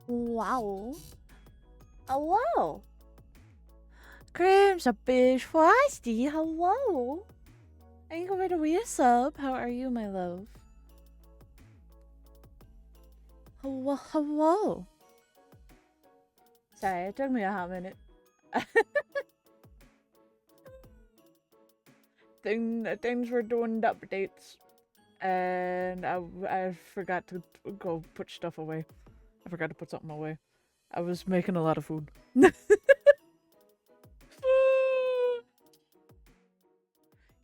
Wow. Hello. Creams a bitch feisty. Hello. Ain't going to be a sub. How are you, my love? Hello. Hello. Sorry, it took me a hot minute. Things were doing updates, and I forgot to go put stuff away. I forgot to put something away. I was making a lot of food.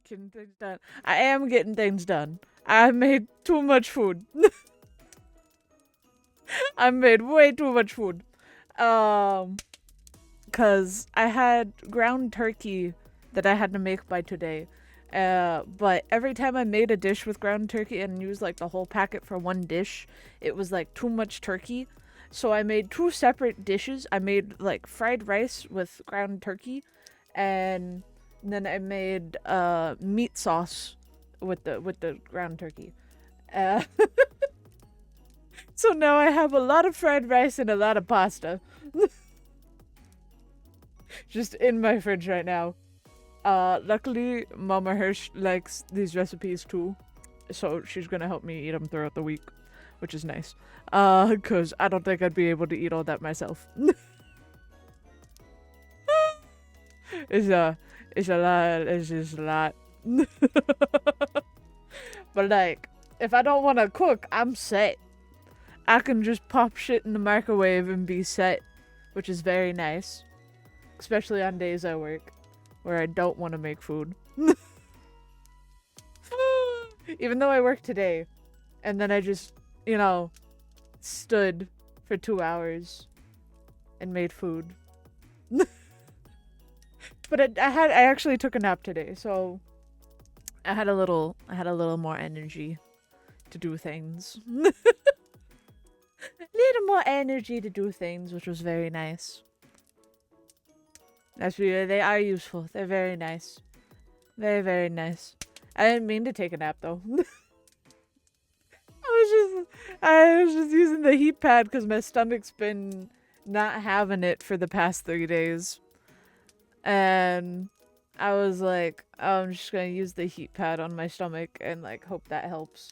Getting things done. I am getting things done. I made too much food. I made way too much food. Cause I had ground turkey that I had to make by today. But every time I made a dish with ground turkey and used like the whole packet for one dish, it was like too much turkey. So I made 2 separate dishes. I made like fried rice with ground turkey, and then I made meat sauce with the ground turkey. Uh, so now I have a lot of fried rice and a lot of pasta. Just in my fridge right now. Luckily, Mama Hirsch likes these recipes too, so she's gonna help me eat them throughout the week, which is nice. Cause I don't think I'd be able to eat all that myself. It's a lot. It's just a lot. But like, if I don't want to cook, I'm set. I can just pop shit in the microwave and be set, which is very nice, especially on days I work where I don't want to make food. Even though I worked today, and then I just, you know, stood for 2 hours and made food. But I actually took a nap today, so I had a little more energy to do things. Little more energy to do things, which was very nice. That's really, they are useful. They're very nice. Very, very nice. I didn't mean to take a nap though. I was just using the heat pad because my stomach's been not having it for the past 3 days. And I was like, oh, I'm just gonna use the heat pad on my stomach and like hope that helps.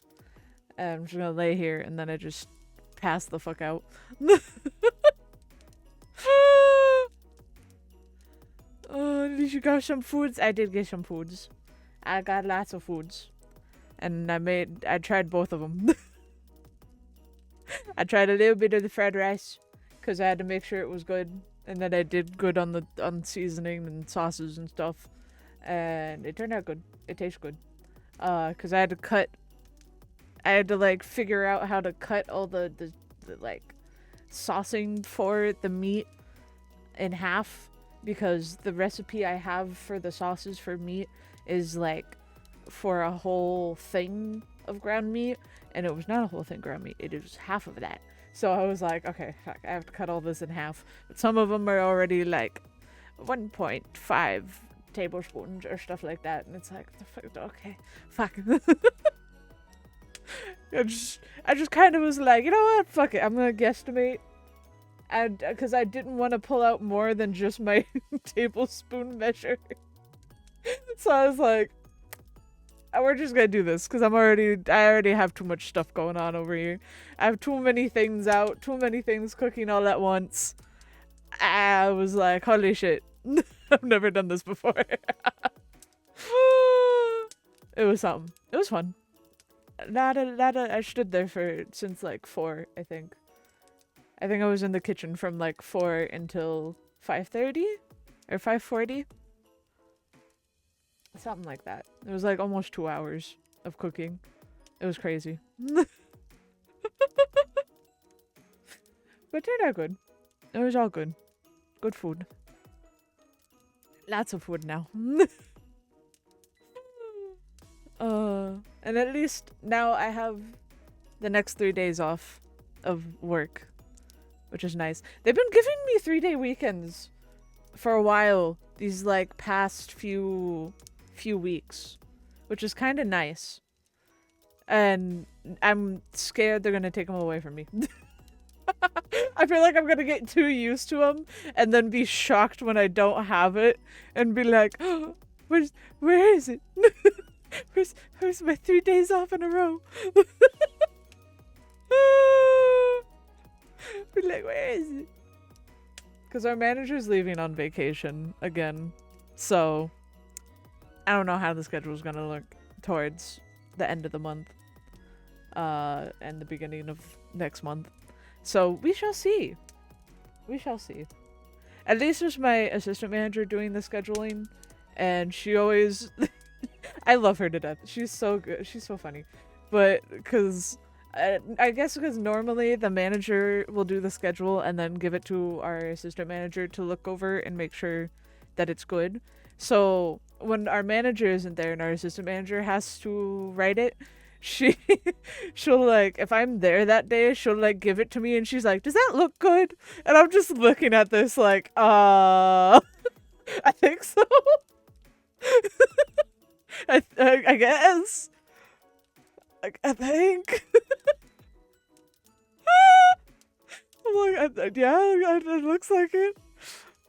And I'm just gonna lay here and then I just pass the fuck out. Oh, did you get some foods? I did get some foods. I got lots of foods. And I tried both of them. I tried a little bit of the fried rice because I had to make sure it was good. And then I did good on seasoning and sauces and stuff. And it turned out good. It tastes good. Because I had to like figure out how to cut all the like saucing for the meat in half, because the recipe I have for the sauces for meat is like for a whole thing of ground meat, and it was not a whole thing ground meat, it was half of that. So I was like, okay, fuck, I have to cut all this in half. But some of them are already like 1.5 tablespoons or stuff like that, and it's like, okay, fuck. I just kind of was like, you know what, fuck it, I'm gonna guesstimate. And because I didn't want to pull out more than just my tablespoon measure. So I was like, we're just gonna do this because I already have too much stuff going on over here. I have too many things out, too many things cooking all at once. I was like, holy shit. I've never done this before. It was something. It was fun. I stood there since like 4, I think. I think I was in the kitchen from like 4 until 5:30 or 5:40. Something like that. It was like almost 2 hours of cooking. It was crazy. But it turned out good. It was all good. Good food. Lots of food now. And at least now I have the next 3 days off of work, which is nice. They've been giving me 3-day weekends for a while, these like past few weeks, which is kind of nice. And I'm scared they're gonna take them away from me. I feel like I'm gonna get too used to them and then be shocked when I don't have it and be like, oh, where is it? where's my 3 days off in a row? Be like, where is it? Because our manager's leaving on vacation again, so I don't know how the schedule's gonna look towards the end of the month and the beginning of next month. So we shall see. We shall see. At least there's my assistant manager doing the scheduling, and she always I love her to death. She's so good. She's so funny. But because I guess because normally the manager will do the schedule and then give it to our assistant manager to look over and make sure that it's good. So when our manager isn't there and our assistant manager has to write it, she'll like, if I'm there that day, she'll like give it to me and she's like, does that look good? And I'm just looking at this like, I think so. I guess. I think. I'm like, yeah, it looks like it.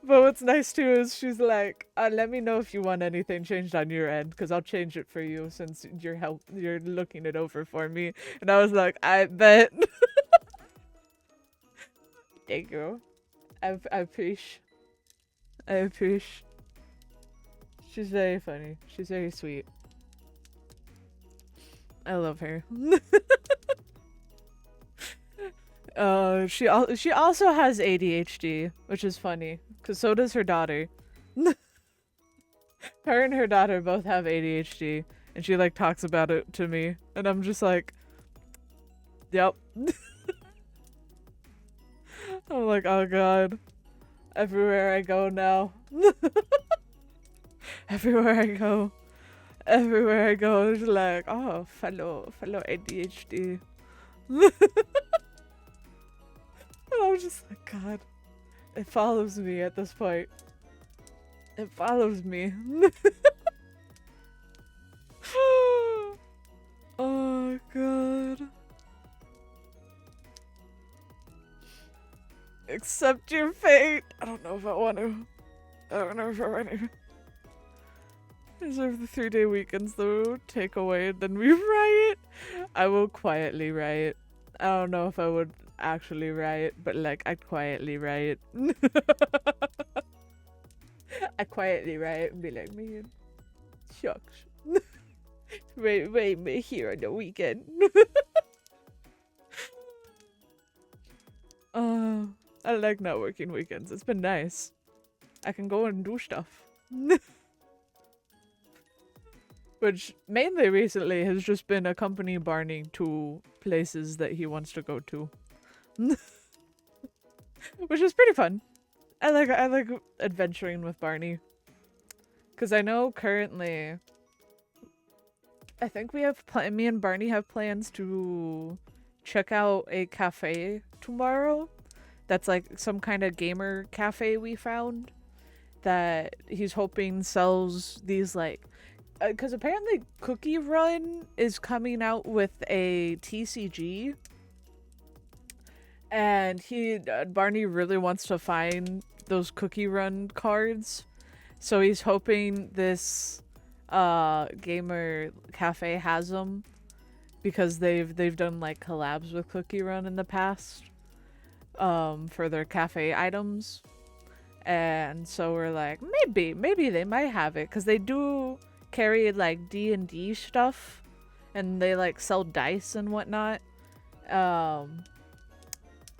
But what's nice too is she's like, let me know if you want anything changed on your end, because I'll change it for you since you're looking it over for me. And I was like, I bet. Thank you. I appreciate. I appreciate. She's very funny. She's very sweet. I love her. She also has ADHD, which is funny, because so does her daughter. Her and her daughter both have ADHD, and she like talks about it to me, and I'm just like, yep. I'm like, oh god. Everywhere I go now. Everywhere I go. Everywhere I go, it's like, oh, fellow ADHD. And I was just like, God, it follows me at this point. It follows me. Oh, God. Accept your fate. I don't know if I want to. I don't know if I want to. Reserve the 3-day weekends though. Take away and then we riot. I will quietly riot. I don't know if I would actually riot, but like I'd quietly riot. I quietly riot and be like, man, shucks. wait here on the weekend. I like not working weekends. It's been nice. I can go and do stuff. Which mainly recently has just been accompanying Barney to places that he wants to go to. Which is pretty fun. I like adventuring with Barney. Cause I know currently I think me and Barney have plans to check out a cafe tomorrow. That's like some kind of gamer cafe we found that he's hoping sells these like because apparently Cookie Run is coming out with a TCG, and Barney really wants to find those Cookie Run cards, so he's hoping this gamer cafe has them because they've done like collabs with Cookie Run in the past for their cafe items, and so we're like maybe they might have it because they do carry like D&D stuff and they like sell dice and whatnot, so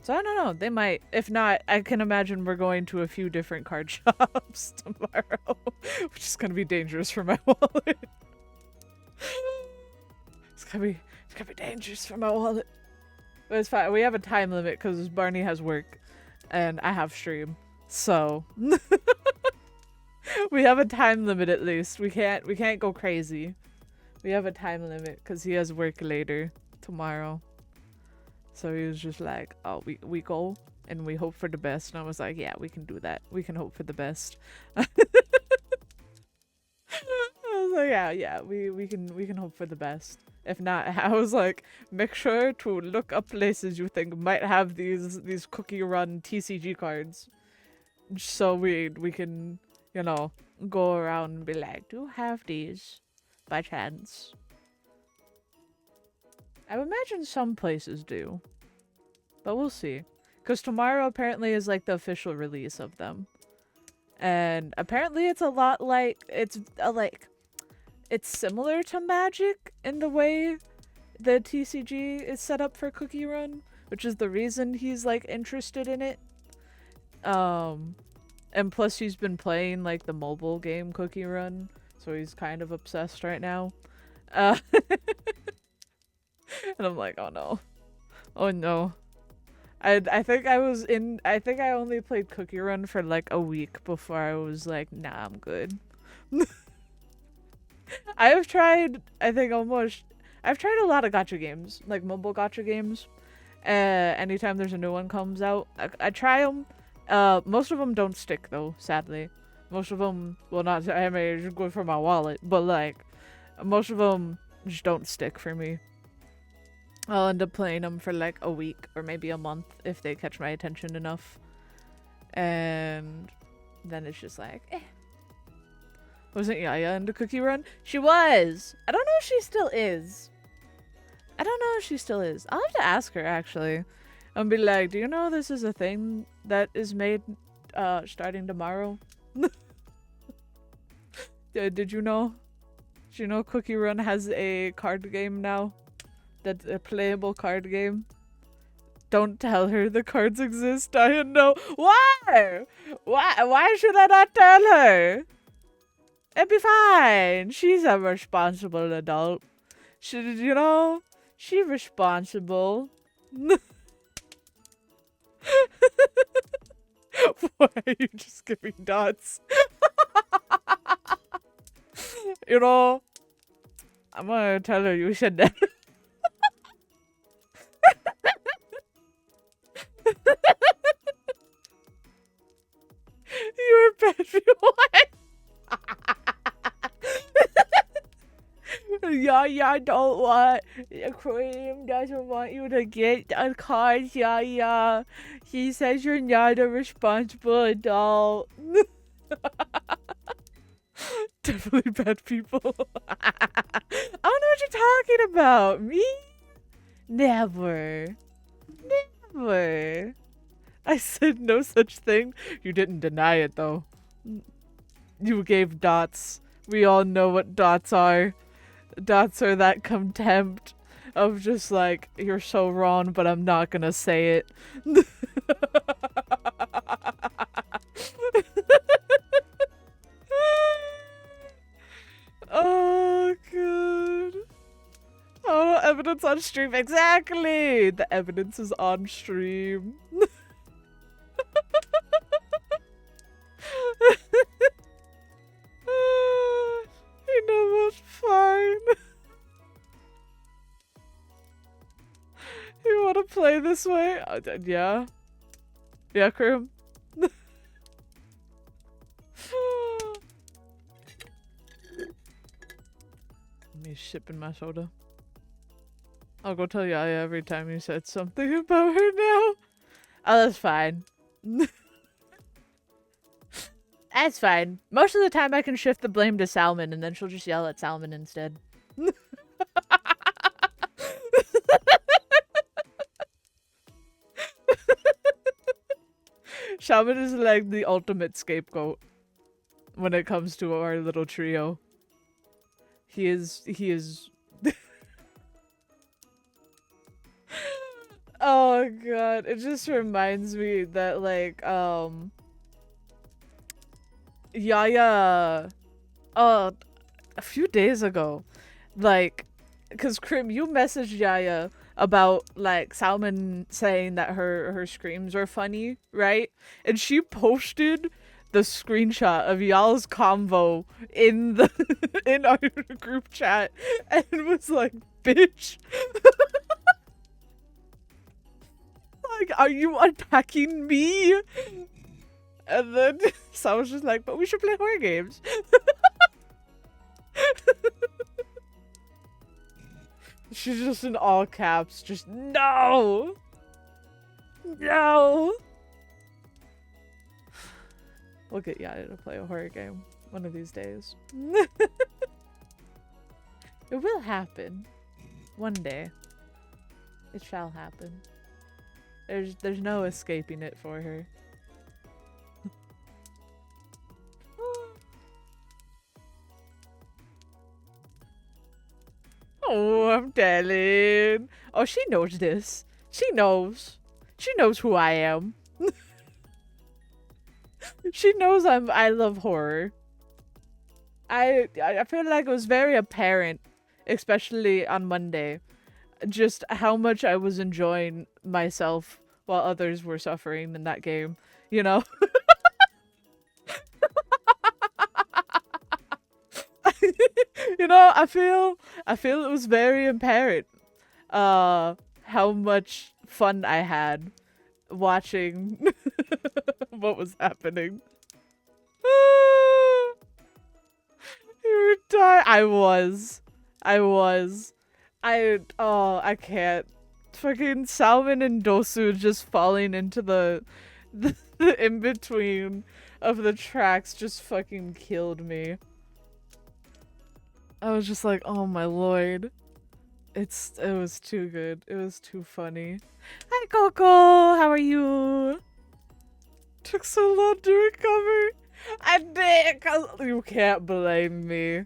I don't know, they might. If not, I can imagine we're going to a few different card shops tomorrow, which is gonna be dangerous for my wallet. It's gonna be dangerous for my wallet, but it's fine. We have a time limit because Barney has work and I have stream, so we have a time limit at least. We can't go crazy. We have a time limit because he has work later tomorrow. So he was just like, oh, we go and we hope for the best. And I was like, yeah, we can do that. We can hope for the best. I was like, yeah. We can hope for the best. If not, I was like, make sure to look up places you think might have these cookie run TCG cards, so we can, you know, go around and be like, do you have these by chance? I would imagine some places do, but we'll see. Because tomorrow apparently is like the official release of them. And apparently it's a lot like, it's similar to Magic in the way the TCG is set up for Cookie Run, which is the reason he's like interested in it. And plus he's been playing like the mobile game Cookie Run, so he's kind of obsessed right now. And I'm like, oh no. Oh no. I think I only played Cookie Run for like a week before I was like, nah, I'm good. I've tried a lot of gacha games, like mobile gacha games. Anytime there's a new one comes out, I try them. Most of them don't stick though, sadly. Most of them, well, not, I mean, it's good for my wallet, but like, most of them just don't stick for me. I'll end up playing them for like a week or maybe a month if they catch my attention enough. And then it's just like, eh. Wasn't Yaya into Cookie Run? She was! I don't know if she still is. I'll have to ask her, actually. And be like, do you know this is a thing that is made starting tomorrow? Did you know? Did you know Cookie Run has a card game now? That's a playable card game. Don't tell her the cards exist. I know. Why? Why should I not tell her? It'd be fine. She's a responsible adult. She's responsible. Why are you just giving dots? You know, I'm gonna tell her you said that. You're bad. What? Yaya don't want, Cream doesn't want you to get a card, Yaya. He says you're not a responsible adult. Definitely bad people. I don't know what you're talking about. Me? Never. Never. I said no such thing. You didn't deny it, though. You gave dots. We all know what dots are. Dots are that contempt of just like, you're so wrong, but I'm not gonna say it. Oh, good. Oh, evidence on stream. Exactly! The evidence is on stream. You know what's fine. You wanna play this way? Yeah. Yeah, Krim. Me sipping my soda. I'll go tell Yaya every time you said something about her now. Oh, that's fine. That's fine. Most of the time I can shift the blame to Salmon and then she'll just yell at Salmon instead. Salmon is like the ultimate scapegoat when it comes to our little trio. He is Oh god, it just reminds me that like Yaya a few days ago, like, cause Krim, you messaged Yaya about like Salmon saying that her screams are funny, right? And she posted the screenshot of y'all's convo in the in our group chat and was like, bitch. Like, are you attacking me? And then Sam was just like, but we should play horror games. She's just in all caps, just no! No! We'll get Yada to play a horror game one of these days. It will happen. One day. It shall happen. There's no escaping it for her. Oh, I'm telling. Oh, she knows this. She knows. She knows who I am. She knows I love horror. I feel like it was very apparent, especially on Monday, just how much I was enjoying myself while others were suffering in that game, you know? You know, I feel it was very apparent how much fun I had watching what was happening. You were dying. I was. I can't. Fucking Salmon and Dosu just falling into the in-between of the tracks just fucking killed me. I was just like, oh my lord. It was too good. It was too funny. Hi Coco, how are you? Took so long to recover. I did, 'cause you can't blame me.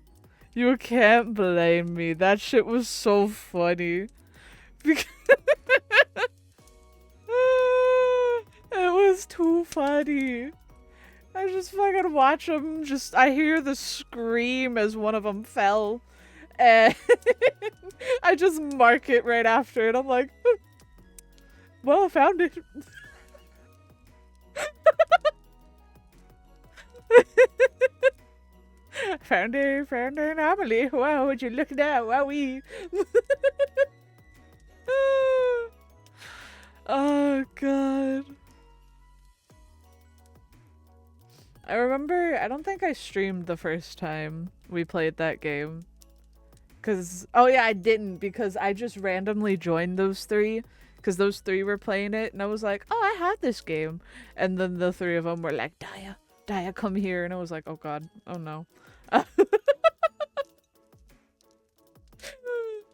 You can't blame me. That shit was so funny. Because it was too funny. I just fucking watch them. I hear the scream as one of them fell, and I just mark it right after, and I'm like, well, I found it. Found an anomaly. Wow, would you look now? Wowee. Oh god. I remember, I don't think I streamed the first time we played that game. Cause, oh yeah, I didn't, because I just randomly joined those three. Because those three were playing it, and I was like, oh, I have this game. And then the three of them were like, Daya, come here. And I was like, oh god, oh no.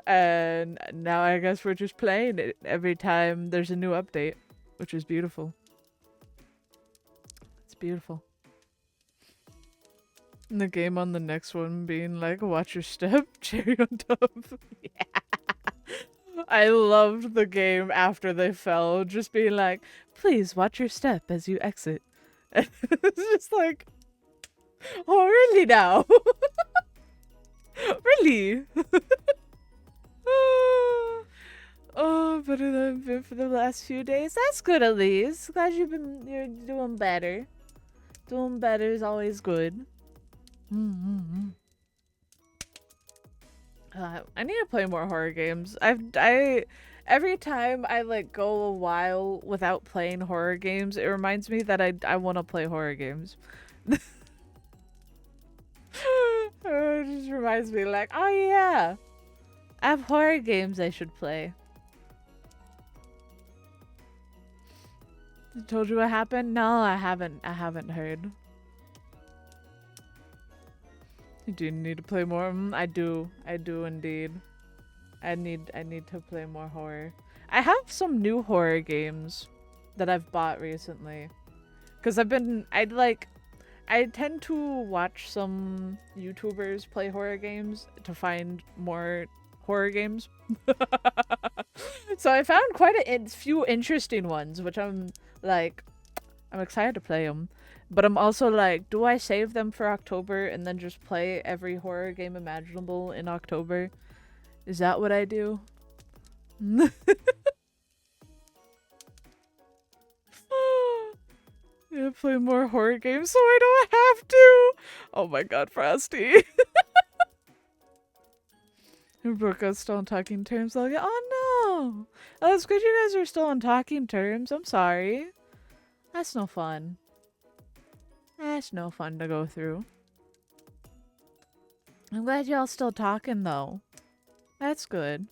And now I guess we're just playing it every time there's a new update, which is beautiful. It's beautiful. And the game on the next one being like, watch your step, cherry on top. Yeah. I loved the game after they fell, just being like, please watch your step as you exit. And it's just like, oh, really now? Really? Oh, better than I've been for the last few days. That's good, Elise. Glad you're doing better. Doing better is always good. I need to play more horror games. Every time I like go a while without playing horror games, it reminds me that I want to play horror games. It just reminds me like, oh yeah, I have horror games I should play. I told you what happened? No, I haven't heard. Do you need to play more? I do indeed. I need to play more horror. I have some new horror games that I've bought recently. Cause I tend to watch some YouTubers play horror games to find more horror games. So I found quite a few interesting ones, which I'm excited to play them. But I'm also like, do I save them for October and then just play every horror game imaginable in October? Is that what I do? Yeah, play more horror games so I don't have to. Oh my god, Frosty. Brooke is still on talking terms. Like, oh no. Oh, it's good you guys are still on talking terms. I'm sorry. That's no fun. That's no fun to go through. I'm glad y'all still talking though. That's good.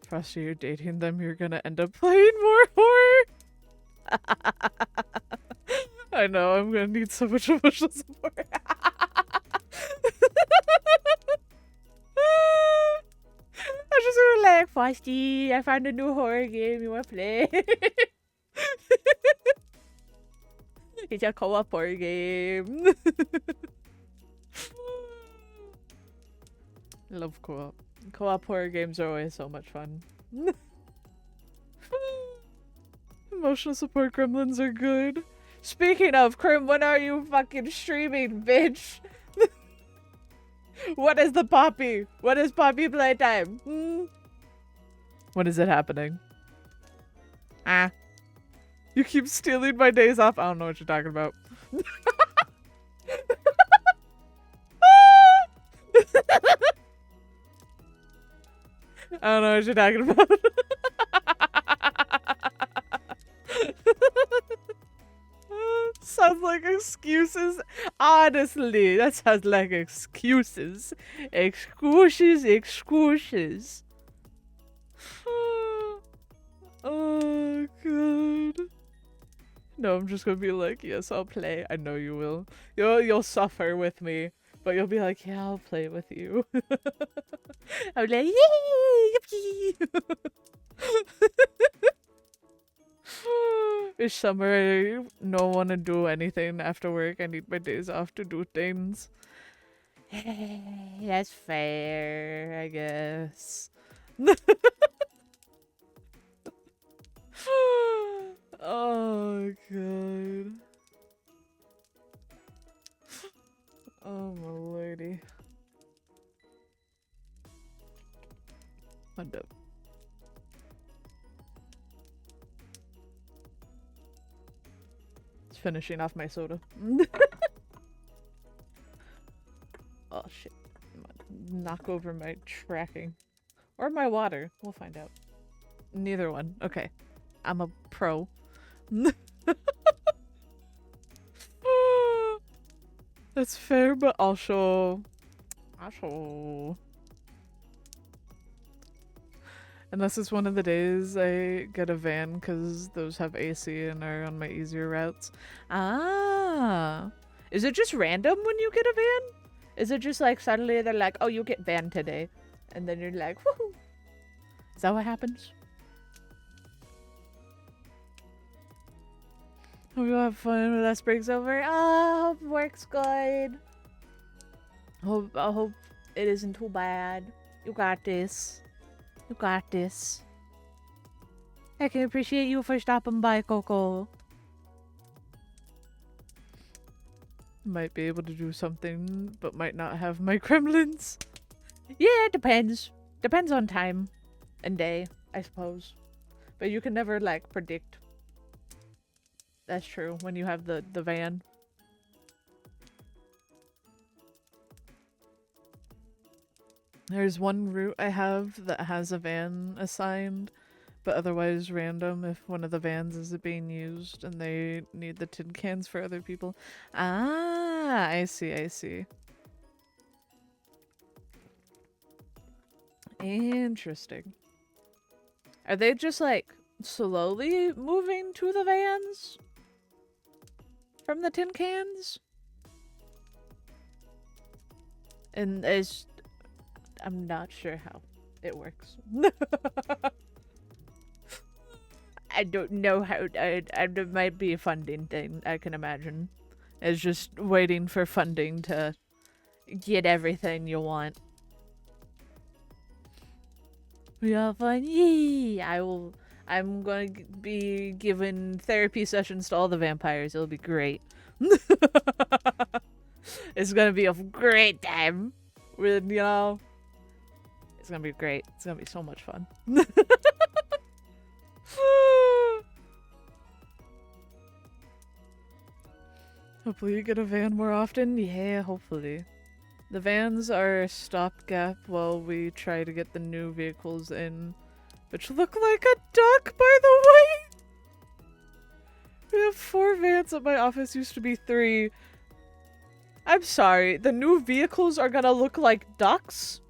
Frosty, you're dating them, you're gonna end up playing more horror. I know, I'm gonna need so much emotional support. I just gonna like, Frosty, I found a new horror game you wanna play. It's a co-op horror game. Love co-op. Co-op horror games are always so much fun. Emotional support gremlins are good. Speaking of, Krim, when are you fucking streaming, bitch? What is the Poppy? What is Poppy playtime? When is it happening? Ah. You keep stealing my days off. I don't know what you're talking about. I don't know what you're talking about. Sounds like excuses. Honestly, that sounds like excuses. Excuses. Oh, God. No, I'm just gonna be like, yes, I'll play. I know you will. You'll suffer with me, but you'll be like, yeah, I'll play with you. I'm like, yay, yippee. It's summer. I don't want to do anything after work. I need my days off to do things. That's fair, I guess. Oh, God. Oh, my lordy. What up? It's finishing off my soda. Oh, shit. Knock over my tracking. Or my water. We'll find out. Neither one. Okay. I'm a pro. That's fair, but also... Unless it's one of the days I get a van because those have AC and are on my easier routes. Ah. Is it just random when you get a van? Is it just like suddenly they're like, oh, you get van today? And then you're like, woohoo. Is that what happens? Hope you'll have fun when that break's over. I hope work's good. I hope it isn't too bad. You got this. You got this. I can appreciate you for stopping by, Coco. Might be able to do something, but might not have my gremlins. Yeah, it depends. Depends on time and day, I suppose. But you can never, like, predict. That's true, when you have the van. There's one route I have that has a van assigned, but otherwise random if one of the vans isn't being used and they need the tin cans for other people. Ah, I see, I see. Interesting. Are they just like slowly moving to the vans from the tin cans? And I'm not sure how it works. I don't know how. It might be a funding thing, I can imagine. It's just waiting for funding to get everything you want. We have fun. Yee! I'm gonna be giving therapy sessions to all the vampires. It'll be great. It's gonna be a great time. With, you know, it's gonna be great. It's gonna be so much fun. Hopefully you get a van more often. Yeah, hopefully. The vans are a stopgap while we try to get the new vehicles in, which look like a duck, by the way! We have 4 vans at my office, used to be 3. I'm sorry, the new vehicles are gonna look like ducks?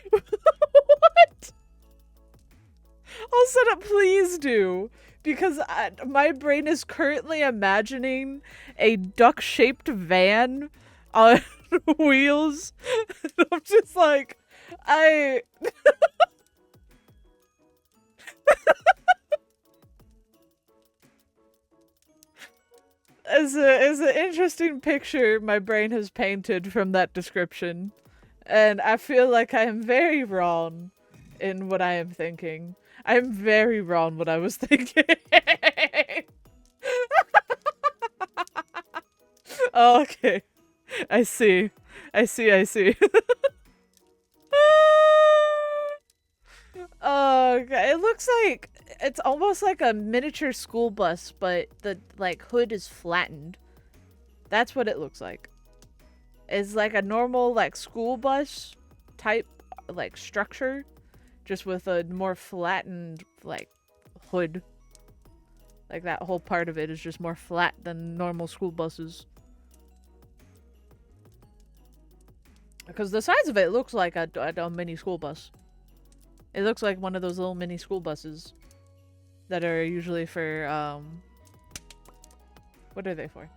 What? I'll set up, please do. Because my brain is currently imagining a duck-shaped van on wheels. I'm just like, as an interesting picture my brain has painted from that description. And I feel like I am very wrong in what I am thinking. I am very wrong what I was thinking. Oh, okay. I see. I see. Oh, okay. It looks like it's almost like a miniature school bus, but the like hood is flattened. That's what it looks like. It's like a normal like school bus type like structure, just with a more flattened like hood. Like that whole part of it is just more flat than normal school buses. Because the size of it looks like a mini school bus. It looks like one of those little mini school buses that are usually for, what are they for?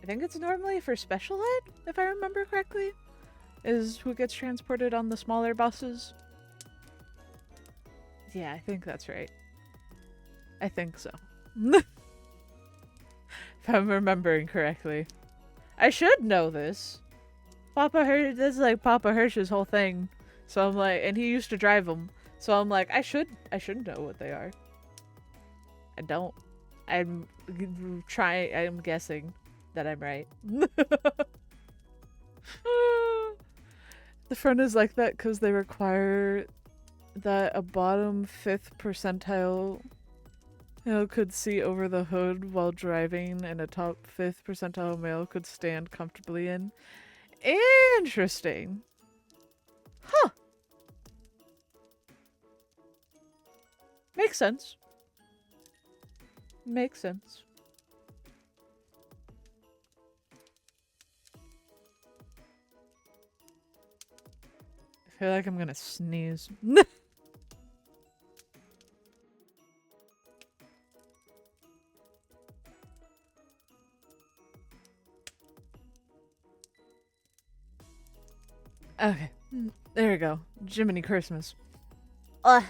I think it's normally for special ed, if I remember correctly, is who gets transported on the smaller buses. Yeah, I think that's right. I think so. If I'm remembering correctly. I should know this. Papa Hirsch, this is like Papa Hirsch's whole thing. So I'm like, and he used to drive them. So I'm like, I should know what they are. I don't. I'm guessing that I'm right. The front is like that because they require that a bottom 5th percentile male could see over the hood while driving, and a top 5th percentile male could stand comfortably in. Interesting. Huh. Makes sense. Makes sense. I feel like I'm gonna sneeze. Okay. There we go. Jiminy Christmas. Oh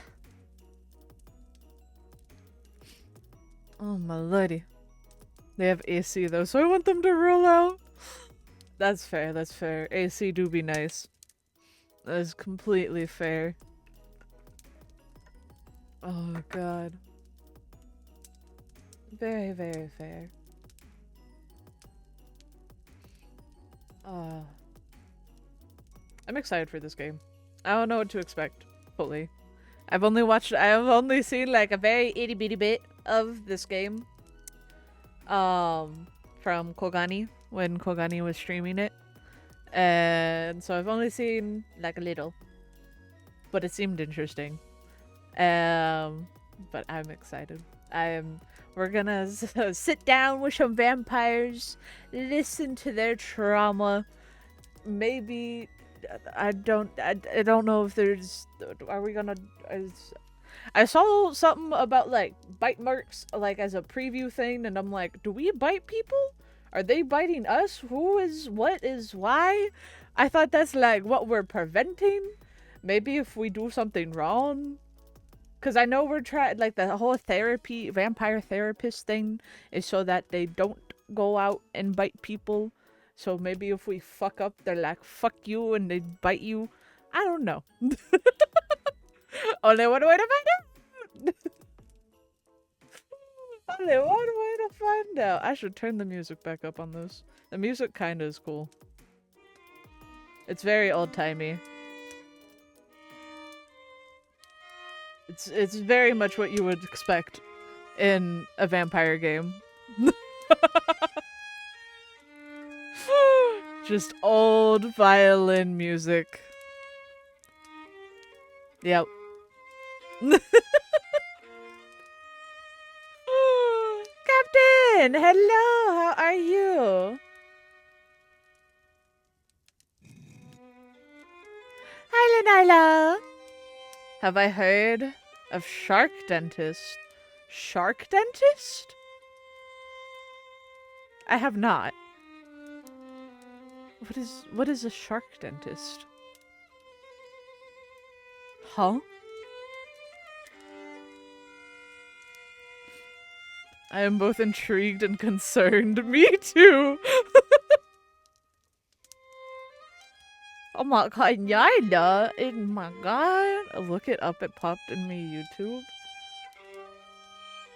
my lordy. They have AC though, so I want them to roll out. That's fair, that's fair. AC do be nice. That is completely fair. Oh god. Very, very fair. I'm excited for this game. I don't know what to expect, fully. I've only seen like a very itty bitty bit of this game. From Kogani, when Kogani was streaming it. And so I've only seen like a little. But it seemed interesting. But I'm excited. We're gonna sit down with some vampires, listen to their trauma. Maybe I don't know if there's. Are we gonna? I saw something about like bite marks like as a preview thing, and I'm like, do we bite people? Are they biting us? Who is what is why? I thought that's like what we're preventing. Maybe if we do something wrong. Because I know we're trying, like, the whole vampire therapist thing is so that they don't go out and bite people. So maybe if we fuck up, they're like, fuck you, and they bite you. I don't know. Only one way to find out. Only one way to find out. I should turn the music back up on this. The music kinda is cool. It's very old-timey. It's very much what you would expect in a vampire game. Just old violin music. Yep. Captain! Hello! How are you? Hi, Nyla! Have I heard of Shark Dentist? Shark Dentist? I have not. What is a shark dentist? Huh? I am both intrigued and concerned. Me too! Oh my god, Nyla! Oh my god. Look it up, it popped in me YouTube.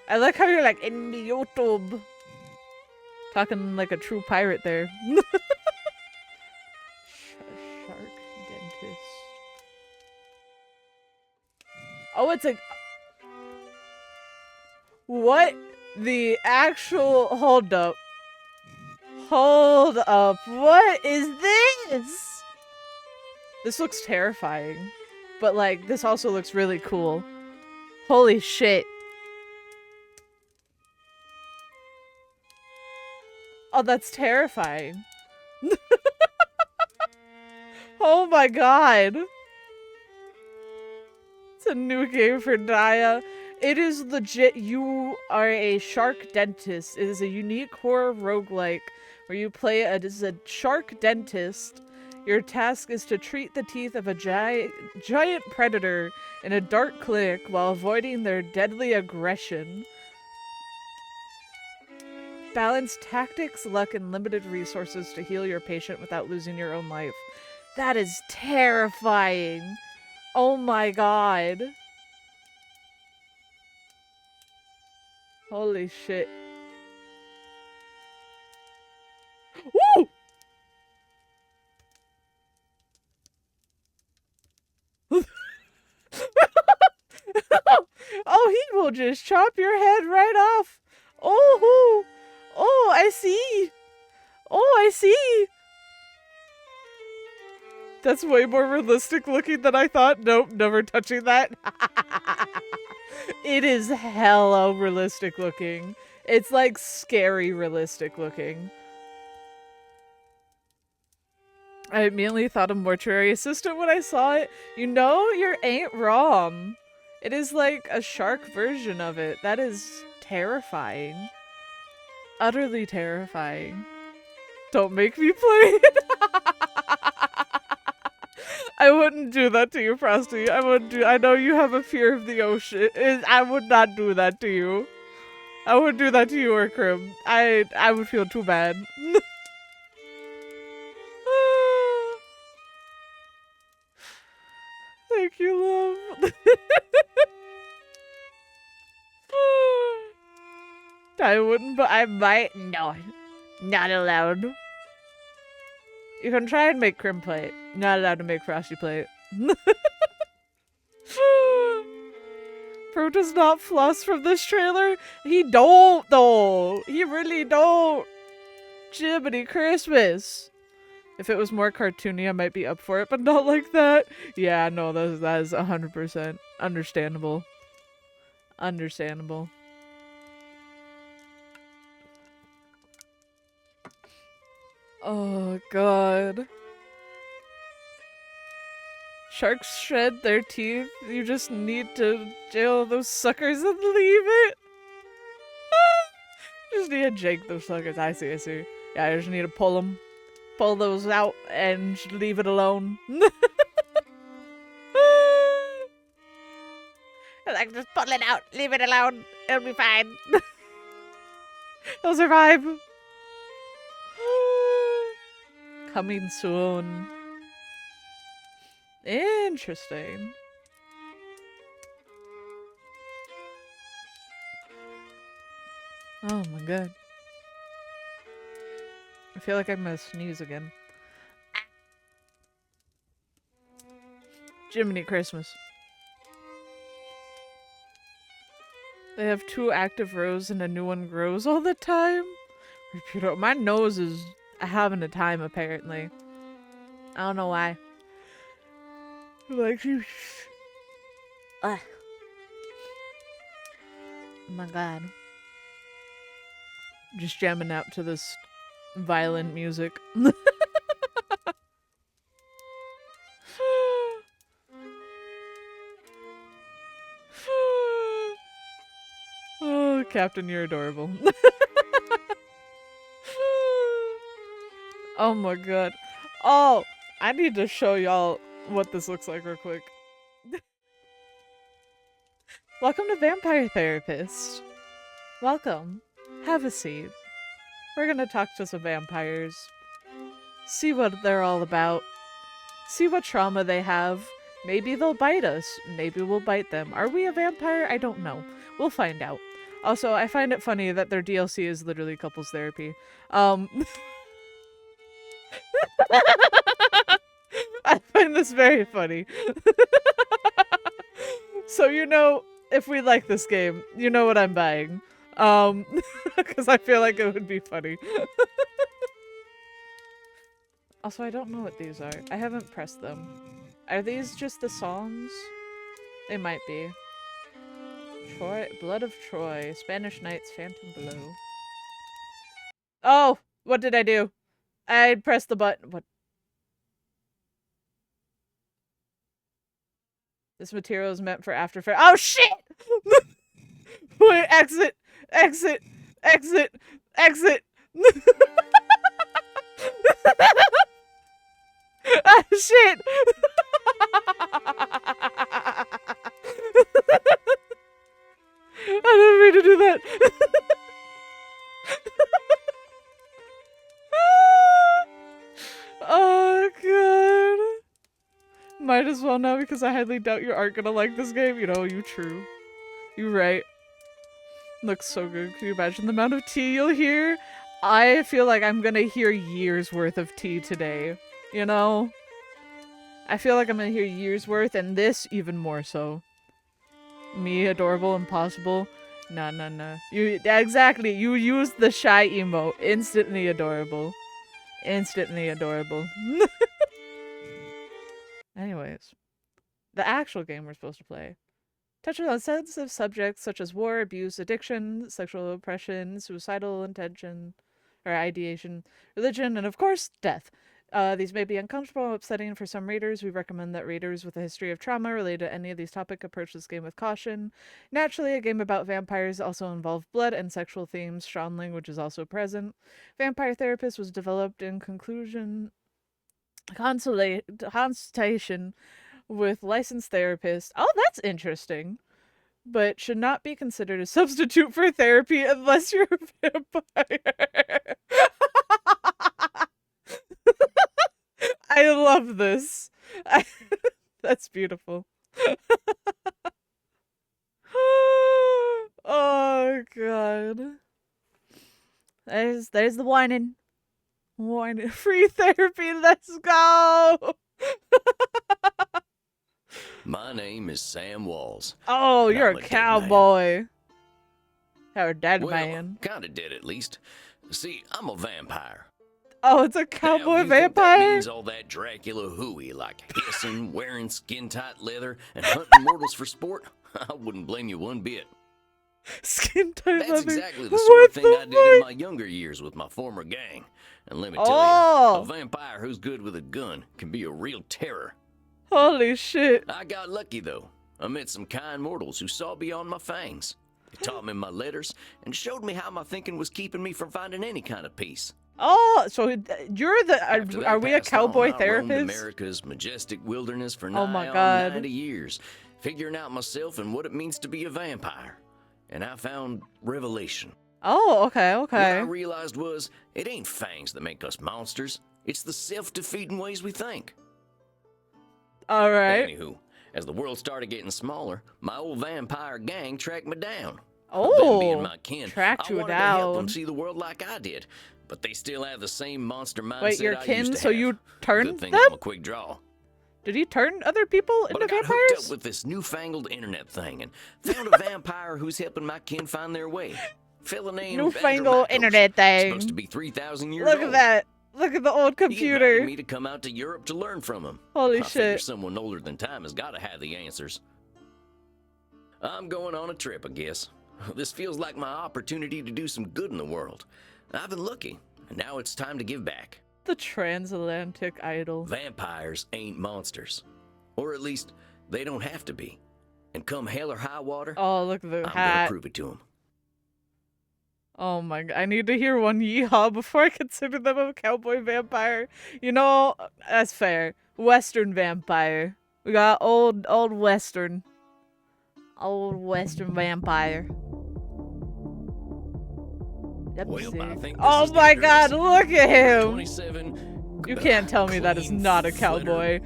I like how you're like, in me YouTube. Talking like a true pirate there. Shark dentist. Oh, it's a... What the actual... Hold up. Hold up. What is this? This looks terrifying. But, like, this also looks really cool. Holy shit. Oh, that's terrifying. Oh my god. It's a new game for Naya. It is legit. You are a shark dentist. It is a unique horror roguelike where you play as a shark dentist. Your task is to treat the teeth of a giant predator in a dark clinic while avoiding their deadly aggression. Balance tactics, luck, and limited resources to heal your patient without losing your own life. That is terrifying. Oh my god. Holy shit. Woo! Oh, he will just chop your head right off. Oh, oh, I see. Oh, I see. That's way more realistic looking than I thought. Nope, never touching that. It is hella realistic looking. It's like scary realistic looking. I immediately thought of Mortuary Assistant when I saw it. You know, you ain't wrong. It is like a shark version of it. That is terrifying. Utterly terrifying. Don't make me play it. I wouldn't do that to you, Frosty. I know you have a fear of the ocean. I would not do that to you. I would do that to you or Krim. I would feel too bad. Thank you, love. I wouldn't, but I might. No. Not allowed. You can try and make Krim play it. Not allowed to make Frosty play it. Pro does not floss from this trailer. He don't, though. He really don't. Jiminy Christmas. If it was more cartoony, I might be up for it, but not like that. Yeah, no, that is 100% understandable. Understandable. Oh, God. Sharks shed their teeth. You just need to jail those suckers and leave it. Just need to jake those suckers. I see, I see. Yeah, I just need to pull them. Pull those out and leave it alone. Like, just pull it out. Leave it alone. It'll be fine. He'll survive. Coming soon. Interesting. Oh my god. I feel like I'm gonna sneeze again. Jiminy Christmas. They have 2 active rows and a new one grows all the time. Repeat. My nose is having a time apparently. I don't know why. Like, oh my god. Just jamming out to this violent music. Captain, you're adorable. Oh my god. Oh, I need to show y'all what this looks like real quick. Welcome to Vampire Therapist. Welcome. Have a seat. We're gonna talk to some vampires. See what they're all about. See what trauma they have. Maybe they'll bite us. Maybe we'll bite them. Are we a vampire? I don't know. We'll find out. Also, I find it funny that their DLC is literally couples therapy. I find this very funny. So you know, if we like this game, you know what I'm buying. Because I feel like it would be funny. Also, I don't know what these are. I haven't pressed them. Are these just the songs? They might be. Troy, Blood of Troy, Spanish Nights, Phantom Blow. Oh! What did I do? I pressed the button. What? This material is meant for After Effects. Oh shit! Wait, exit! Exit! Exit! Exit! Ah, shit! I didn't mean to do that. Oh god. Might as well now because I highly doubt you aren't gonna like this game. You know, you true. You right. Looks so good. Can you imagine the amount of tea you'll hear? I feel like I'm gonna hear years worth of tea today. You know? I feel like I'm gonna hear years worth, and this even more so. Me, adorable, impossible. Nah, nah, nah. You exactly. You used the shy emote. Instantly adorable. Instantly adorable. Anyways, the actual game we're supposed to play touches on sensitive subjects such as war, abuse, addiction, sexual oppression, suicidal intention or ideation, religion, and of course, death. These may be uncomfortable and upsetting for some readers. We recommend that readers with a history of trauma related to any of these topics approach this game with caution. Naturally, a game about vampires also involves blood and sexual themes. Strong language is also present. Vampire Therapist was developed in consultation with licensed therapists. Oh, that's interesting. But should not be considered a substitute for therapy unless you're a vampire. I love this. That's beautiful. Oh god. There's the whining. Whining. Free therapy, let's go! My name is Sam Walls. Oh, you're a cowboy. Or a dead well, man. Kinda dead at least. See, I'm a vampire. Oh, it's a cowboy now, vampire? That means all that Dracula hooey, like hissing, wearing skin-tight leather, and hunting mortals for sport? I wouldn't blame you one bit. Skin-tight leather? That's exactly the sort of thing I did in my younger years with my former gang. And let me tell you, a vampire who's good with a gun can be a real terror. Holy shit. I got lucky, though. I met some kind mortals who saw beyond my fangs. They taught me my letters and showed me how my thinking was keeping me from finding any kind of peace. Oh, so you're the... Are we a cowboy therapist? I roamed America's majestic wilderness for oh my nigh God. on 90 years, figuring out myself and what it means to be a vampire. And I found revelation. Oh, okay, okay. What I realized was, it ain't fangs that make us monsters. It's the self-defeating ways we think. Alright. Anywho, as the world started getting smaller, my old vampire gang tracked me down. Oh, them being my kin, tracked you I wanted to help down. them see the world like I did, but they still have the same monster mindset. Wait, your I kin, used to so have. you turned Good thing them? I'm a quick draw. Did he turn other people into But I got vampires? hooked up with this newfangled internet thing and found a vampire who's helping my kin find their way. Fella named Newfangled internet thing. Supposed to be 3,000 years Look old. at that. Look at the old He computer. invited me to come out to Europe to learn from him. Holy I figure shit. someone older than time has got to have the answers. I'm going on a trip, I guess. This feels like my opportunity to do some good in the world. I've been lucky, and now it's time to give back. The transatlantic idol. Vampires ain't monsters. Or at least, they don't have to be. And come hell or high water, Oh, look at the I'm gonna hat. prove it to them. Oh my god, I need to hear one yeehaw before I consider them a cowboy vampire. You know, that's fair. Western vampire. We got old Western. Old Western vampire. Well, I think this Oh is the my address. god, look at him! 27. You can't tell me that is not a cowboy.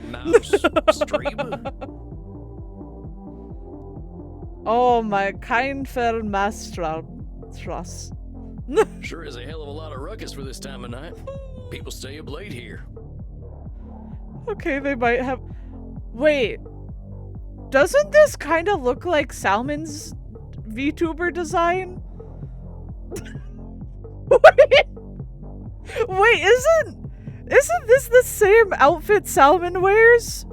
Oh my kind fair master. Sure is a hell of a lot of ruckus for this time of night. People stay up late here. Okay, they might have. Wait. Doesn't this kind of look like Salmon's VTuber design? Wait, isn't this the same outfit Salmon wears?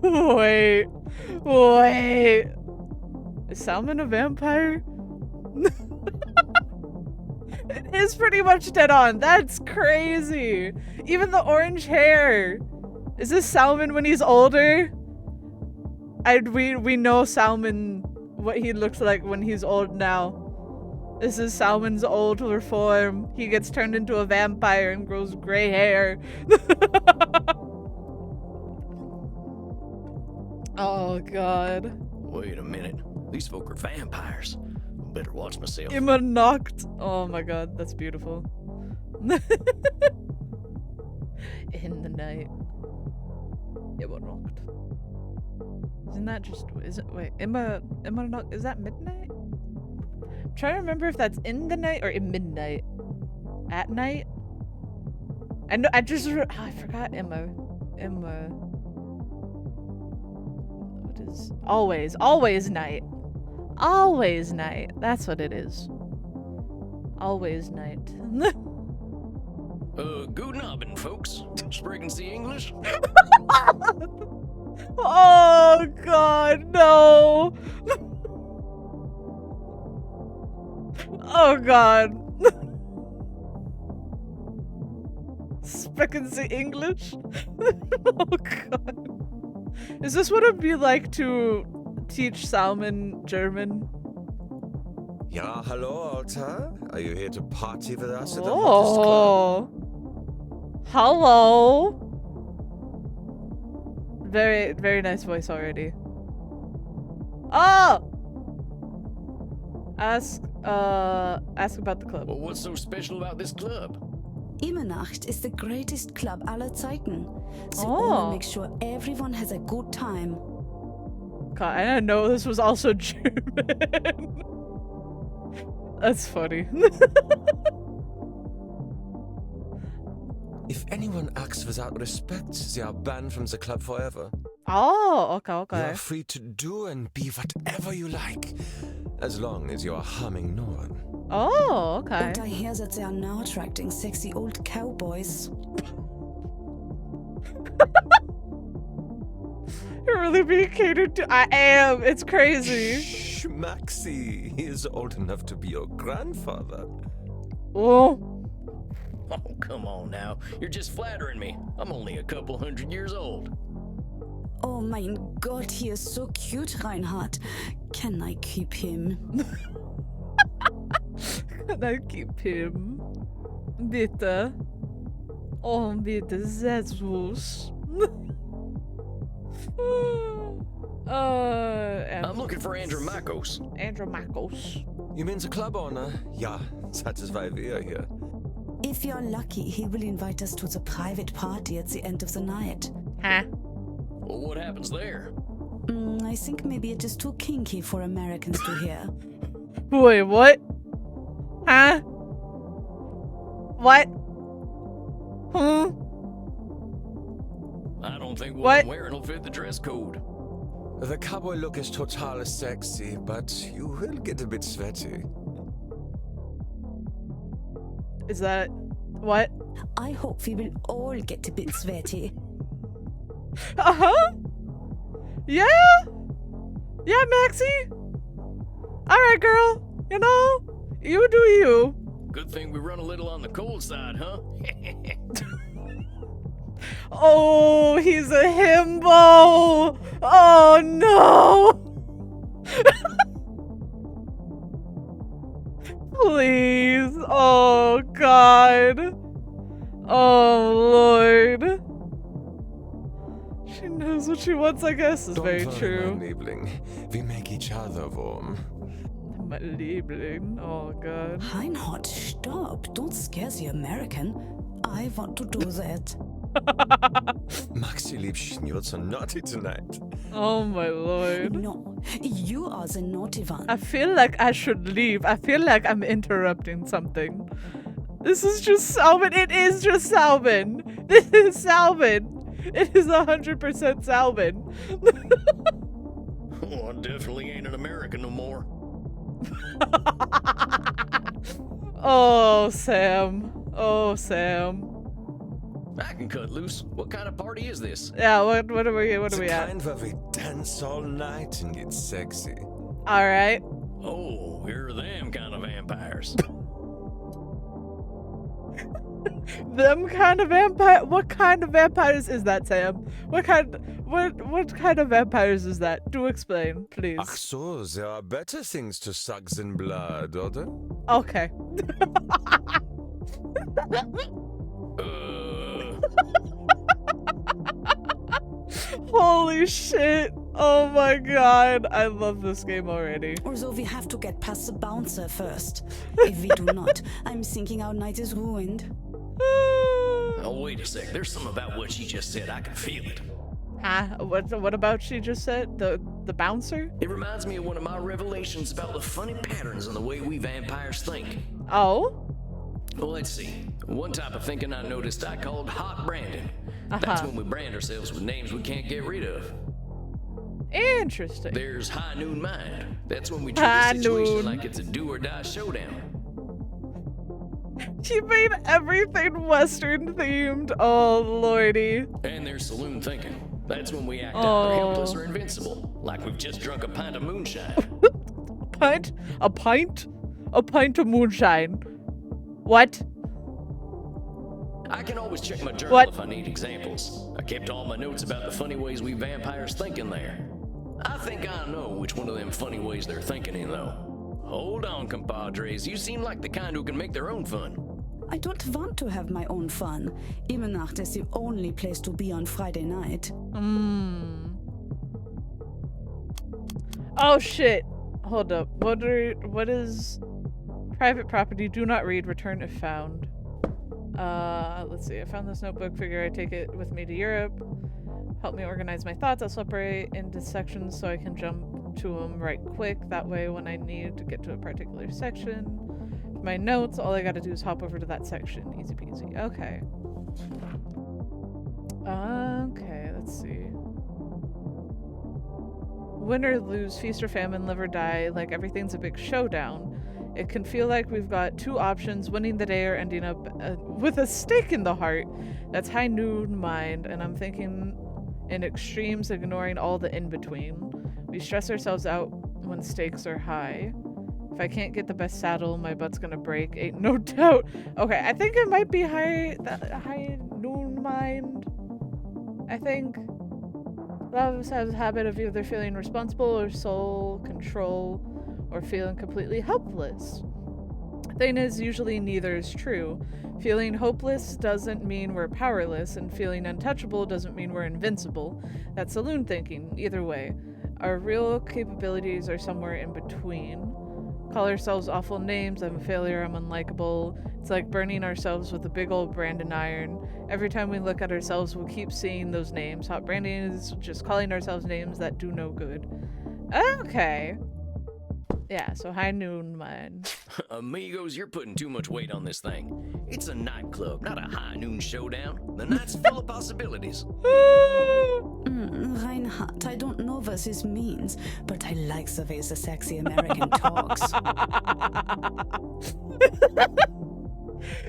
Wait. Is Salmon a vampire? It is pretty much dead on. That's crazy. Even the orange hair. Is this Salmon when he's older? We know Salmon, what he looks like when he's old now. This is Salmon's older form. He gets turned into a vampire and grows gray hair. Oh god. Wait a minute. These folk are vampires. Better watch myself. Immer knocked. Oh my god, that's beautiful. In the night. Immer knocked. Isn't that just, wait, Immer knocked, is that midnight? I'm trying to remember if that's in the night or in midnight. At night? I forgot Emma. What is, always night. Always night. That's what it is. Always night. Guten Abend, folks. Sprechen Sie English? Oh god, no. Oh god. Sprechen Sie English? Oh god. Is this what it'd be like to teach Salmon German? Ja, hello, Alta. Are you here to party with us at the hottest club? Hello. Very, very nice voice already. Oh! Ask about the club. Well, what's so special about this club? Immernacht is the greatest club aller Zeiten. So Oh. Oma makes sure everyone has a good time. God, I didn't know this was also German. That's funny. If anyone acts without respect, they are banned from the club forever. Oh, okay, You okay. are free to do and be whatever you like, as long as you are harming no one. Oh, okay. And I hear that they are now attracting sexy old cowboys. You're really being catered to. I am. It's crazy. Shh, Maxie. He is old enough to be your grandfather. Oh. Oh, come on now. You're just flattering me. I'm only a couple 100 years old. Oh mein Gott, he is so cute, Reinhard. Can I keep him? Can I keep him? Bitte. Oh, bitte, sehr süß. I'm looking for Andromachos. Andromachos. You mean the club owner? Ja, that is why we are here. If you're lucky, he will invite us to the private party at the end of the night. Huh? Well, what happens there? I think maybe it is too kinky for Americans to hear. Wait, what? Huh? What? I don't think what What? I'm wearing will fit the dress code. The cowboy look is totally sexy, but you will get a bit sweaty. Is that what? I hope we will all get a bit sweaty. Uh-huh. Yeah? Yeah, Maxie? Alright, girl. You know, you do you. Good thing we run a little on the cold side, huh? Oh, he's a himbo. Oh, no. Please. Oh, God. Oh, Lord. She knows what she wants, I guess, is Don't very worry, true. my Liebling. We make each other warm. My Liebling. Oh, God. Reinhard, stop. Don't scare the American. I want to do that. Maxi Liebchen, you're so naughty tonight. Oh, my Lord. No, you are the naughty one. I feel like I should leave. I feel like I'm interrupting something. This is just Salvin. It is just Salvin. This is Salvin. It is 100% Salvin. Oh, I definitely ain't an American no more. Oh, Sam. Oh, Sam. I can cut loose. What kind of party is this? Yeah, what are we It's the at? kind where we dance all night and get sexy. All right. Oh, here are them kind of vampires. Them kind of vampire. What kind of vampires is that, Sam? What kind of vampires is that? Do explain, please. Ach so, there are better things to suck than blood, oder? Okay. Holy shit. Oh my god. I love this game already. Although we have to get past the bouncer first. If we do not, I'm thinking our night is ruined. Oh, wait a sec. There's something about what she just said. I can feel it. Huh? What about she just said? The bouncer? It reminds me of one of my revelations about the funny patterns in the way we vampires think. Oh? Well, let's see. One type of thinking I noticed I called hot branding. That's when we brand ourselves with names we can't get rid of. Interesting. There's high noon mind. That's when we treat High the situation noon. like it's a do or die showdown. She made everything Western themed. Oh lordy. And there's saloon thinking. That's when we act Oh. either helpless or invincible, like we've just drunk a pint of moonshine. A pint of moonshine. What? I can always check my journal What? if I need examples. I kept all my notes about the funny ways we vampires think in there. I think I know which one of them funny ways they're thinking in, though. Hold on, compadres. You seem like the kind who can make their own fun. I don't want to have my own fun. Imenacht is the only place to be on Friday night. Oh shit. Hold up. What is private property? Do not read. Return if found. Let's see. I found this notebook. Figure I take it with me to Europe. Help me organize my thoughts. I'll separate into sections so I can jump to them right quick. That way, when I need to get to a particular section, my notes, all I gotta do is hop over to that section. Easy peasy. Okay. Okay, let's see. Win or lose, feast or famine, live or die, like everything's a big showdown. It can feel like we've got two options, winning the day or ending up with a stake in the heart. That's high noon mind, and I'm thinking in extremes, ignoring all the in-between. We stress ourselves out when stakes are high. If I can't get the best saddle, my butt's gonna break. Ain't no doubt. Okay, I think it might be high noon mind. I think a lot of us have a habit of either feeling responsible or soul control, or feeling completely helpless. Thing is, usually neither is true. Feeling hopeless doesn't mean we're powerless, and feeling untouchable doesn't mean we're invincible. That's saloon thinking, either way. Our real capabilities are somewhere in between. Call ourselves awful names, I'm a failure, I'm unlikable. It's like burning ourselves with a big old branding iron. Every time we look at ourselves, we'll keep seeing those names. Hot branding is just calling ourselves names that do no good. Okay. Yeah, so high noon mind. Amigos, you're putting too much weight on this thing. It's a nightclub, not a high noon showdown. The night's full of possibilities. Reinhard, I don't know what this means, but I like the way the sexy American talks.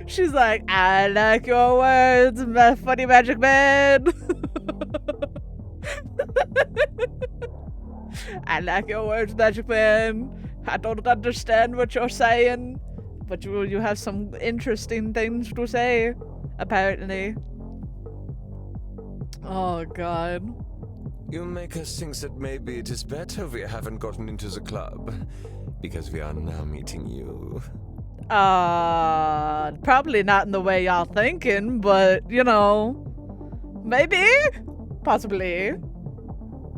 She's like, I like your words, my funny magic man. I like your words, magic man. I don't understand what you're saying, but you have some interesting things to say, apparently. Oh, God. You make us think that maybe it is better we haven't gotten into the club, because we are now meeting you. Probably not in the way y'all thinking, but you know, maybe, possibly.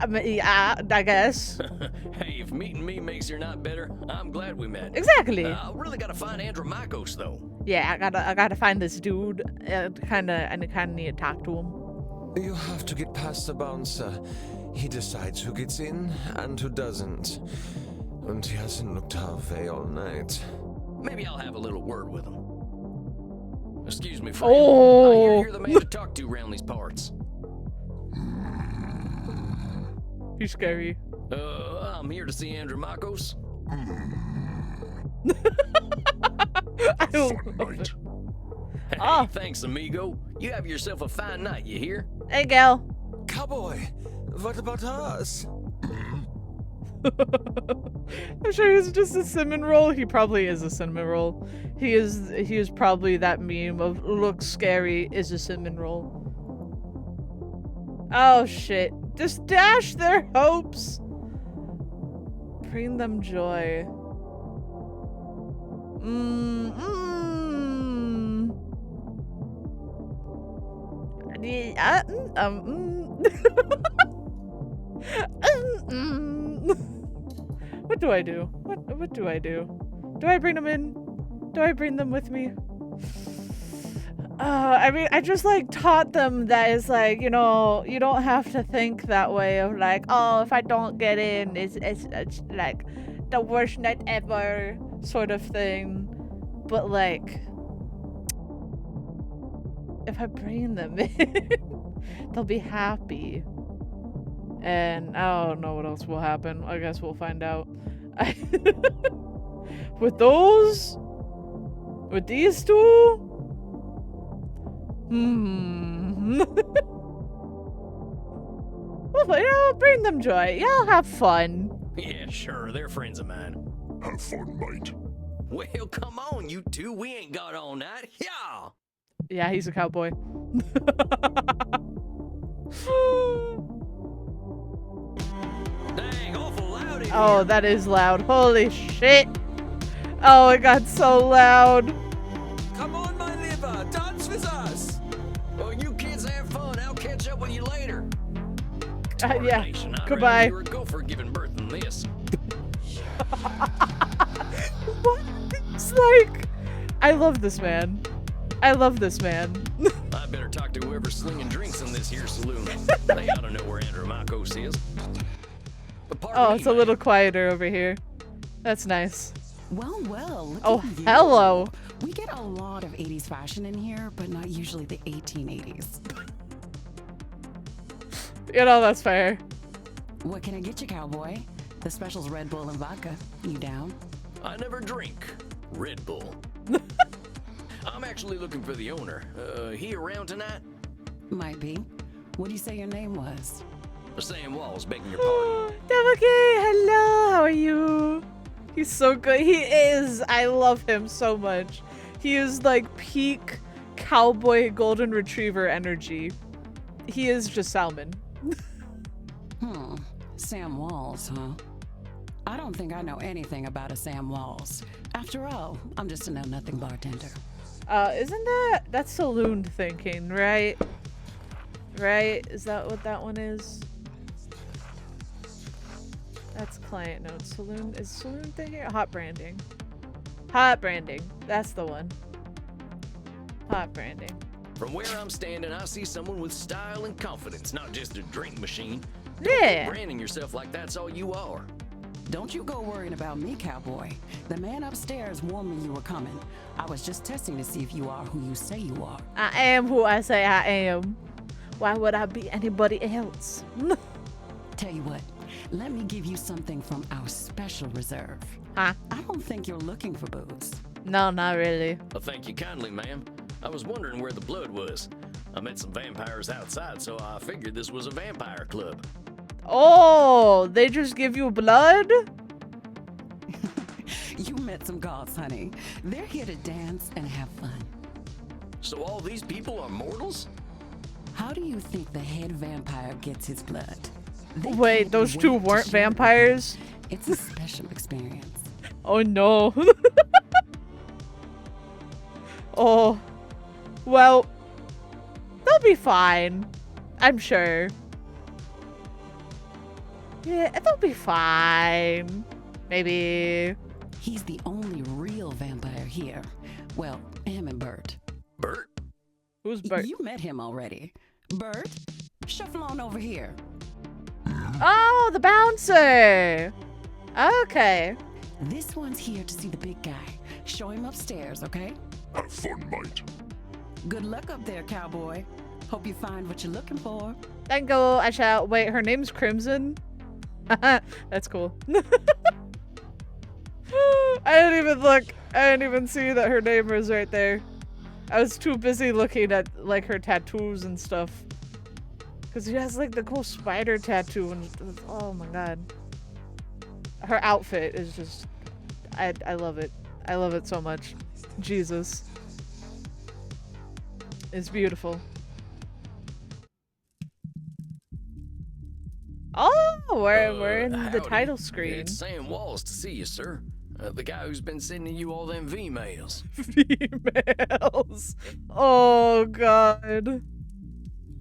I mean, yeah, I guess. Hey, if meeting me makes your night better, I'm glad we met. Exactly. I really gotta find Andromachos, though. Yeah, I gotta find this dude. I kinda need to talk to him. You have to get past the bouncer. He decides who gets in and who doesn't. And he hasn't looked our way all night. Maybe I'll have a little word with him. Excuse me, friend. Oh. I hear you're the man to talk to around these parts. He's scary. I'm here to see Andromachos. I love it. Hey, Oh. thanks, amigo. You have yourself a fine night, you hear? Hey, gal. Cowboy, what about us? I'm sure he's just a cinnamon roll. He probably is a cinnamon roll. He is probably that meme of looks scary is a cinnamon roll. Oh shit. Just dash their hopes. Bring them joy. Yeah, What do I do? What do I do? Do I bring them in? Do I bring them with me? I mean, I just like taught them that it's like, you know, you don't have to think that way of like, oh, if I don't get in, it's like the worst night ever sort of thing. But like, if I bring them in, they'll be happy. And I don't know what else will happen. I guess we'll find out. With those? With these two? Well, you know, bring them joy. Y'all have fun. Yeah, sure. They're friends of mine. Have fun, mate. Well, come on, you two. We ain't got all night. Yeah. Yeah, he's a cowboy. Dang, awful loud in Oh, here. that is loud. Holy shit. Oh, it got so loud. Come on, my liver, dance with us! Well, you kids have fun. I'll catch up with you later. Yeah. Tarnation, I'd Goodbye. rather you were a gopher giving birth than this. What? It's like, I love this man. I love this man. I better talk to whoever's slinging drinks in this here saloon. They ought to know where Andromachos is. But pardon Oh, me, it's a ma'am. little quieter over here. That's nice. Well, look Oh, at you. hello. We get a lot of 80s fashion in here, but not usually the 1880s. You know, that's fair. What can I get you, cowboy? The special's Red Bull and vodka. You down? I never drink Red Bull. I'm actually looking for the owner. He around tonight? Might be. What do you say your name was? Sam Walls, begging your pardon. Devake, hello, how are you? He's so good. He is. I love him so much. He is like peak cowboy golden retriever energy. He is just Salmon. Sam Walls, huh? I don't think I know anything about a Sam Walls. After all, I'm just a know-nothing bartender. Isn't that's saloon thinking, right? Right? Is that what that one is? That's client notes. Saloon is saloon thinking? Hot branding. Hot branding. That's the one. Hot branding. From where I'm standing, I see someone with style and confidence, not just a drink machine. Yeah. Branding yourself like that's all you are. Don't you go worrying about me, cowboy. The man upstairs warned me you were coming. I was just testing to see if you are who you say you are. I am who I say I am. Why would I be anybody else? Tell you what, let me give you something from our special reserve. Huh? I don't think you're looking for booze. No, not really. Well, thank you kindly, ma'am. I was wondering where the blood was. I met some vampires outside, so I figured this was a vampire club. Oh, they just give you blood? You met some gods, honey. They're here to dance and have fun. So all these people are mortals? How do you think the head vampire gets his blood? They Wait, can't those wait two to weren't share it with you. vampires? It's a special experience. Oh no. Oh. Well, they'll be fine. I'm sure. Yeah, they'll be fine. Maybe. He's the only real vampire here. Well, him and Bert. Bert? Who's Bert? You met him already. Bert, shuffle on over here. Oh, the bouncer. Okay. This one's here to see the big guy. Show him upstairs, okay? Have fun, mate. Good luck up there, cowboy. Hope you find what you're looking for. Thank you. I shall. Wait, her name's Crimson? That's cool. I didn't even look. I didn't even see that her name was right there. I was too busy looking at like her tattoos and stuff. Cause she has like the cool spider tattoo and oh my god. Her outfit is just I love it. I love it so much. Jesus. It's beautiful. Oh, we're in the howdy. title screen. It's Sam Walls to see you, sir. The guy who's been sending you all them V-mails. Females. Oh god.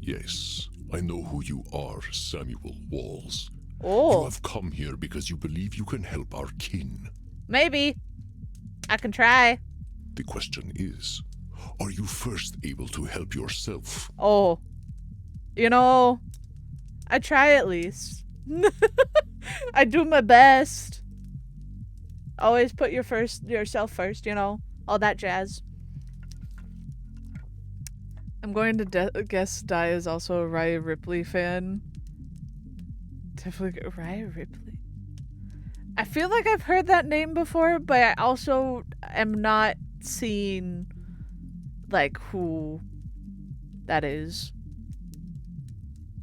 Yes, I know who you are, Samuel Walls. You Oh, have come here because you believe you can help our kin. maybe. I can try. The question is, are you first able to help yourself? Oh. You know, I try at least. I do my best. Always put yourself first, you know, all that jazz. I'm going to guess Di is also a Raya Ripley fan. Definitely Raya Ripley. I feel like I've heard that name before, but I also am not seeing like who that is.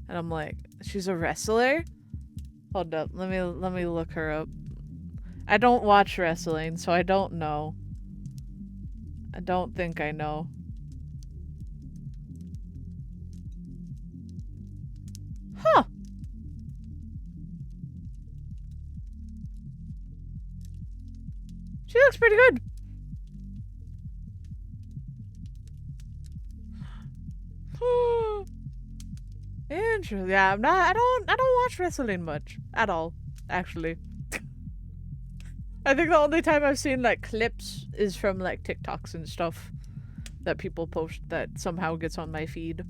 And I'm like, she's a wrestler? Hold up, let me look her up. I don't watch wrestling, so I don't know. I don't think I know. Huh. She looks pretty good. Interesting. Yeah, I don't watch wrestling much at all, actually. I think the only time I've seen like clips is from like TikToks and stuff that people post that somehow gets on my feed.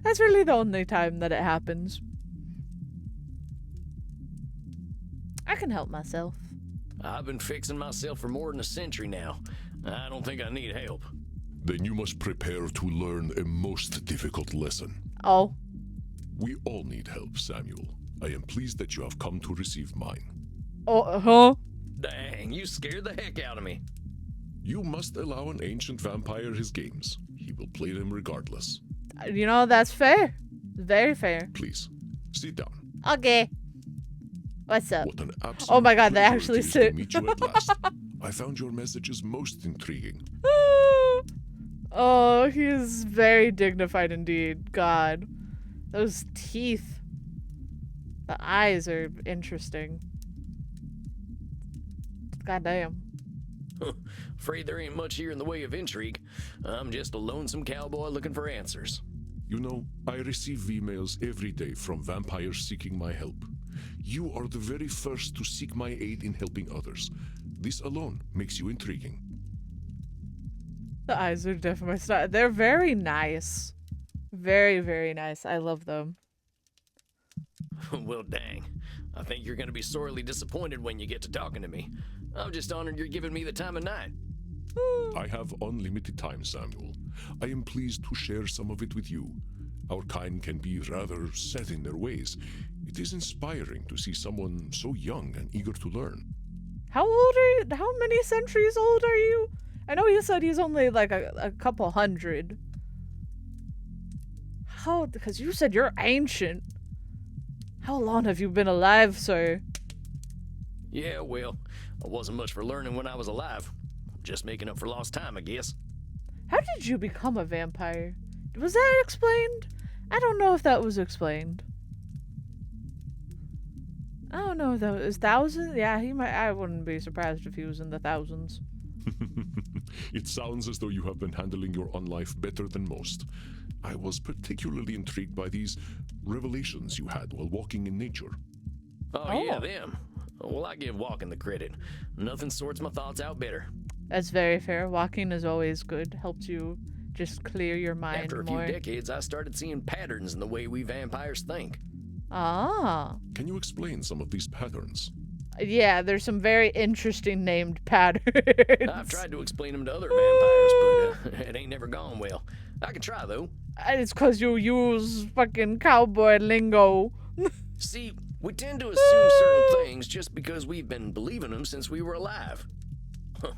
That's really the only time that it happens. I can help myself. I've been fixing myself for more than a century now. I don't think I need help. Then you must prepare to learn a most difficult lesson. Oh. We all need help, Samuel. I am pleased that you have come to receive mine. Oh, huh? Dang, you scared the heck out of me. You must allow an ancient vampire his games. He will play them regardless. You know, that's fair. Very fair. Please, sit down. Okay. What's up? What an absolute Oh my god, they pleasure actually it is sit. to meet you at last. I found your messages most intriguing. Oh, he is very dignified indeed. God. Those teeth. The eyes are interesting. Goddamn. Afraid there ain't much here in the way of intrigue. I'm just a lonesome cowboy looking for answers. You know, I receive emails every day from vampires seeking my help. You are the very first to seek my aid in helping others. This alone makes you intriguing. The eyes are definitely style. They're very nice. Very, very nice. I love them. Well, dang. I think you're gonna be sorely disappointed when you get to talking to me. I'm just honored you're giving me the time of night. I have unlimited time, Samuel. I am pleased to share some of it with you. Our kind can be rather set in their ways. It is inspiring to see someone so young and eager to learn. How old are you? How many centuries old are you? I know you said he's only like a couple hundred. How? Because you said you're ancient. How long have you been alive, sir? Yeah, well, I wasn't much for learning when I was alive. Just making up for lost time, I guess. How did you become a vampire? Was that explained? I don't know if that was explained. I don't know if that was thousands. Yeah, he might. I wouldn't be surprised if he was in the thousands. It sounds as though you have been handling your own life better than most. I was particularly intrigued by these revelations you had while walking in nature. Oh, yeah, them. Well, I give walking the credit. Nothing sorts my thoughts out better. That's very fair. Walking is always good. Helps you just clear your mind After a more. few decades, I started seeing patterns in the way we vampires think. Ah. Can you explain some of these patterns? Yeah, there's some very interesting named patterns. I've tried to explain them to other vampires, but it ain't never gone well. I can try, though. It's because you use fucking cowboy lingo. See, we tend to assume certain things just because we've been believing them since we were alive.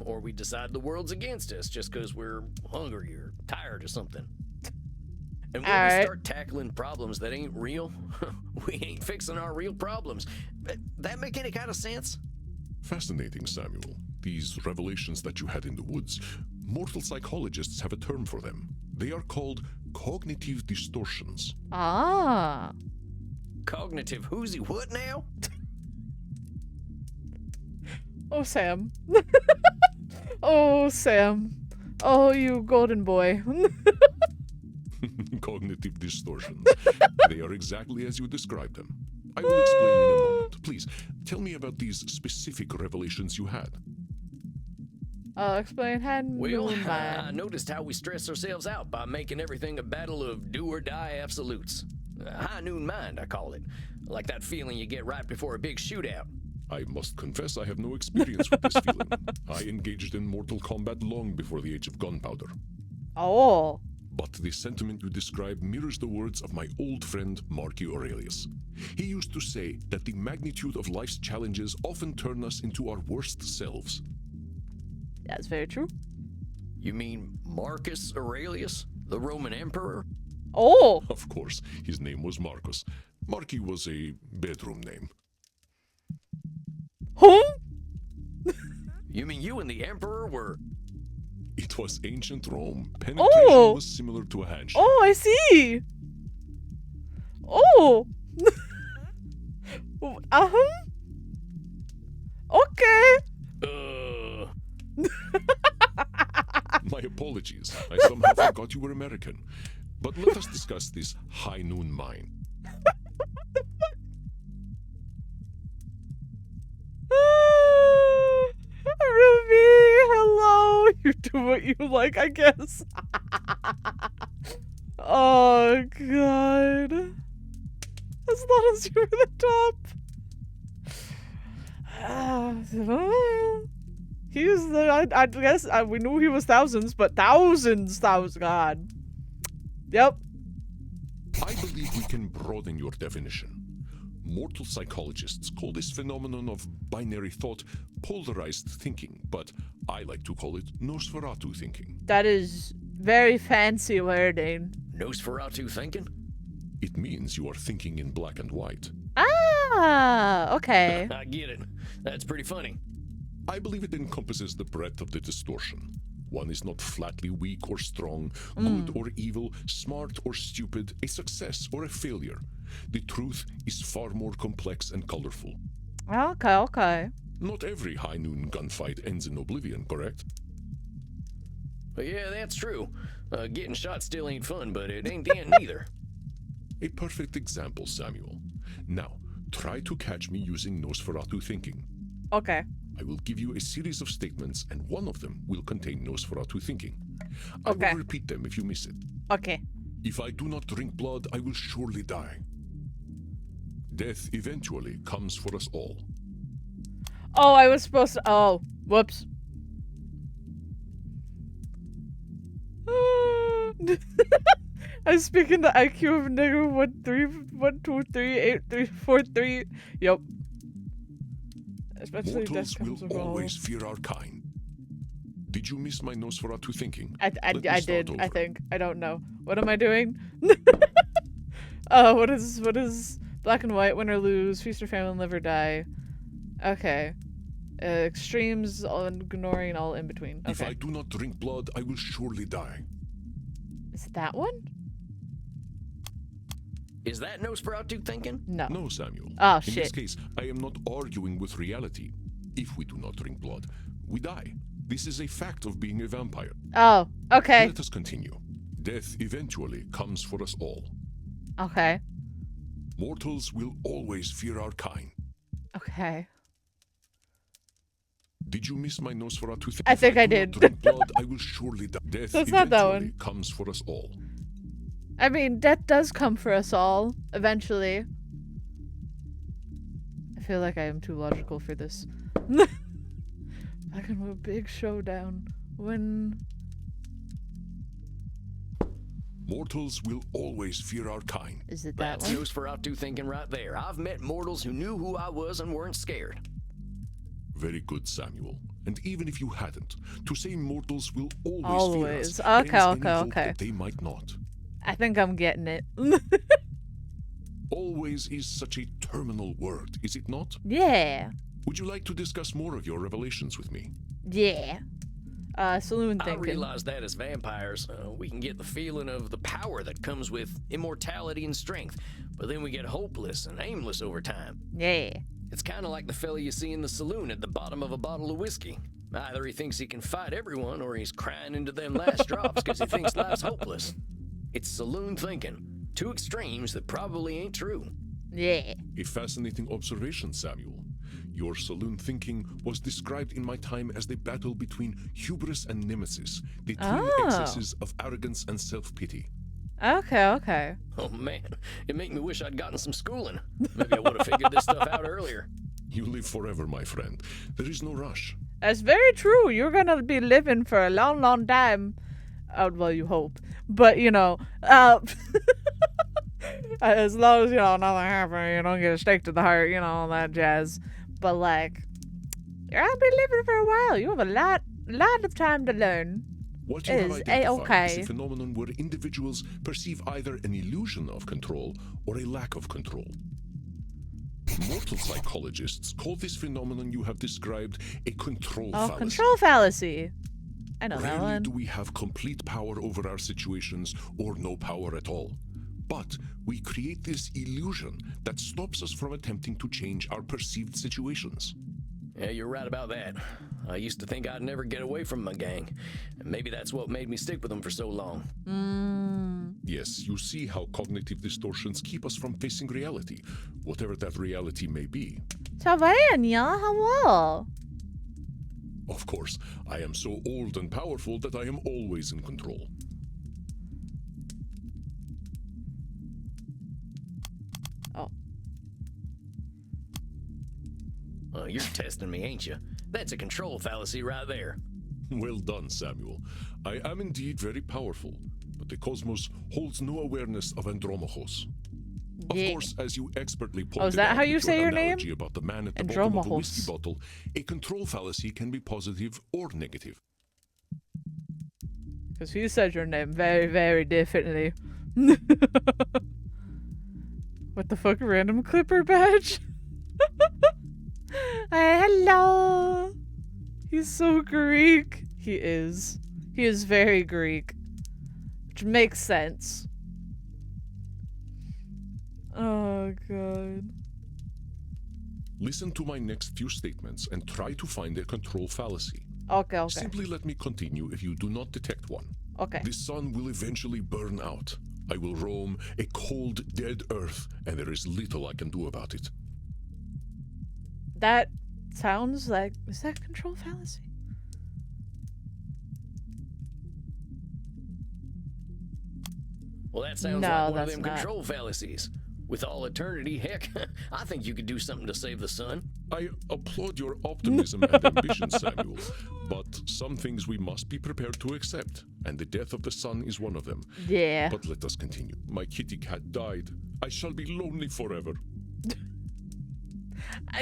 Or we decide the world's against us just because we're hungry or tired or something. And when we start tackling problems that ain't real, we ain't fixing our real problems. That make any kind of sense? Fascinating, Samuel. These revelations that you had in the woods, mortal psychologists have a term for them. They are called cognitive distortions. Ah. Cognitive whoozy what now? Oh, Sam. Oh, Sam. Oh, you golden boy. Cognitive distortions. They are exactly as you described them. I will explain in a moment. Please, tell me about these specific revelations you had. I'll explain hand Well, moon I man. noticed how we stress ourselves out by making everything a battle of do or die absolutes. High noon mind, I call it. Like that feeling you get right before a big shootout. I must confess I have no experience with this feeling. I engaged in mortal combat long before the age of gunpowder. Oh. But the sentiment you describe mirrors the words of my old friend Marcus Aurelius. He used to say that the magnitude of life's challenges often turn us into our worst selves. That's very true. You mean Marcus Aurelius, the Roman emperor? Oh. Of course, his name was Marcus. Marcus was a bedroom name. Huh? You mean you and the emperor were... It was ancient Rome. Penetration was similar to a handshake. Oh, I see. Oh. Uh-huh. Okay. My apologies. I somehow forgot you were American. But let us discuss this high noon mind. Ruby, hello. You do what you like, I guess. Oh, God. As long as you're the top. He's the, I guess, we knew he was thousands, but thousands, God. Yep. I believe we can broaden your definition. Mortal psychologists call this phenomenon of binary thought polarized thinking, but I like to call it Nosferatu thinking. That is very fancy wording. Nosferatu thinking? It means you are thinking in black and white. Ah, okay. I get it. That's pretty funny. I believe it encompasses the breadth of the distortion. One is not flatly weak or strong, good or evil, smart or stupid, a success or a failure. The truth is far more complex and colorful. Okay, okay. Not every high noon gunfight ends in oblivion, correct? But yeah, that's true. Getting shot still ain't fun, but it ain't the end either. A perfect example, Samuel. Now, try to catch me using Nosferatu thinking. Okay. I will give you a series of statements, and one of them will contain Nosferatu thinking. I Okay. will repeat them if you miss it. Okay. If I do not drink blood, I will surely die. Death eventually comes for us all. Oh, I was supposed to. Oh, whoops. I'm speaking the IQ of -131238343. Yep. Especially Mortals death will comes of all. always fear our kind. Did you miss my Nosferatu thinking? I Let me start did. I over. think. I don't know. What am I doing? What is black and white? Win or lose? Feast or famine? Live or die? Okay. Extremes, ignoring all in between. Okay. If I do not drink blood, I will surely die. Is it that one? Is that Nosferatu thinking? No. No, Samuel. Oh, In shit. this case, I am not arguing with reality. If we do not drink blood, we die. This is a fact of being a vampire. Oh, okay. Let us continue. Death eventually comes for us all. Okay. Mortals will always fear our kind. Okay. Did you miss my Nosferatu? I think I If do not did. drink blood, I will surely die. Death That's not that eventually one. comes for us all. I mean, death does come for us all, eventually. I feel like I am too logical for this. Back in a big showdown. When... Mortals will always fear our kind. Is it that That's one? Nosferatu thinking right there. I've met mortals who knew who I was and weren't scared. Very good, Samuel. And even if you hadn't, to say mortals will always, Always. fear us Okay, ends okay, any hope okay. that they might not. I think I'm getting it. Always is such a terminal word, is it not? Yeah. Would you like to discuss more of your revelations with me? Yeah. Saloon I thinking. realize that as vampires, we can get the feeling of the power that comes with immortality and strength, but then we get hopeless and aimless over time. Yeah. It's kind of like the fella you see in the saloon at the bottom of a bottle of whiskey. Either he thinks he can fight everyone, or he's crying into them last drops because he thinks life's hopeless. It's saloon thinking. Two extremes that probably ain't true. Yeah. A fascinating observation, Samuel. Your saloon thinking was described in my time as the battle between hubris and nemesis, the twin Oh. excesses of arrogance and self-pity. Okay, okay. Oh man, it make me wish I'd gotten some schooling. Maybe I would have figured this stuff out earlier. You live forever, my friend. There is no rush. That's very true. You're gonna be living for a long, long time. Well, you hope. But, you know, as long as, you know, nothing happens, you don't get a stake to the heart, you know, all that jazz. But, like, you're gonna be living for a while. You have a lot of time to learn. What you have Is identified A-okay. is a phenomenon where individuals perceive either an illusion of control or a lack of control. Mortal psychologists call this phenomenon you have described a control Oh, fallacy. control fallacy. I know that Rarely one. do we have complete power over our situations or no power at all. But we create this illusion that stops us from attempting to change our perceived situations. Yeah, you're right about that. I used to think I'd never get away from my gang, and maybe that's what made me stick with them for so long. Yes, you see how cognitive distortions keep us from facing reality, whatever that reality may be. Så vad är ni? Hallå? Of course, I am so old and powerful that I am always in control. Oh. You're testing me, ain't you? That's a control fallacy right there. Well done, Samuel. I am indeed very powerful, but the cosmos holds no awareness of Andromachos. Of Yeah. course, as you expertly pointed is that out how you with say your analogy name? about the man at the bottom of the Andromachos. whiskey bottle, a control fallacy can be positive or negative. Because you said your name very, very differently. What the fuck, random clipper badge? Hello! He's so Greek. He is. He is very Greek. Which makes sense. Oh, God. Listen to my next few statements and try to find a control fallacy. Okay, okay. Simply let me continue if you do not detect one. Okay. The sun will eventually burn out. I will roam a cold, dead earth, and there is little I can do about it. That sounds like... Is that control fallacy? Well, that sounds No, like one of that's them not. control fallacies. With all eternity, heck, I think you could do something to save the sun. I applaud your optimism and ambition, Samuel, but some things we must be prepared to accept, and the death of the sun is one of them. Yeah. But let us continue. My kitty cat died. I shall be lonely forever.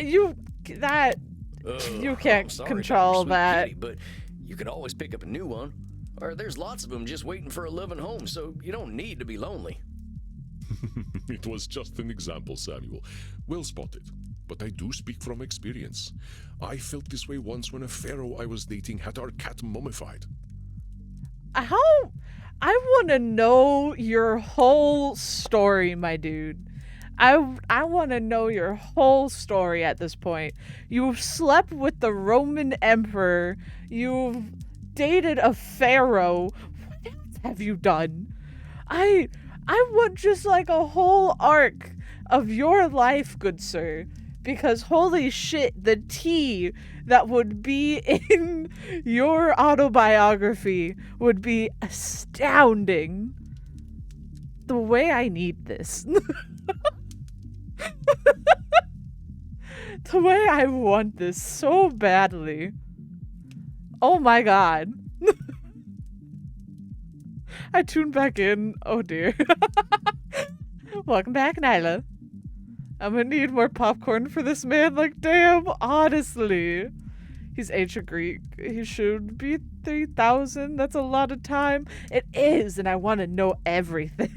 You can't I'm sorry about control your sweet that. kitty, but you could always pick up a new one. Or there's lots of them just waiting for a loving home, so you don't need to be lonely. It was just an example, Samuel. Well spotted. But I do speak from experience. I felt this way once when a pharaoh I was dating had our cat mummified. How? I want to know your whole story, my dude. I want to know your whole story at this point. You've slept with the Roman emperor. You've dated a pharaoh. What else have you done? I want just like a whole arc of your life, good sir. Because holy shit, the tea that would be in your autobiography would be astounding. The way I need this. The way I want this so badly. Oh my god. I tuned back in. Oh dear. Welcome back, Nyla. I'm gonna need more popcorn for this man. Like, damn, honestly. He's ancient Greek. He should be 3,000. That's a lot of time. It is, and I want to know everything.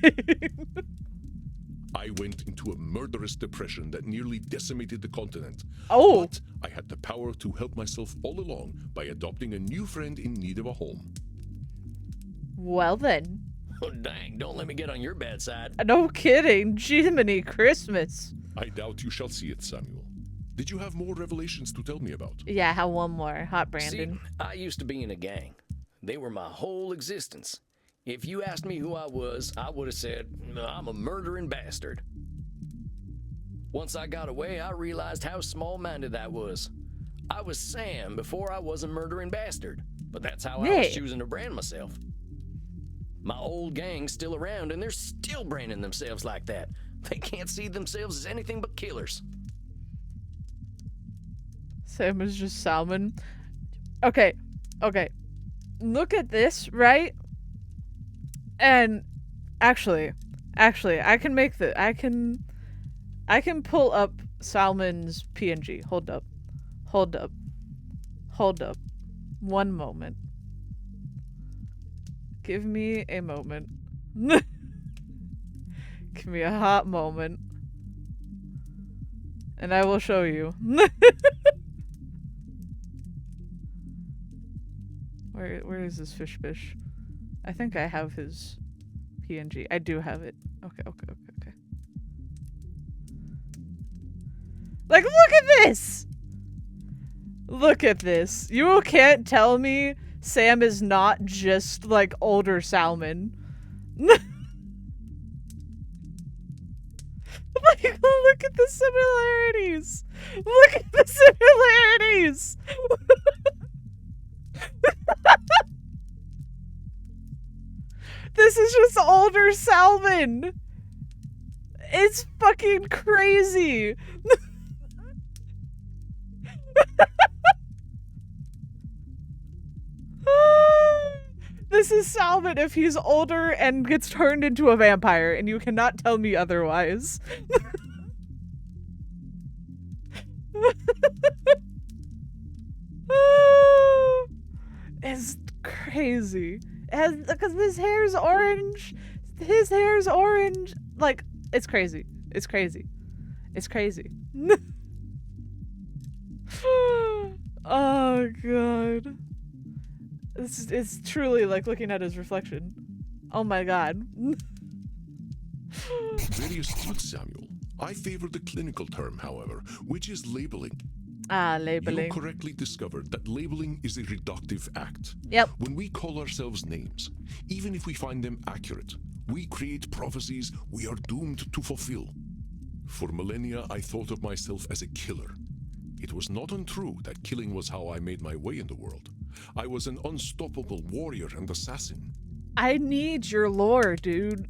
I went into a murderous depression that nearly decimated the continent. Oh. But I had the power to help myself all along by adopting a new friend in need of a home. Well then. Oh, dang, don't let me get on your bad side. No kidding. Jiminy Christmas. I doubt you shall see it, Samuel. Did you have more revelations to tell me about? Yeah, I have one more. Hot Brandon. See, I used to be in a gang. They were my whole existence. If you asked me who I was, I would have said, I'm a murdering bastard. Once I got away, I realized how small-minded that was. I was Sam before I was a murdering bastard, but that's how I was choosing to brand myself. My old gang's still around, and they're still branding themselves like that. They can't see themselves as anything but killers. Sam is just Salmon. Okay. Look at this, right? And actually, I can make the I can pull up Salmon's PNG. Hold up. One moment. Give me a moment. Give me a hot moment. And I will show you. Where is this fish? I think I have his PNG. I do have it. Okay. Like, look at this! Look at this. You can't tell me Sam is not just, like, older Salmon. Like, look at the similarities! Look at the similarities! This is just older Salmon! It's fucking crazy! This is Salmon if he's older and gets turned into a vampire, and you cannot tell me otherwise. It's crazy. Because his hair's orange. His hair's orange. Like, it's crazy. It's crazy. Oh, God. It's truly like looking at his reflection. Oh, my God. Very astute, Samuel. I favor the clinical term, however, which is labeling. Labeling. You correctly discovered that labeling is a reductive act. Yep. When we call ourselves names, even if we find them accurate, we create prophecies we are doomed to fulfill. For millennia, I thought of myself as a killer. It was not untrue that killing was how I made my way in the world. I was an unstoppable warrior and assassin. I need your lore, dude.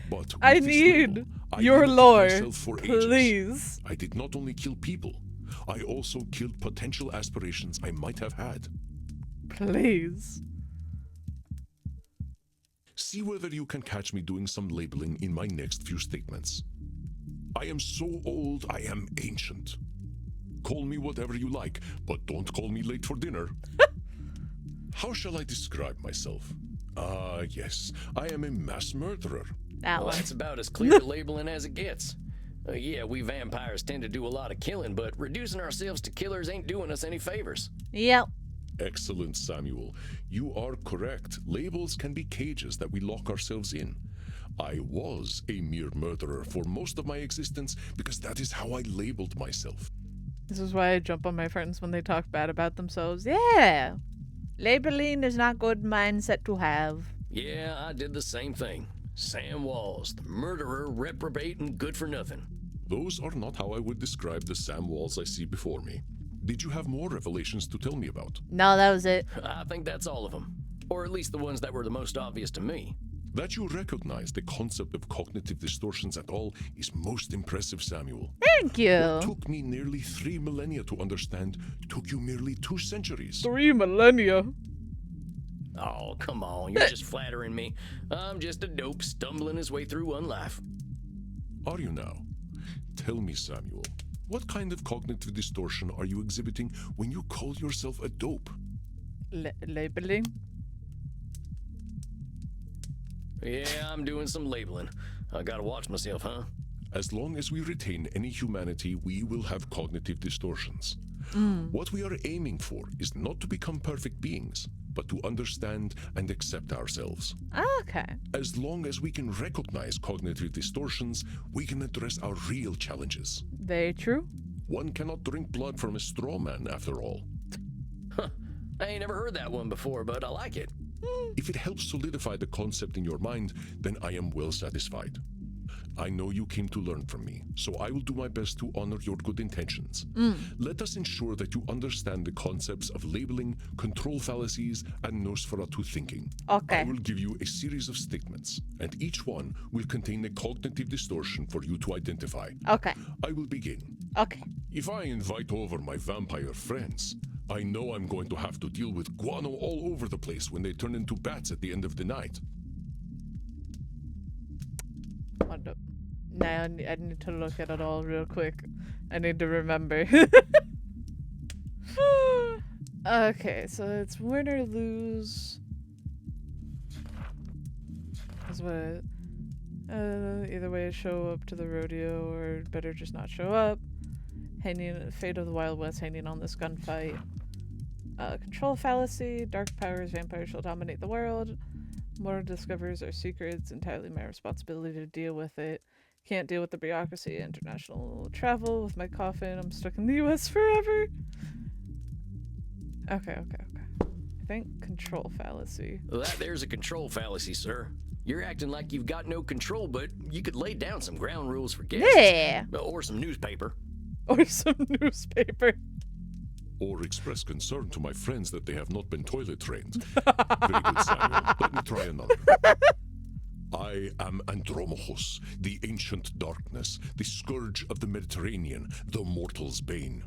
But I with this need label, I your limited lore, myself for ages. please. I did not only kill people, I also killed potential aspirations I might have had. Please. See whether you can catch me doing some labeling in my next few statements. I am so old, I am ancient. Call me whatever you like, but don't call me late for dinner. How shall I describe myself? Yes, I am a mass murderer. That one. That's about as clear labeling as it gets. Yeah, we vampires tend to do a lot of killing, but reducing ourselves to killers ain't doing us any favors. Yep. Excellent, Samuel. You are correct. Labels can be cages that we lock ourselves in. I was a mere murderer for most of my existence because that is how I labeled myself. This is why I jump on my friends when they talk bad about themselves. Yeah. Labeling is not good mindset to have. Yeah, I did the same thing. Sam Walls, the murderer, reprobate, and good for nothing. Those are not how I would describe the Sam Walls I see before me. Did you have more revelations to tell me about? No, that was it. I think that's all of them. Or at least the ones that were the most obvious to me. That you recognize the concept of cognitive distortions at all is most impressive, Samuel. Thank you. What took me nearly 3 millennia to understand took you merely 2 centuries. 3 millennia. Oh, come on, you're just flattering me. I'm just a dope stumbling his way through one life. Are you now? Tell me, Samuel, what kind of cognitive distortion are you exhibiting when you call yourself a dope? Labeling? Yeah, I'm doing some labeling. I gotta watch myself, huh? As long as we retain any humanity, we will have cognitive distortions. What we are aiming for is not to become perfect beings, but to understand and accept ourselves. Okay. As long as we can recognize cognitive distortions, we can address our real challenges. Very true. One cannot drink blood from a straw man, after all. Huh. I ain't never heard that one before, but I like it. If it helps solidify the concept in your mind, then I am well satisfied. I know you came to learn from me, so I will do my best to honor your good intentions. Let us ensure that you understand the concepts of labeling, control fallacies, and Nosferatu thinking. Okay. I will give you a series of statements, and each one will contain a cognitive distortion for you to identify. Okay. I will begin. Okay. If I invite over my vampire friends, I know I'm going to have to deal with guano all over the place when they turn into bats at the end of the night. Now I need to look at it all real quick. I need to remember. Okay, so it's win or lose. That's what. Either way, show up to the rodeo, or better just not show up. Fate of the Wild West hanging on this gunfight. Control fallacy. Dark powers. Vampires shall dominate the world. More discovers our secrets. Entirely my responsibility to deal with it. Can't deal with the bureaucracy. International travel with my coffin. I'm stuck in the U.S. forever. Okay. I think control fallacy. Well, that there's a control fallacy, sir. You're acting like you've got no control, but you could lay down some ground rules for guests. Yeah. Or some newspaper. Or some newspaper. Or express concern to my friends that they have not been toilet trained. Very good, Samuel. Let me try another. I am Andromachus, the ancient darkness, the scourge of the Mediterranean, the mortal's bane.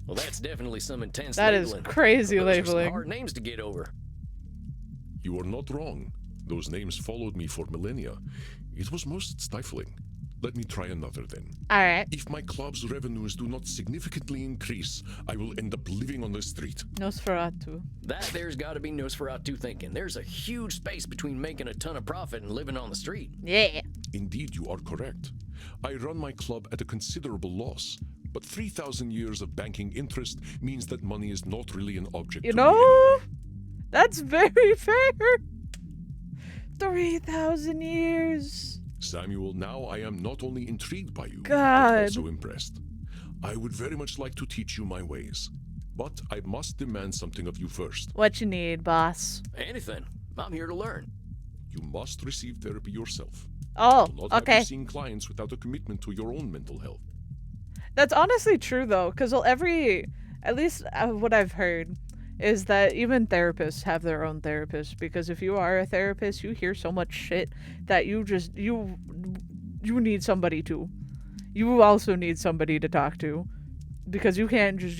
Well, that's definitely some intense That labeling. is crazy Those are some labeling. hard names to get over. You are not wrong. Those names followed me for millennia. It was most stifling. Let me try another then. Alright. If my club's revenues do not significantly increase, I will end up living on the street. Nosferatu. That there's got to be Nosferatu thinking. There's a huge space between making a ton of profit and living on the street. Yeah. Indeed, you are correct. I run my club at a considerable loss, but 3,000 years of banking interest means that money is not really an object You to me know? anyway. That's very fair. 3,000 years. Samuel, now I am not only intrigued by you, God. but also impressed. I would very much like to teach you my ways, but I must demand something of you first. What you need, boss? Anything. I'm here to learn. You must receive therapy yourself. Oh, Do not have okay. you seeing clients without a commitment to your own mental health. That's honestly true, though, because at least what I've heard, is that even therapists have their own therapists, because if you are a therapist, you hear so much shit that you need somebody to. You also need somebody to talk to, because you can't just,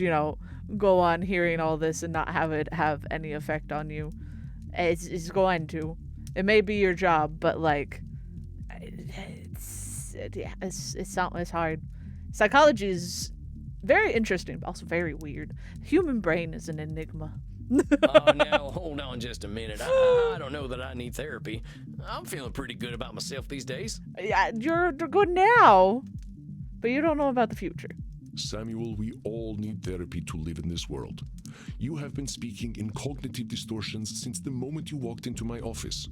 go on hearing all this and not have it have any effect on you. It's going to. It may be your job, but it's hard. Psychology is very interesting, but also very weird. The human brain is an enigma. Oh, now, hold on just a minute. I don't know that I need therapy. I'm feeling pretty good about myself these days. Yeah, you're good now, but you don't know about the future. Samuel, we all need therapy to live in this world. You have been speaking in cognitive distortions since the moment you walked into my office.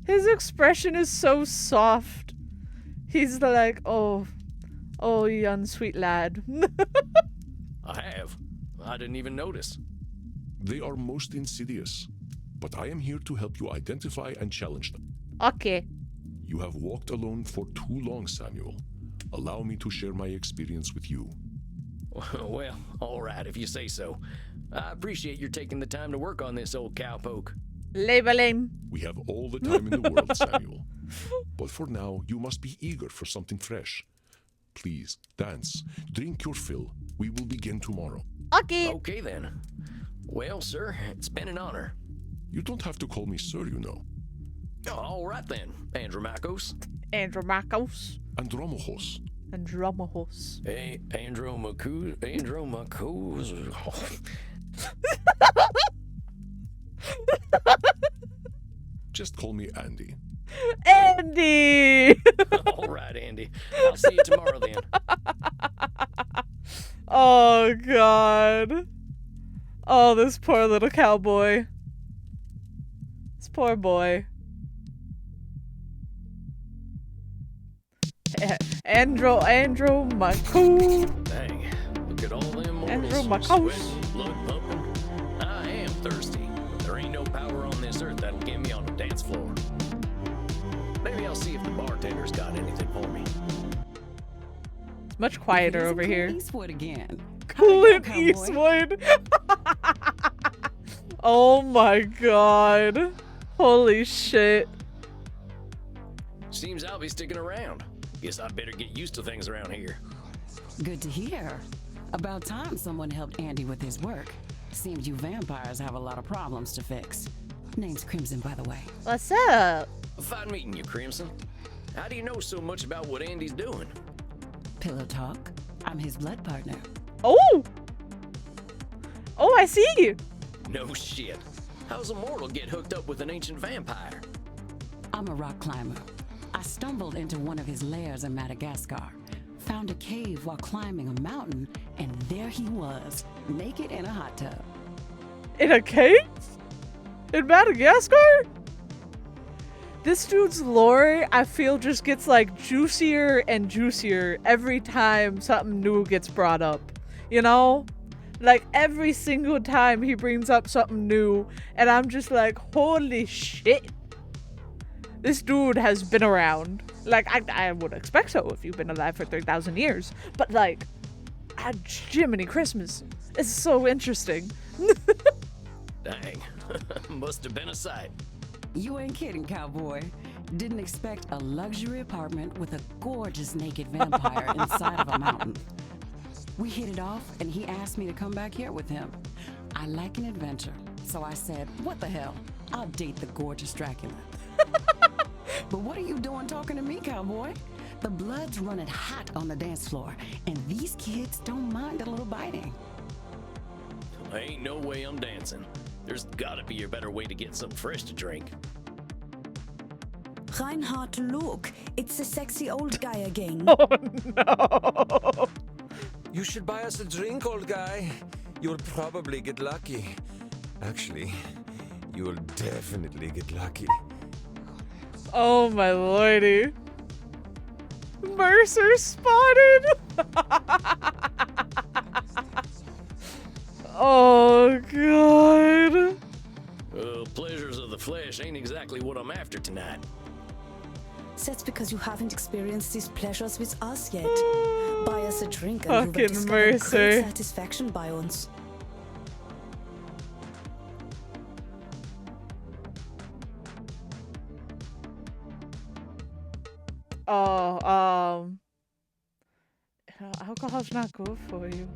His expression is so soft. He's like, oh, you unsweet lad. I have. I didn't even notice. They are most insidious, but I am here to help you identify and challenge them. Okay. You have walked alone for too long, Samuel. Allow me to share my experience with you. Well, all right, if you say so. I appreciate your taking the time to work on this old cowpoke. Labeling. We have all the time in the world, Samuel. But for now, you must be eager for something fresh. Please, dance, drink your fill. We will begin tomorrow. Okay. Okay, then. Well, sir, it's been an honor. You don't have to call me sir, you know. All right, then, Andromachos. Andromachos. Andromachos. Andromachos. Andromachos. Just call me Andy. Andy! All right, Andy. I'll see you tomorrow then. Oh, God. Oh, this poor little cowboy. This poor boy. Andromachos. Dang, look at all them mortals Andromachos. sweating, blood pumping. I am thirsty. There ain't no power on this earth that'll get me on the dance floor. Maybe I'll see if the bartender's got anything for me. It's much quieter Here's over Clint here. Eastwood again. Clint How'd it go, cowboy? Eastwood. Oh my God. Holy shit. Seems I'll be sticking around. Guess I'd better get used to things around here. Good to hear. About time someone helped Andy with his work. Seems you vampires have a lot of problems to fix. Name's Crimson, by the way. What's up? Fine meeting you, Crimson. How do you know so much about what Andy's doing? Pillow talk. I'm his blood partner. Oh! Oh, I see. No shit. How's a mortal get hooked up with an ancient vampire? I'm a rock climber. I stumbled into one of his lairs in Madagascar, found a cave while climbing a mountain, and there he was, naked in a hot tub. In a cave? In Madagascar? This dude's lore, I feel, just gets like juicier and juicier every time something new gets brought up. You know? Like every single time he brings up something new, and I'm just like, holy shit. This dude has been around. Like, I would expect so if you've been alive for 3,000 years. But like, Jiminy Christmas. It's so interesting. Dang. Must have been a sight. You ain't kidding, cowboy. Didn't expect a luxury apartment with a gorgeous naked vampire inside of a mountain. We hit it off, and he asked me to come back here with him. I like an adventure, so I said, what the hell? I'll date the gorgeous Dracula. But what are you doing talking to me, cowboy? The blood's running hot on the dance floor, and these kids don't mind a little biting. Ain't no way I'm dancing. There's gotta be a better way to get something fresh to drink. Reinhard, look. It's the sexy old guy again. Oh no. You should buy us a drink, old guy. You'll probably get lucky. Actually, you'll definitely get lucky. Oh my lordy. Mercer spotted. Oh god. Pleasures of the flesh ain't exactly what I'm after tonight. That's because you haven't experienced these pleasures with us yet. Buy us a drink and you will Fucking discover Mercer. great satisfaction by uns. Oh, alcohol's not good for you.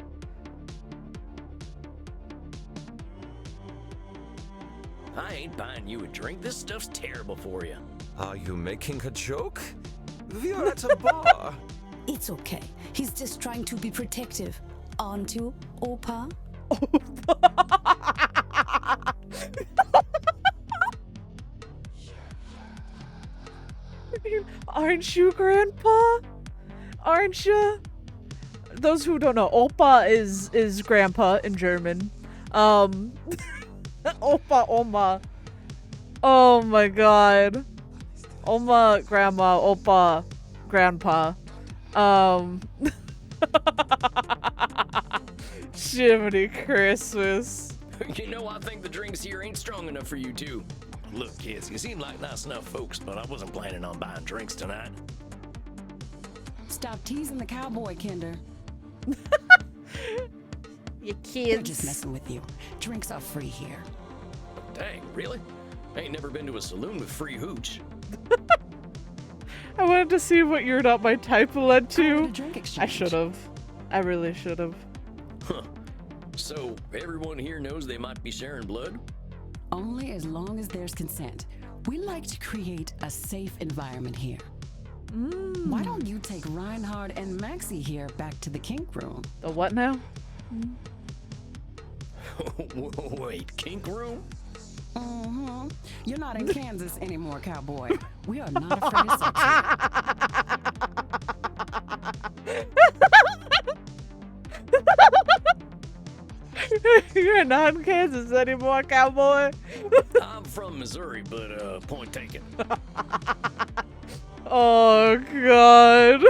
I ain't buying you a drink. This stuff's terrible for you. Are you making a joke? We are at a bar. It's okay. He's just trying to be protective. Aren't you, Opa? Aren't you, Grandpa? Aren't you? Those who don't know, Opa is Grandpa in German. Opa, Oma. Oh my god. Oma, grandma, opa, grandpa. Jiminy Christmas. You know, I think the drinks here ain't strong enough for you two. Look, kids, you seem like nice enough folks, but I wasn't planning on buying drinks tonight. Stop teasing the cowboy, Kinder. You They're just kids. messing with you. Drinks are free here. Dang, really? Ain't never been to a saloon with free hooch. I wanted to see what You're Not My Type led Call it a to. drink I exchange. should have. I really should have. Huh. So, everyone here knows they might be sharing blood? Only as long as there's consent. We like to create a safe environment here. Why don't you take Reinhard and Maxie here back to the kink room? The what now? Wait, kink room? Mm-hmm. You're not in Kansas anymore, cowboy. We are not afraid of sex here. You're not in Kansas anymore, cowboy. I'm from Missouri, but point taken. Oh god.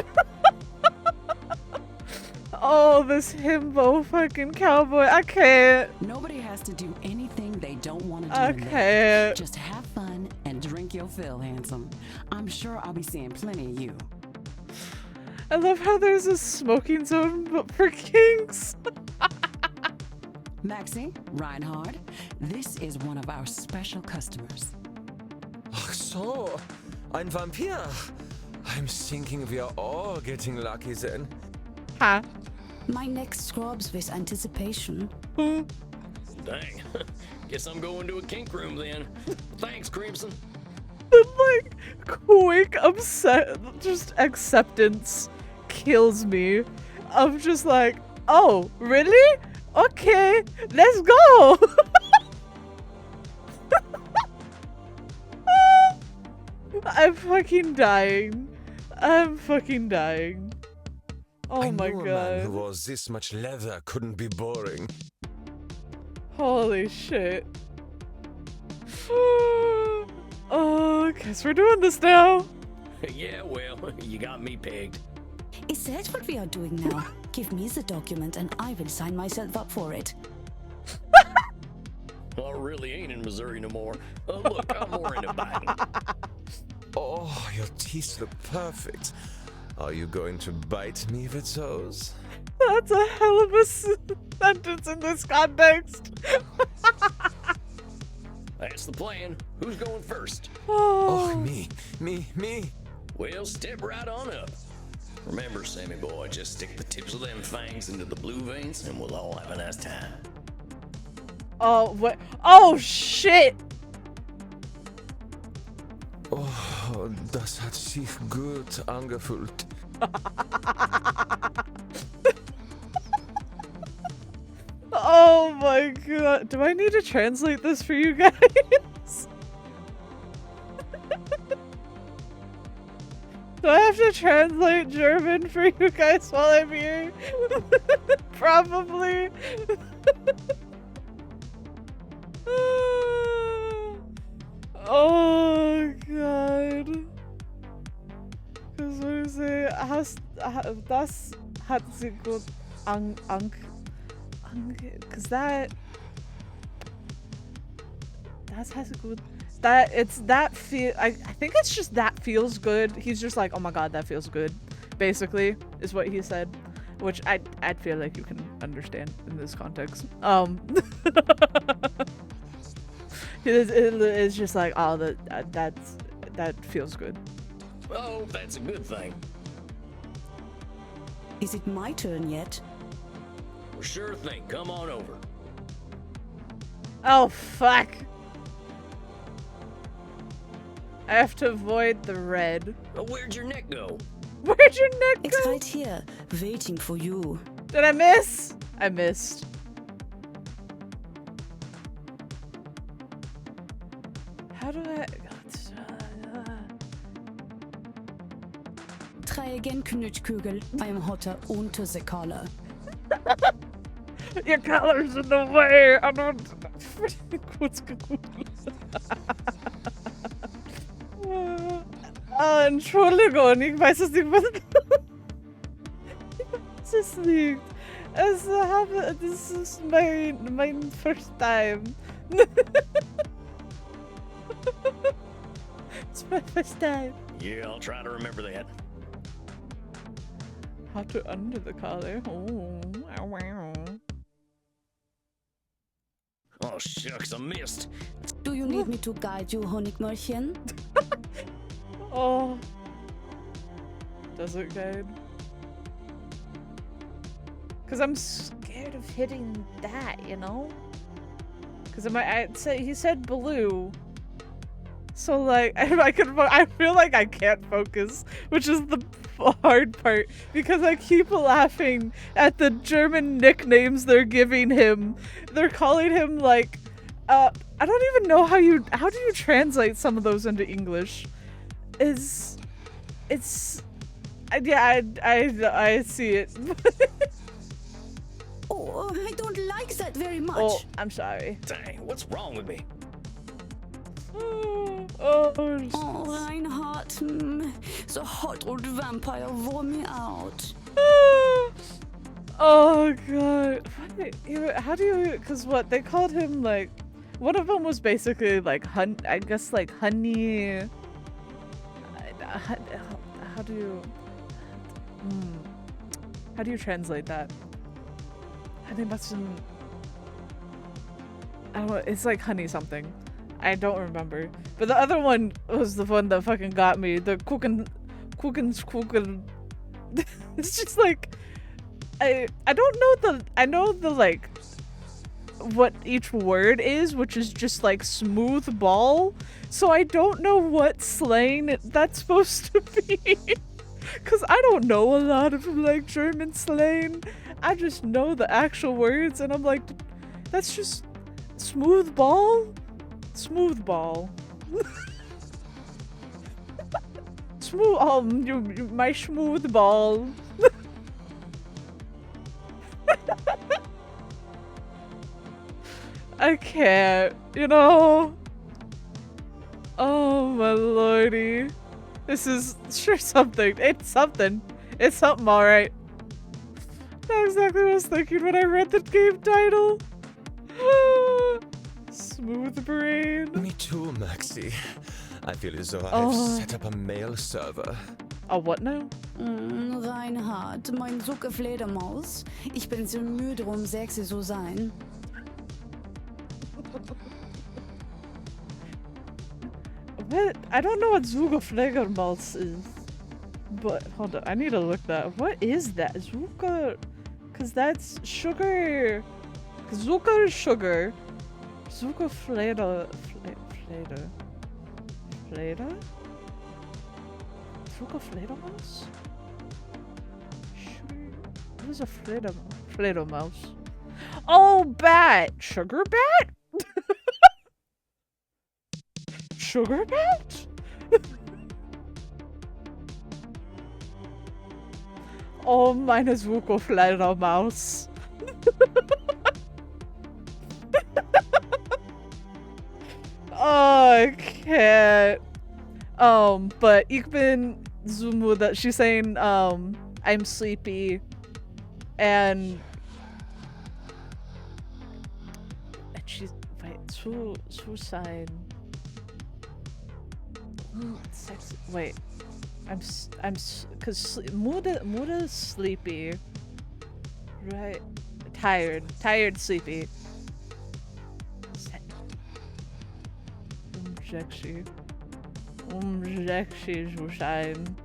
Oh, this himbo fucking cowboy. I can't. Nobody has to do anything they don't want to do. I in there. can't. Just have fun and drink your fill, handsome. I'm sure I'll be seeing plenty of you. I love how there's a smoking zone but for kinks. Maxie, Reinhard, this is one of our special customers. Ach so, ein Vampir. I'm thinking we are all getting lucky then. Huh? My neck scrubs with anticipation. Dang. Guess I'm going to a kink room then. Thanks, Crimson. Like, quick just acceptance kills me. I'm just like, oh, really? Okay, let's go. I'm fucking dying. I'm fucking dying. Oh I my knew a man who god. wore this much leather couldn't be boring. Holy shit. Oh, guess we're doing this now. Yeah, well, you got me pegged. Is that what we are doing now? Give me the document and I will sign myself up for it. I really ain't in Missouri no more. Look, I'm more into biting. Oh, your teeth look perfect. Are you going to bite me with those? That's a hell of a sentence in this context. That's the plan. Who's going first? Oh, me. Well, step right on up. Remember, Sammy boy, just stick the tips of them fangs into the blue veins and we'll all have a nice time. Oh, what? Oh, shit. Oh, das hat sich gut angefühlt. Oh my god. Do I need to translate this for you guys? Do I have to translate German for you guys while I'm here? Probably. Oh god. Because what do you say? Das hat sie gut because that has a good I think it's just that feels good. He's just like, oh my god, that feels good, basically is what he said, which I'd feel like you can understand in this context. It's just like, oh, that feels good. Oh, that's a good thing. Is it my turn yet? Well, sure thing. Come on over. Oh fuck. I have to avoid the red. Where'd your neck go? Where'd your neck It's go? right here, waiting for you. Did I miss? I missed. How do I... Try again, Knutschkugel. I am hotter unter the collar. Your collar's in the way. I don't... What's good? Entschuldigung, ich weiß es nicht, was es liegt. This is my first time. It's my first time. Yeah, I'll try to remember that. How to undo the collar. Oh, wow. Oh, shucks, I missed. Do you need me to guide you, Honigmörchen? Oh. Desert guide. Because I'm scared of hitting that, you know? Because he said blue. So, like, I feel like I can't focus, which is the hard part. Because I keep laughing at the German nicknames they're giving him. They're calling him, like, I don't even know how do you translate some of those into English? I see it. Oh, I don't like that very much. Oh, I'm sorry. Dang, what's wrong with me? Oh, Reinhardt, the hot old vampire wore me out. oh god. How do you, because what, they called him, like, one of them was basically like, I guess like honey. How do you translate that? Honey mustn't. Oh, it's like honey something. I don't remember. But the other one was the one that fucking got me. The cooking. It's just like, I don't know I know the like what each word is, which is just like smooth ball. So I don't know what slang that's supposed to be. Cause I don't know a lot of like German slang. I just know the actual words and I'm like, that's just smooth ball? Smooth ball. Smooth, my smooth ball. I can't, you know? Oh my lordy. This is sure something. It's something. It's something, alright. Not exactly what I was thinking when I read the game title. Smooth brain. Me too, Maxi. I feel as though I've set up a mail server. A what now? Reinhardt, mein Sucke Fledermaus. Ich bin so müde, sexy zu sein. What? I don't know what Zuga Fledermaus is. But, hold on, I need to look that up. What is that? Zuga... Because that's sugar... Zucker is sugar. Zuga Fleder... Fleder? Zuga Fledermaus? Sugar... What is a Fledermaus? Oh, bat! Sugar bat? Sugar bat? Oh, meine Suko-Fledermaus. Oh, I can't. But ich bin so müde. She's saying, I'm sleepy. And she's, wait, zu sein. Sexy. Wait. Cause müde, sleepy. Right. Tired, sleepy. Sexy zu sein.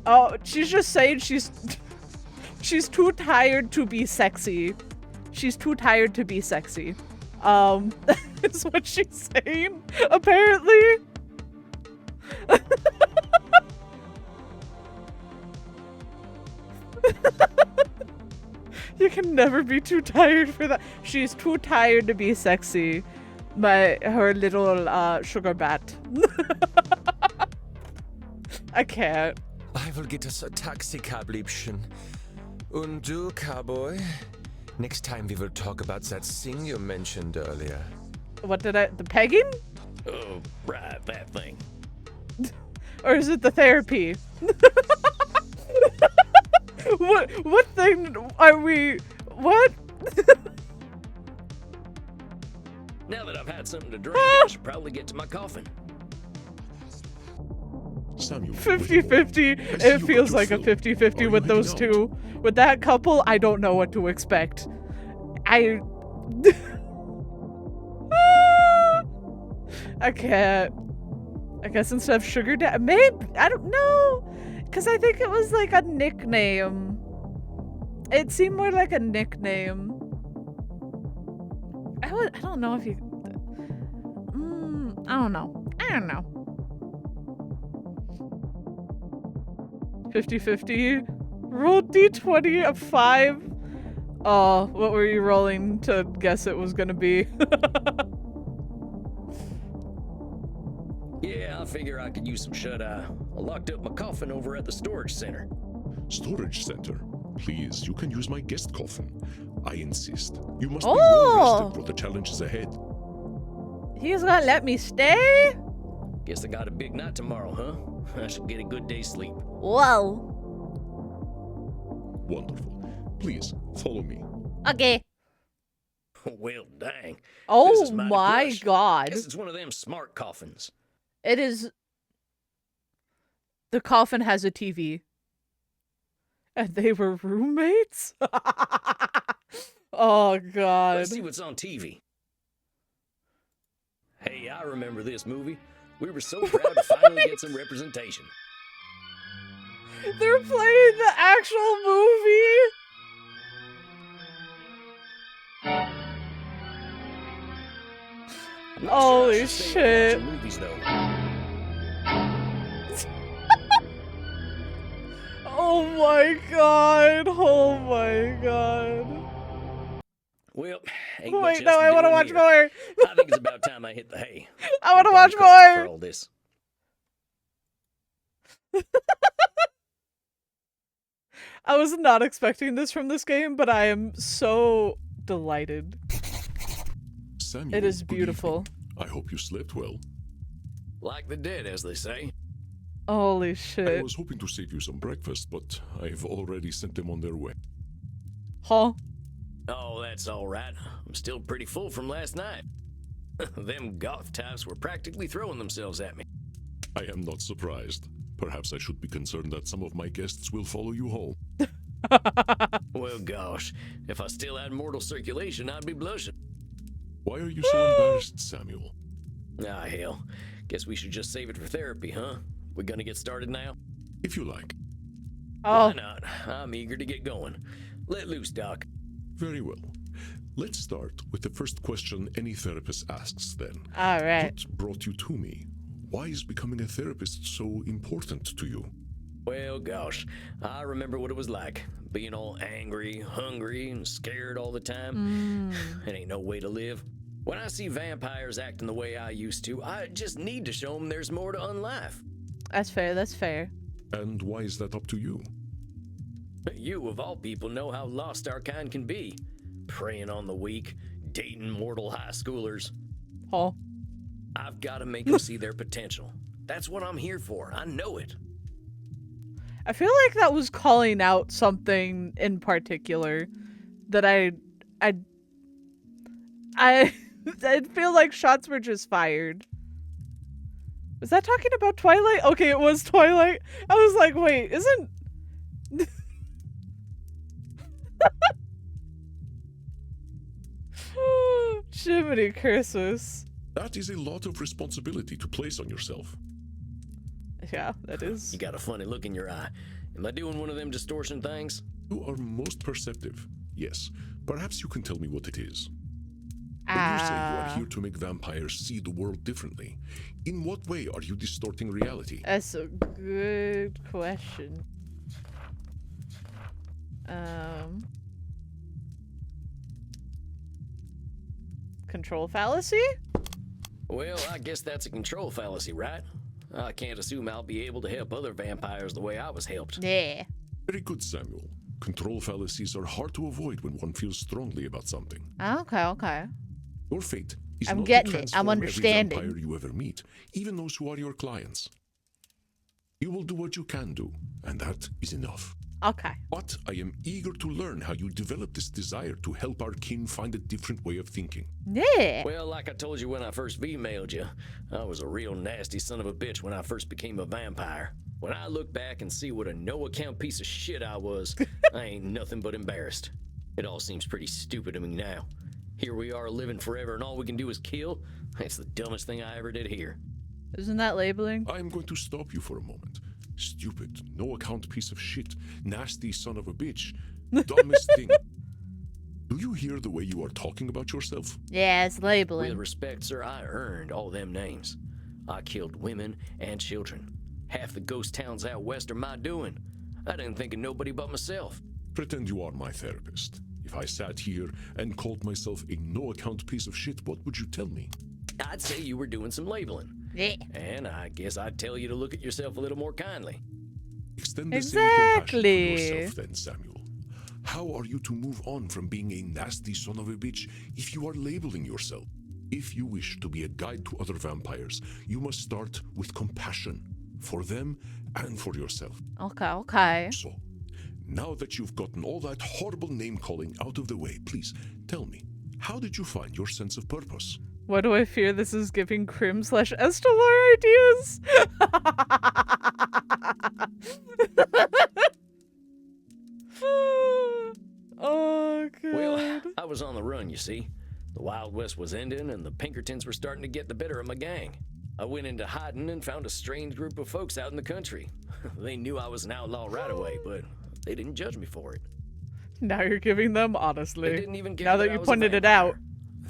Oh, she's just saying she's too tired to be sexy. She's too tired to be sexy. Is what she's saying, apparently. You can never be too tired for that. She's too tired to be sexy. Her little sugar bat. I can't. I will get us a taxi cab, Liebchen. Und du, cowboy? Next time we will talk about that thing you mentioned earlier. What did the pegging? Oh, right, that thing. Or is it the therapy? What thing are we... What? Now that I've had something to drink, I should probably get to my coffin. Samuel. 50-50. It feels like a 50-50 with those two. With that couple, I don't know what to expect. I can't. I guess instead of sugar daddy, maybe, I don't know. Because I think it was like a nickname. It seemed more like a nickname. I don't know if you... I don't know. 50-50. Roll d20 of 5. Oh, what were you rolling to guess it was gonna be? Yeah, I figure I could use some shut-eye. I locked up my coffin over at the storage center. Storage center? Please, you can use my guest coffin. I insist. You must be Oh. well rested for the challenges ahead. He's gonna let me stay? Guess I got a big night tomorrow, huh? I should get a good day's sleep. Whoa. Wonderful. Please, follow me. Okay. Well, dang. This Oh is mighty my plush. god. Guess it's one of them smart coffins. It is... The coffin has a TV. And they were roommates? Oh god. Let's see what's on TV. Hey, I remember this movie. We were so proud to finally get some representation. They're playing the actual movie? I'm not sure I Holy should stay shit. watching movies, though. Oh my god. Oh my god. Well, ain't much Wait, else no, I want to do in watch here. more. I think it's about time I hit the hay. I want to I'm watch cut out for more. all this. I was not expecting this from this game, but I am so delighted. Samuel, It is good beautiful. evening. I hope you slept well. Like the dead, as they say. Holy I shit. was hoping to save you some breakfast, but I've already sent them on their way. Huh? Oh, that's all right. I'm still pretty full from last night. Them goth types were practically throwing themselves at me. I am not surprised. Perhaps I should be concerned that some of my guests will follow you home. Well, gosh, if I still had mortal circulation, I'd be blushing. Why are you so embarrassed, Samuel? Ah, hell. Guess we should just save it for therapy, huh? We gonna get started now? If you like. Oh, Why not? I'm eager to get going. Let loose, Doc. Very well. Let's start with the first question any therapist asks then. alright. What brought you to me? Why is becoming a therapist so important to you? Well, gosh, I remember what it was like. Being all angry, hungry, and scared all the time. It ain't no way to live. When I see vampires acting the way I used to, I just need to show them there's more to unlife. That's fair, that's fair. And why is that up to you? You, of all people, know how lost our kind can be. Preying on the weak, dating mortal high schoolers. Huh? I've got to make them see their potential. That's what I'm here for. I know it. I feel like that was calling out something in particular that I feel like shots were just fired. Was that talking about Twilight? Okay, it was Twilight. I was like, wait, isn't... Jiminy Christmas. That is a lot of responsibility to place on yourself. Yeah, that is. You got a funny look in your eye. Am I doing one of them distortion things? You are most perceptive. Yes. Perhaps you can tell me what it is. When you say you are here to make vampires see the world differently, in what way are you distorting reality? That's a good question. Control fallacy? Well, I guess that's a control fallacy, right? I can't assume I'll be able to help other vampires the way I was helped. Yeah. Very good, Samuel. Control fallacies are hard to avoid when one feels strongly about something. Okay, okay. Your fate is I'm not getting to it. I'm transform understanding. every vampire you ever meet, even those who are your clients. You will do what you can do, and that is enough. Okay. But I am eager to learn how you develop this desire to help our kin find a different way of thinking. Yeah. Well, like I told you when I first V-mailed you, I was a real nasty son of a bitch when I first became a vampire. When I look back and see what a no-account piece of shit I was, I ain't nothing but embarrassed. It all seems pretty stupid to me now. Here we are living forever and all we can do is kill? It's the dumbest thing I ever did here. Isn't that labeling? I am going to stop you for a moment. Stupid, no-account piece of shit, nasty son of a bitch, dumbest thing. Do you hear the way you are talking about yourself? Yeah, it's labeling. With respect, sir, I earned all them names. I killed women and children. Half the ghost towns out west are my doing. I didn't think of nobody but myself. Pretend you are my therapist. If I sat here and called myself a no-account piece of shit, what would you tell me? I'd say you were doing some labeling. Yeah. And I guess I'd tell you to look at yourself a little more kindly. Extend the same compassion to Exactly. yourself then, Samuel. How are you to move on from being a nasty son of a bitch if you are labeling yourself? If you wish to be a guide to other vampires, you must start with compassion for them and for yourself. Okay. So, now that you've gotten all that horrible name-calling out of the way, please tell me, how did you find your sense of purpose? Why do I fear this is giving Crim/Estelar ideas? Oh, God. Well, I was on the run, you see. The Wild West was ending and the Pinkertons were starting to get the better of my gang. I went into hiding and found a strange group of folks out in the country. They knew I was an outlaw right away, but they didn't judge me for it. Now you're giving them, They honestly. didn't even care Now that I you was a pointed it vampire. out.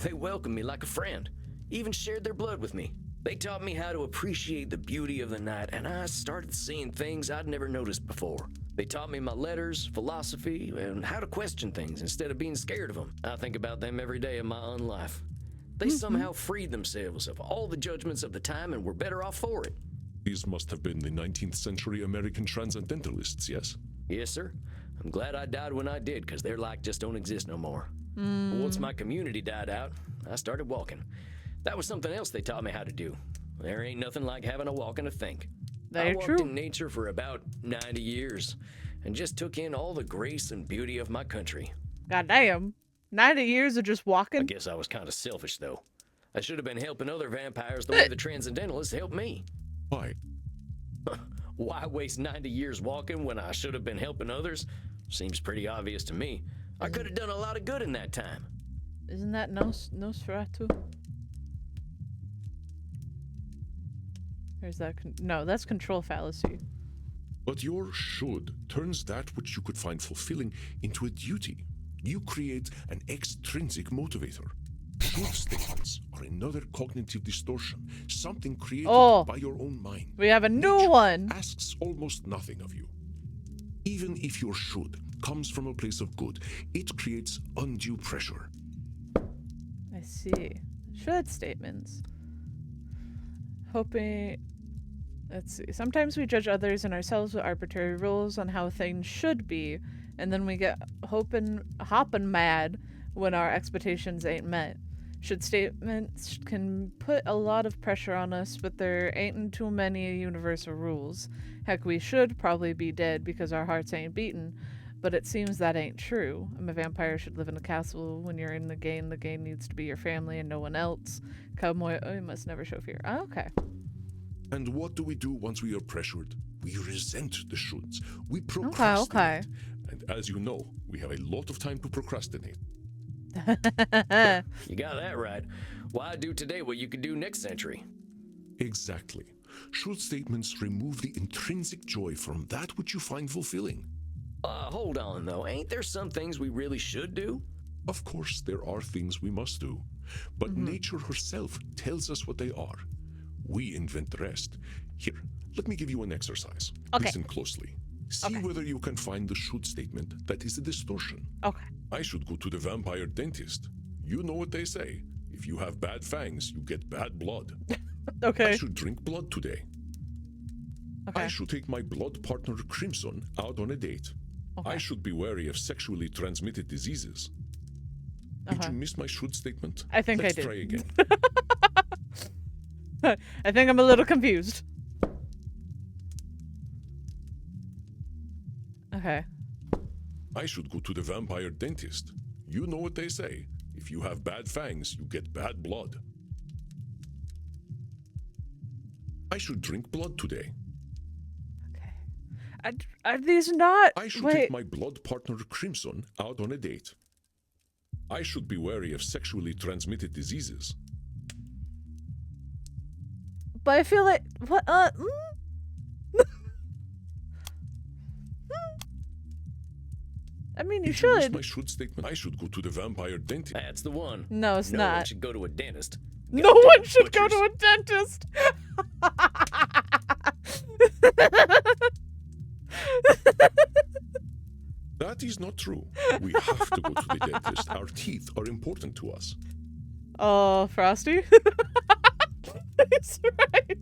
They welcomed me like a friend, even shared their blood with me. They taught me how to appreciate the beauty of the night, and I started seeing things I'd never noticed before. They taught me my letters, philosophy, and how to question things instead of being scared of them. I think about them every day of my own life. They somehow freed themselves of all the judgments of the time and were better off for it. These must have been the 19th century American transcendentalists, yes? Yes, sir. I'm glad I died when I did, because their like just don't exist no more. Once my community died out, I started walking. That was something else they taught me how to do. There ain't nothing like having a walk and a think. I Very walked true. in nature for about 90 years and just took in all the grace and beauty of my country. Goddamn. 90 years of just I walking? guess I was kind of selfish, though. I should have been helping other vampires the way the Transcendentalists helped me. Why? Why waste 90 years walking when I should have been helping others? Seems pretty obvious to me. I could have done a lot of good in that time. Isn't that Nosferatu? Or is that... No, that's control fallacy. But your should turns that which you could find fulfilling into a duty. You create an extrinsic motivator. Should statements are another cognitive distortion, something created Oh. by your own mind. We have a new Nature one. asks almost nothing of you. Even if your should comes from a place of good, it creates undue pressure. I see. Should statements. Hoping... Let's see. Sometimes we judge others and ourselves with arbitrary rules on how things should be, and then we get hopping mad when our expectations ain't met. Should statements can put a lot of pressure on us, but there ain't too many universal rules. Heck, we should probably be dead because our hearts ain't beating, but it seems that ain't true. I'm a vampire should live in a castle. When you're in the game needs to be your family and no one else. Cowboy, you must never show fear. Oh, okay. And what do we do once we are pressured? We resent the shoulds. We Okay. procrastinate. And as you know, we have a lot of time to procrastinate. You got that right. Why do today what you could do next century? Exactly. Should statements remove the intrinsic joy from that which you find fulfilling? Hold on, though. Ain't there some things we really should do? Of course, there are things we must do. But nature herself tells us what they are. We invent the rest. Here, let me give you an exercise. Okay. Listen closely. See Okay. whether you can find the should statement that is a distortion. Okay. I should go to the vampire dentist. You know what they say. If you have bad fangs, you get bad blood. I Okay. should drink blood today. Okay. I should take my blood partner Crimson out on a date. Okay. I should be wary of sexually transmitted diseases. Did you miss my should statement? I think I Let's did. try again. I think I'm a little confused. Okay. I should go to the vampire dentist. You know what they say. If you have bad fangs, you get bad blood. I should drink blood today. Okay. Are these not? I should Wait. take my blood partner Crimson out on a date. I should be wary of sexually transmitted diseases. But I feel like what? I mean, you Use should. my should statement. I should go to the vampire dentist. That's the one. No, it's No one not. should go to a dentist. No one should go to a dentist. That is not true. We have to go to the dentist. Our teeth are important to us. Oh, Frosty. That's right.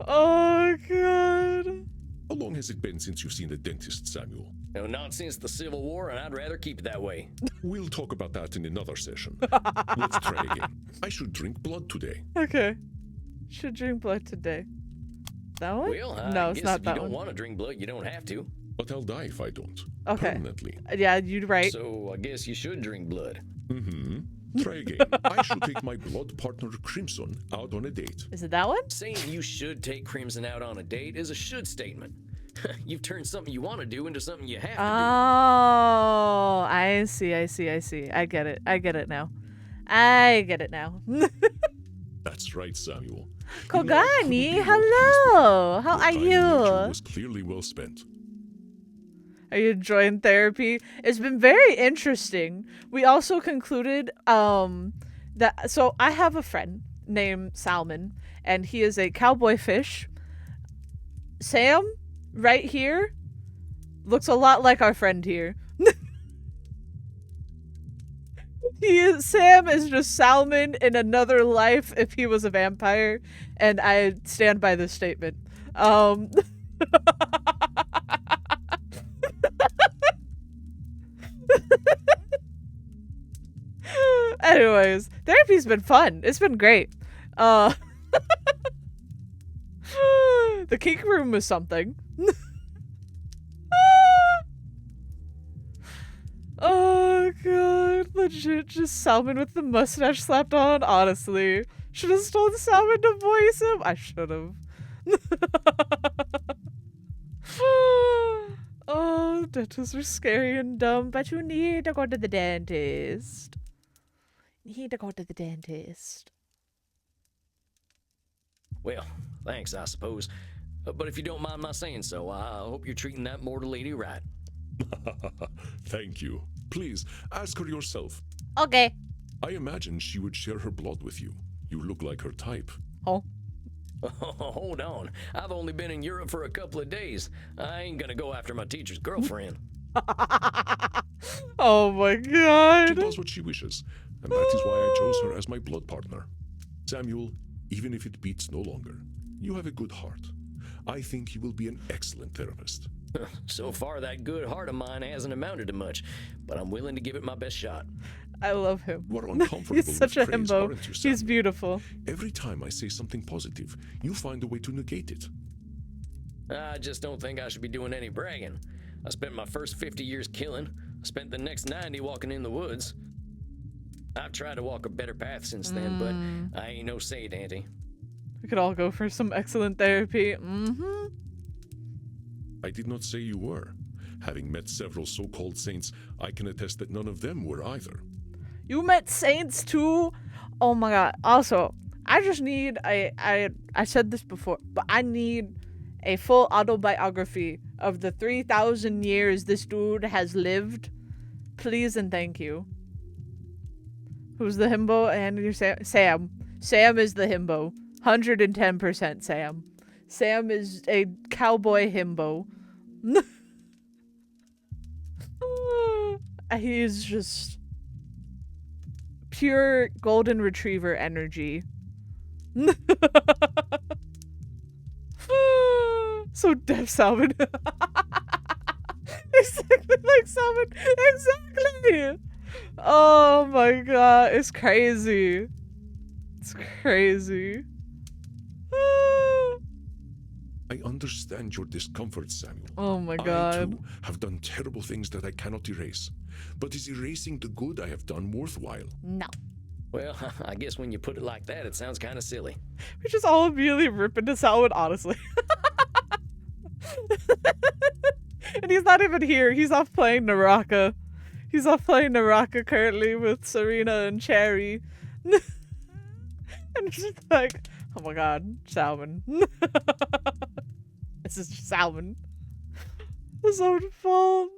Oh god. How long has it been since you've seen the dentist, Samuel? No, not since the Civil War, and I'd rather keep it that way. We'll talk about that in another session. Let's try again. I should drink blood today. Okay. Should drink blood today. That one? Well, no, I it's guess not if that you don't one. want to drink blood, you don't have to. But I'll die if I don't. Okay. Permanently. Yeah, you're right. So I guess you should drink blood. Mm-hmm. Try again. I should take my blood partner Crimson out on a date. Is it that one? Saying you should take Crimson out on a date is a should statement. You've turned something you want to do into something you have to Oh, I see. I get it. I get it now. That's right, Samuel. Kogani, hello. How are Your time in nature you? was clearly well spent. Are you enjoying therapy? It's been very interesting. We also concluded that so I have a friend named Salmon, and he is a cowboy fish. Sam, right here, looks a lot like our friend here. Sam is just Salmon in another life if he was a vampire, and I stand by this statement. Anyways, therapy's been fun. It's been great. The kink room was something. Oh god, legit, just Salmon with the mustache slapped on. Honestly, should have told Salmon to voice him. I should have. Oh, dentists are scary and dumb, but you need to go to the dentist. You need to go to the dentist. Well, thanks, I suppose. But if you don't mind my saying so, I hope you're treating that mortal lady right. Thank you. Please, ask her yourself. Okay. I imagine she would share her blood with you. You look like her type. Oh. Hold on. I've only been in Europe for a couple of days. I ain't gonna go after my teacher's girlfriend. Oh my She god. does what she wishes, and that is why I chose her as my blood partner. Samuel, even if it beats no longer, you have a good heart. I think you will be an excellent therapist. So far, that good heart of mine hasn't amounted to much, but I'm willing to give it my best shot. I love him. You are uncomfortable He's such a with praise, himbo. aren't you, He's Samuel? beautiful. Every time I say something positive, you find a way to negate it. I just don't think I should be doing any bragging. I spent my first 50 years killing. I spent the next 90 walking in the woods. I've tried to walk a better path since then, but I ain't no saint, Auntie. We could all go for some excellent therapy. Mm-hmm. I did not say you were. Having met several so-called saints, I can attest that none of them were either. You met saints too? Oh my god. Also, I just need I said this before, but I need a full autobiography of the 3,000 years this dude has lived. Please and thank you. Who's the himbo? And you're Sam. Sam is the himbo. 110% Sam. Sam is a cowboy himbo. He's just pure golden retriever energy. So deaf Salmon. Exactly like Salmon. Exactly. Oh my god, it's crazy. It's crazy. I understand your discomfort, Samuel. Oh my I, god. too, have done terrible things that I cannot erase. But is erasing the good I have done worthwhile? No. Well, I guess when you put it like that, it sounds kind of silly. We just all immediately rip into Salmon, honestly. And he's not even here. He's off playing Naraka. He's off playing Naraka currently with Serena and Cherry. And it's just like, oh my god, Salmon. This is Salmon. This is fault.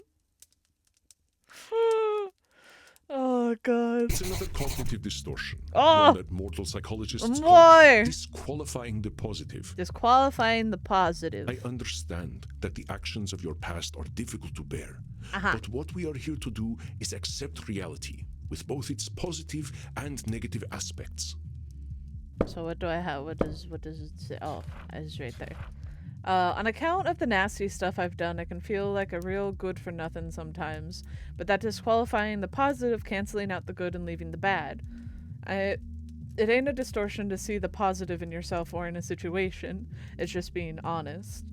Oh god. It's another cognitive distortion. Oh! One that mortal psychologists call Boy! disqualifying the positive. Disqualifying the positive. I understand that the actions of your past are difficult to bear. Uh-huh. But what we are here to do is accept reality, with both its positive and negative aspects. So what do I have? What does it say? Oh, it's right there. On account of the nasty stuff I've done, I can feel like a real good for nothing sometimes, but that disqualifying the positive, canceling out the good and leaving the bad. It ain't a distortion to see the positive in yourself or in a situation. It's just being honest.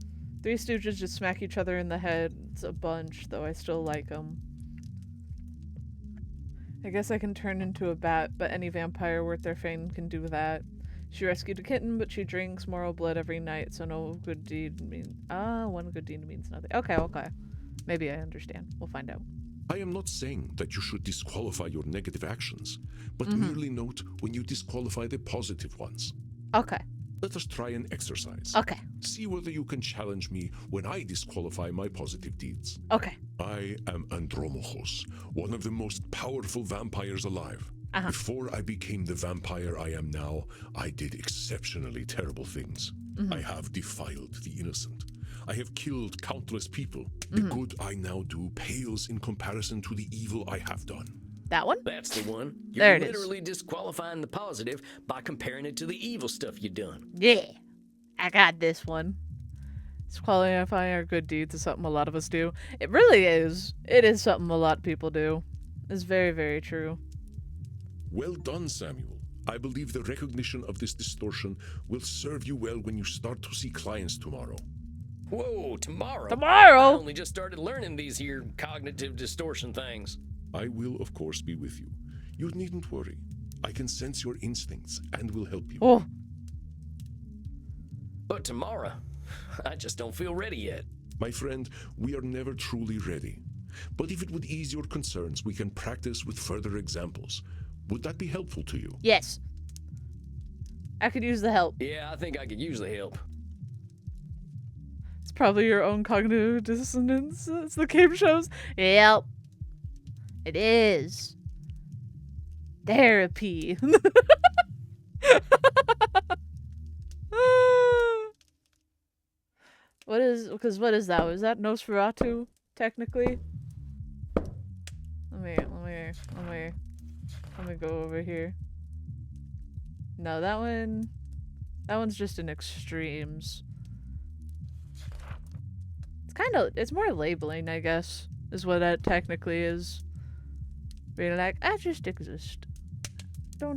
Three Stooges just smack each other in the head a bunch, though I still like them. I guess I can turn into a bat, but any vampire worth their fame can do that. She rescued a kitten, but she drinks moral blood every night, so no good deed means... one good deed means nothing. Okay. Maybe I understand. We'll find out. I am not saying that you should disqualify your negative actions, but merely note when you disqualify the positive ones. Okay. Let us try an exercise. Okay. See whether you can challenge me when I disqualify my positive deeds. Okay. I am Andromachos, one of the most powerful vampires alive. Uh-huh. Before I became the vampire I am now, I did exceptionally terrible things. I have defiled the innocent. I have killed countless people. The good I now do pales in comparison to the evil I have done. That one? That's the one. There You're it is. literally disqualifying the positive by comparing it to the evil stuff you done. Yeah. I got this one. Disqualifying our good deeds is something a lot of us do. It really is. It is something a lot of people do. It's very, very true. Well done, Samuel. I believe the recognition of this distortion will serve you well when you start to see clients tomorrow. Whoa, tomorrow? I Tomorrow? only just started learning these here cognitive distortion things. I will, of course, be with you. You needn't worry. I can sense your instincts and will help you. Oh. But tomorrow, I just don't feel ready yet. My friend, we are never truly ready. But if it would ease your concerns, we can practice with further examples. Would that be helpful to you? Yes. I could use the help. Yeah, I think I could use the help. It's probably your own cognitive dissonance, as the game shows. Yep. It is. Therapy. What is that? Was that Nosferatu, technically? Let me go over here. No, that one's just in extremes. It's more labeling, I guess, is what that technically is. Being like, I just exist. I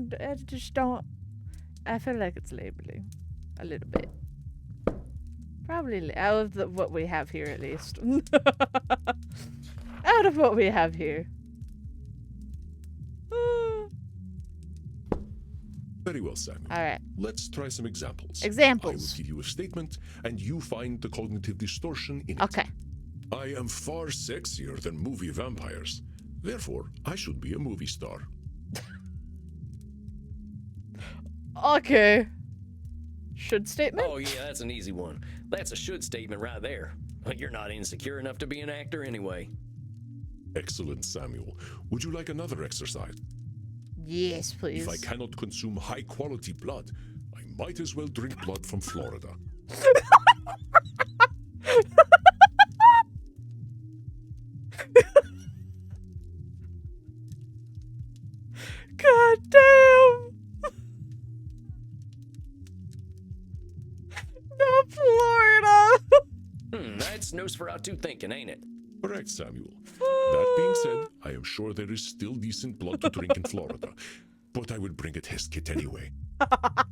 feel like it's labeling. A little bit. Probably out of what we have here, at least. Out of what we have here. Very well, Samuel. Alright. Let's try some examples. Examples. I will give you a statement, and you find the cognitive distortion in it. Okay. I am far sexier than movie vampires. Therefore, I should be a movie star. Okay. Should statement? Oh, yeah, that's an easy one. That's a should statement right there. But you're not insecure enough to be an actor anyway. Excellent, Samuel. Would you like another exercise? Yes, please. If I cannot consume high-quality blood, I might as well drink blood from Florida. God damn! Not Florida! That's Nosferatu thinking, ain't it? Correct, Samuel. That being said, I am sure there is still decent blood to drink in Florida, but I will bring a test kit anyway. God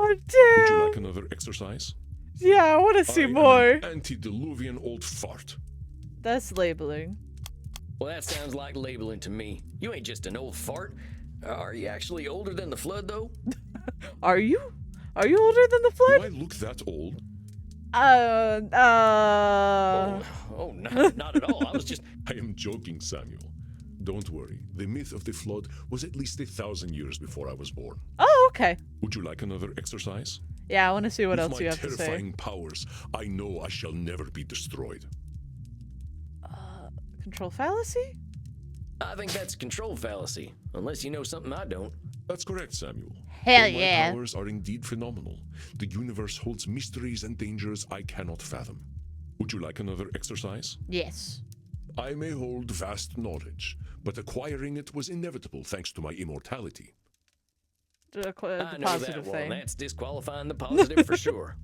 Would you damn! like another exercise? Yeah, I want to see I am more. an antediluvian old fart. That's labeling. Well, that sounds like labeling to me. You ain't just an old fart. Are you actually older than the flood, though? Are you? Are you older than the Do flood? I look that old? Not at all. I was just... I am joking, Samuel. Don't worry. The myth of the flood was at least 1,000 years before I was born. Oh, okay. Would you like another exercise? Yeah, I want to see what With else my you have to say. terrifying powers, I know I shall never be destroyed. Control fallacy? I think that's a control fallacy. Unless you know something I don't. That's correct, Samuel. Hell Though yeah. My powers are indeed phenomenal. The universe holds mysteries and dangers I cannot fathom. Would you like another exercise? Yes. I may hold vast knowledge, but acquiring it was inevitable thanks to my immortality. The I know positive that one. thing. That's disqualifying the positive for sure.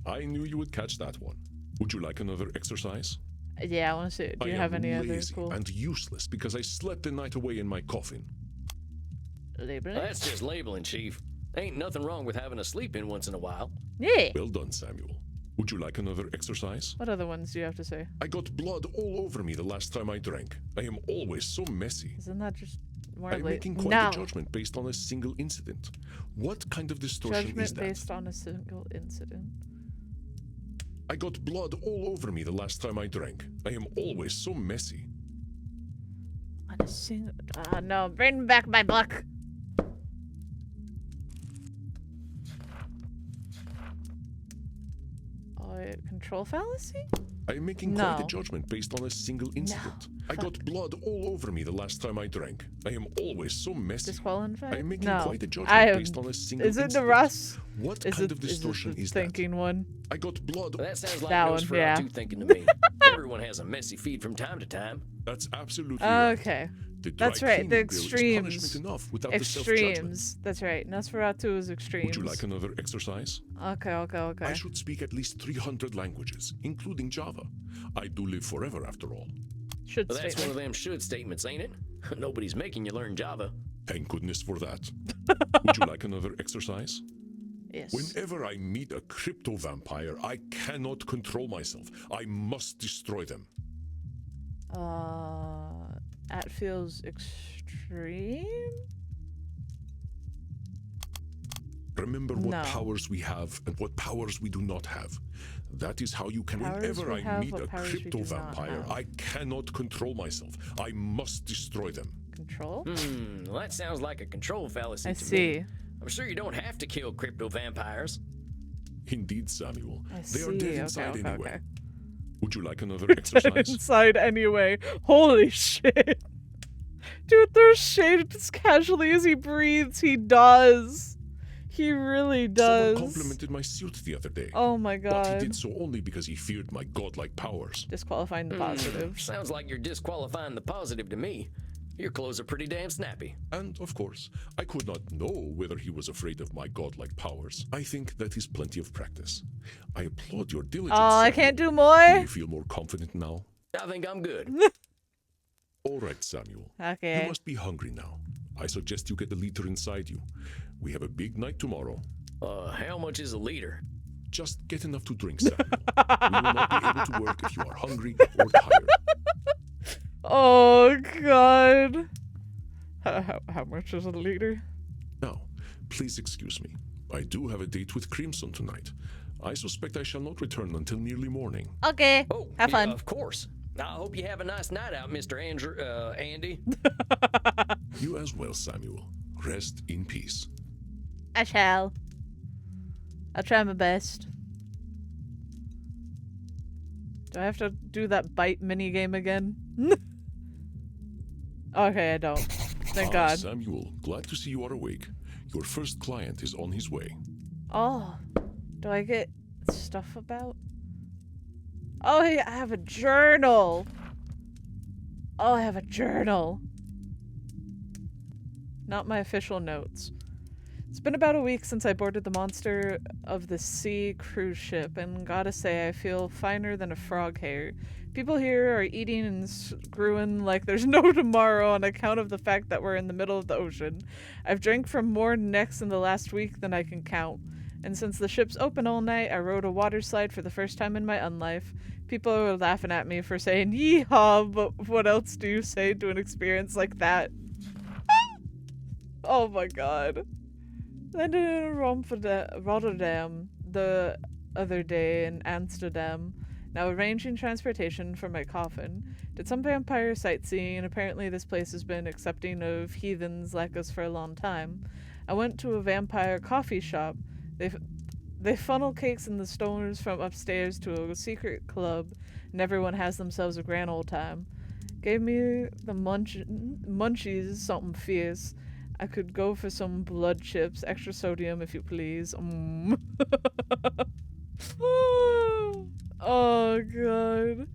I knew you would catch that one. Would you like another exercise? Yeah, I want to see. Do you have any other lazy cool and useless because I slept the night away in my coffin. labeling? That's just labeling, Chief. Ain't nothing wrong with having a sleep in once in a while. Yeah. Well done, Samuel. Would you like another exercise? What other ones do you have to say? I got blood all over me the last time I drank. I am always so messy. Isn't that just more I'm like making quite no a judgment based on a single incident. What kind of distortion is judgment that? based on a single incident? I got blood all over me the last time I drank. I am always so messy. On a single. No, bring back my book. Control fallacy? I am making quite No. a judgment based on a single incident. I fuck. got blood all over me the last time I drank. I am always so messy. Disqualified? I am making no. quite a judgment I am. based on a single Is it incident. the Russ? What Is kind it, of distortion the is that? thinking one? I got blood. Well, that sounds like That one, yeah. Nosferatu thinking to me. Everyone has a messy feed from time to time. That's absolutely right. Okay. The That's dry right, the cleaning grill is punishment extremes. enough without the self-judgment. Extremes. That's right. Nosferatu is extremes. Would you like another exercise? Okay. I should speak at least 300 languages, including Java. I do live forever after all. Should Well, that's one statement. of them should statements, ain't it? Nobody's making you learn Java. Thank goodness for that. Would you like another exercise? Yes. Whenever I meet a crypto vampire, I cannot control myself. I must destroy them. That feels extreme? Remember what No. powers we have and what powers we do not have. That is how you can. Powers Whenever we I have, meet what a powers we crypto do not vampire, have. I cannot control myself. I must destroy them. Control? Well, that sounds like a control fallacy I to see. me. I'm sure you don't have to kill crypto vampires. Indeed, Samuel. I They are see. dead Okay, inside okay, anyway. okay. Would you like another Dead exercise? inside anyway. Holy shit. Dude, there's shade as casually as he breathes. He does. He really does. Someone complimented my suit the other day. Oh my But god. he did so only because he feared my godlike powers. Disqualifying the positives. Sounds like you're disqualifying the positive to me. Your clothes are pretty damn snappy. And, of course, I could not know whether he was afraid of my godlike powers. I think that is plenty of practice. I applaud your diligence. Oh, I Samuel. can't do Do more? you feel more confident now? I think I'm good. All right, Samuel. Okay. You must be hungry now. I suggest you get the liter inside you. We have a big night tomorrow. How much is a liter? Just get enough to drink, Samuel. We will not be able to work if you are hungry or tired. Oh god. How much is a liter? Now, please excuse me. I do have a date with Crimson tonight. I suspect I shall not return until nearly morning. Okay. Oh, Have yeah, fun. of course. I hope you have a nice night out, Mr. Andy. You as well, Samuel. Rest in peace. I shall. I'll try my best. Do I have to do that bite minigame again? Okay, I don't. Thank God. Samuel, glad to see you are awake. Your first client is on his way. Oh, do I get stuff about? Oh, hey, I have a journal. Oh, I have a journal. Not my official notes. It's been about a week since I boarded the Monster of the Sea cruise ship, and gotta say, I feel finer than a frog hair. People here are eating and screwing like there's no tomorrow on account of the fact that we're in the middle of the ocean. I've drank from more necks in the last week than I can count. And since the ship's open all night, I rode a water slide for the first time in my unlife. People were laughing at me for saying yeehaw, but what else do you say to an experience like that? Oh my god. Landed in Rotterdam the other day in Amsterdam. Now arranging transportation for my coffin. Did some vampire sightseeing, and apparently this place has been accepting of heathens like us for a long time. I went to a vampire coffee shop. They funnel cakes in the stoners from upstairs to a secret club, and everyone has themselves a grand old time. Gave me the munchies, something fierce. I could go for some blood chips, extra sodium if you please. Oh god.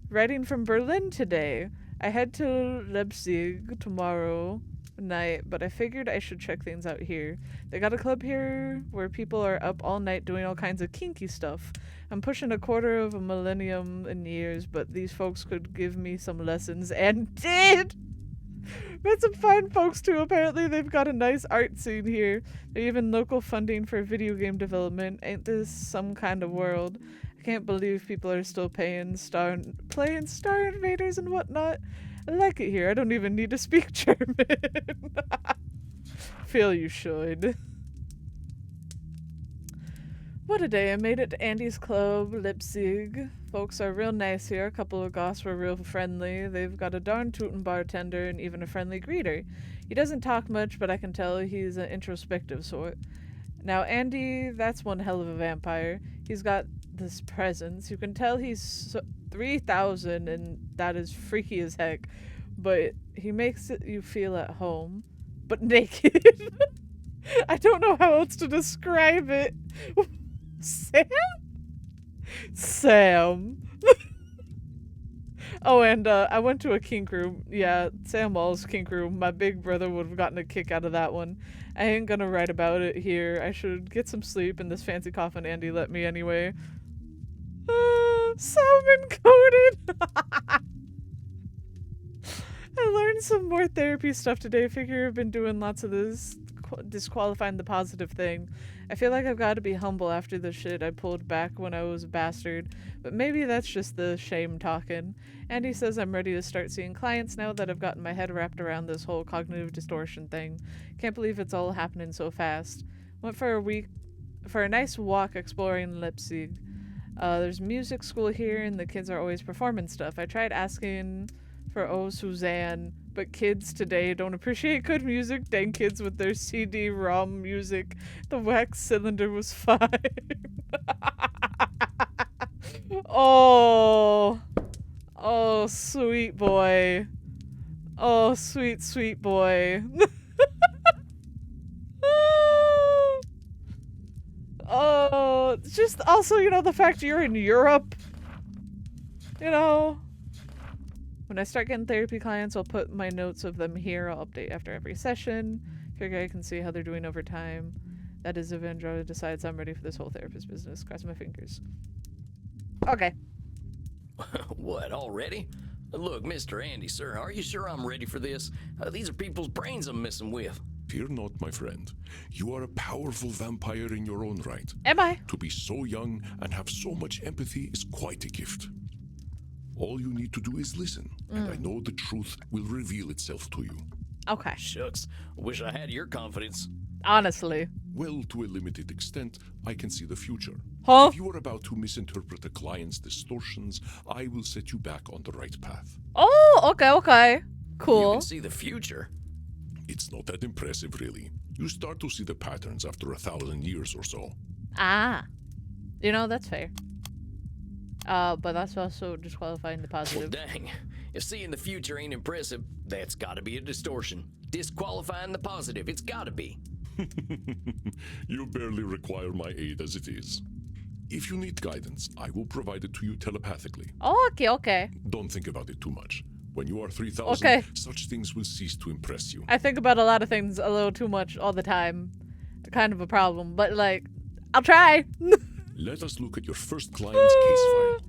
Writing from Berlin today. I head to Leipzig tomorrow night, but I figured I should check things out here. They got a club here where people are up all night doing all kinds of kinky stuff. I'm pushing a quarter of a millennium in years, but these folks could give me some lessons, and did! Met some fine folks too. Apparently they've got a nice art scene here. They're even local funding for video game development. Ain't this some kind of world? I can't believe people are still playing Star Invaders and whatnot. I like it here. I don't even need to speak German. Feel you should. What a day. I made it to Andy's Club, Leipzig. Folks are real nice here. A couple of goths were real friendly. They've got a darn tootin' bartender and even a friendly greeter. He doesn't talk much, but I can tell he's an introspective sort. Now, Andy, that's one hell of a vampire. He's got this presence. You can tell he's 3,000, and that is freaky as heck. But he makes you feel at home. But naked. I don't know how else to describe it. Sam? Oh, and I went to a kink room. Yeah, Sam Wall's kink room. My big brother would have gotten a kick out of that one. I ain't gonna write about it here. I should get some sleep in this fancy coffin Andy let me anyway. Salmon coated! I learned some more therapy stuff today. I figure I've been doing lots of this disqualifying the positive thing. I feel like I've got to be humble after the shit I pulled back when I was a bastard, but maybe that's just the shame talking. Andy says I'm ready to start seeing clients now that I've gotten my head wrapped around this whole cognitive distortion thing. Can't believe it's all happening so fast. Went for a nice walk exploring Leipzig. There's music school here and the kids are always performing stuff. I tried asking for Oh Suzanne, but kids today don't appreciate good music. Dang kids with their CD-ROM music. The wax cylinder was fine. Oh, sweet boy. Oh, sweet boy. Oh, just also, the fact you're in Europe. When I start getting therapy clients, I'll put my notes of them here. I'll update after every session. Figure I can see how they're doing over time. That is if Andromeda decides I'm ready for this whole therapist business. Cross my fingers. Okay. What, already? Look, Mr. Andy, sir, are you sure I'm ready for this? These are people's brains I'm messing with. Fear not, my friend. You are a powerful vampire in your own right. Am I? To be so young and have so much empathy is quite a gift. All you need to do is listen, and I know the truth will reveal itself to you. Okay. Shucks, wish I had your confidence. Honestly. Well, to a limited extent, I can see the future. Huh? If you are about to misinterpret a client's distortions, I will set you back on the right path. Oh, okay. You Cool. can see the future. It's not that impressive, really. You start to see the patterns after 1,000 years or so. Ah. That's fair. But that's also disqualifying the Well, positive. dang. If seeing the future ain't impressive, that's gotta be a distortion. Disqualifying the positive, it's gotta be. You barely require my aid as it is. If you need guidance, I will provide it to you telepathically. Oh, okay. Don't think about it too much. When you are 3,000, Okay. such things will cease to impress you. I think about a lot of things a little too much all the time. Kind of a problem, but I'll try. Let us look at your first client's case file.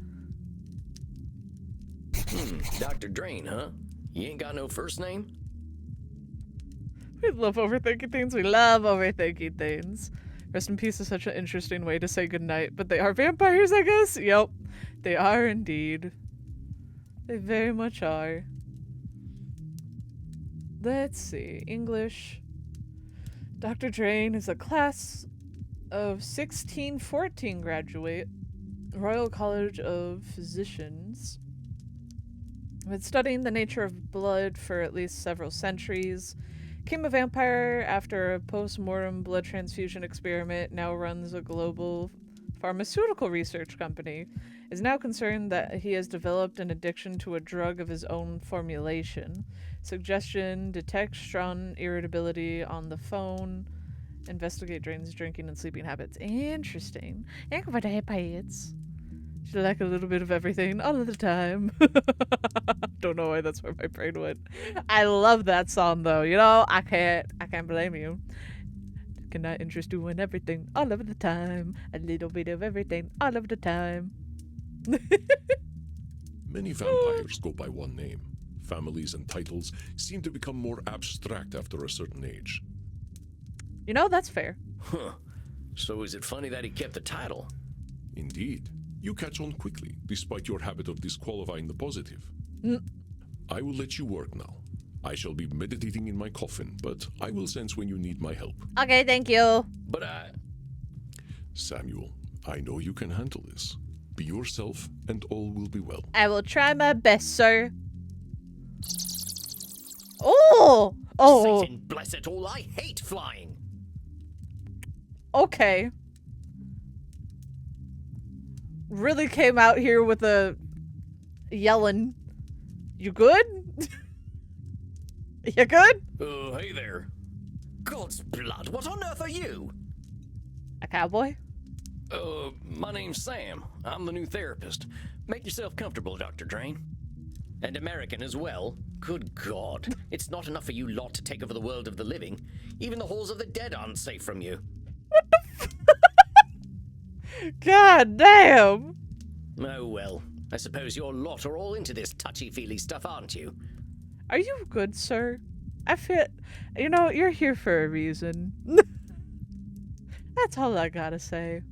Dr. Drain, huh? You ain't got no first name? We love overthinking things. We love overthinking things. Rest in peace is such an interesting way to say goodnight, but they are vampires, I guess? Yep. They are indeed. They very much are. Let's see. English. Dr. Drain is a class of 1614 graduate, Royal College of Physicians. Been studying the nature of blood for at least several centuries. Became a vampire after a post-mortem blood transfusion experiment. Now runs a global pharmaceutical research company. Is now concerned that he has developed an addiction to a drug of his own formulation. Suggestion: detect strong irritability on the phone. Investigate Drain's drinking and sleeping habits. Interesting. Habits. She like a little bit of everything all of the time. Don't know why that's where my brain went. I love that song though. You know, I can't blame you. Can I interest you in everything all of the time? A little bit of everything all of the time. Many vampires go by one name. Families and titles seem to become more abstract after a certain age. You know, that's fair. Huh. So is it funny that he kept the title? Indeed. You catch on quickly, despite your habit of disqualifying the positive. I will let you work now. I shall be meditating in my coffin, but I will sense when you need my help. Okay, thank you. But Samuel, I know you can handle this. Be yourself, and all will be well. I will try my best, sir. Oh! Oh! Satan bless it all, I hate flying! Okay. Really came out here with a yelling. You good? You good? Oh, hey there. God's blood, what on earth are you? A cowboy? My name's Sam. I'm the new therapist. Make yourself comfortable, Dr. Drain. And American as well. Good God. It's not enough for you lot to take over the world of the living. Even the halls of the dead aren't safe from you. God damn! Oh well. I suppose your lot are all into this touchy-feely stuff, aren't you? Are you good, sir? I feel... You know, you're here for a reason. That's all I gotta say.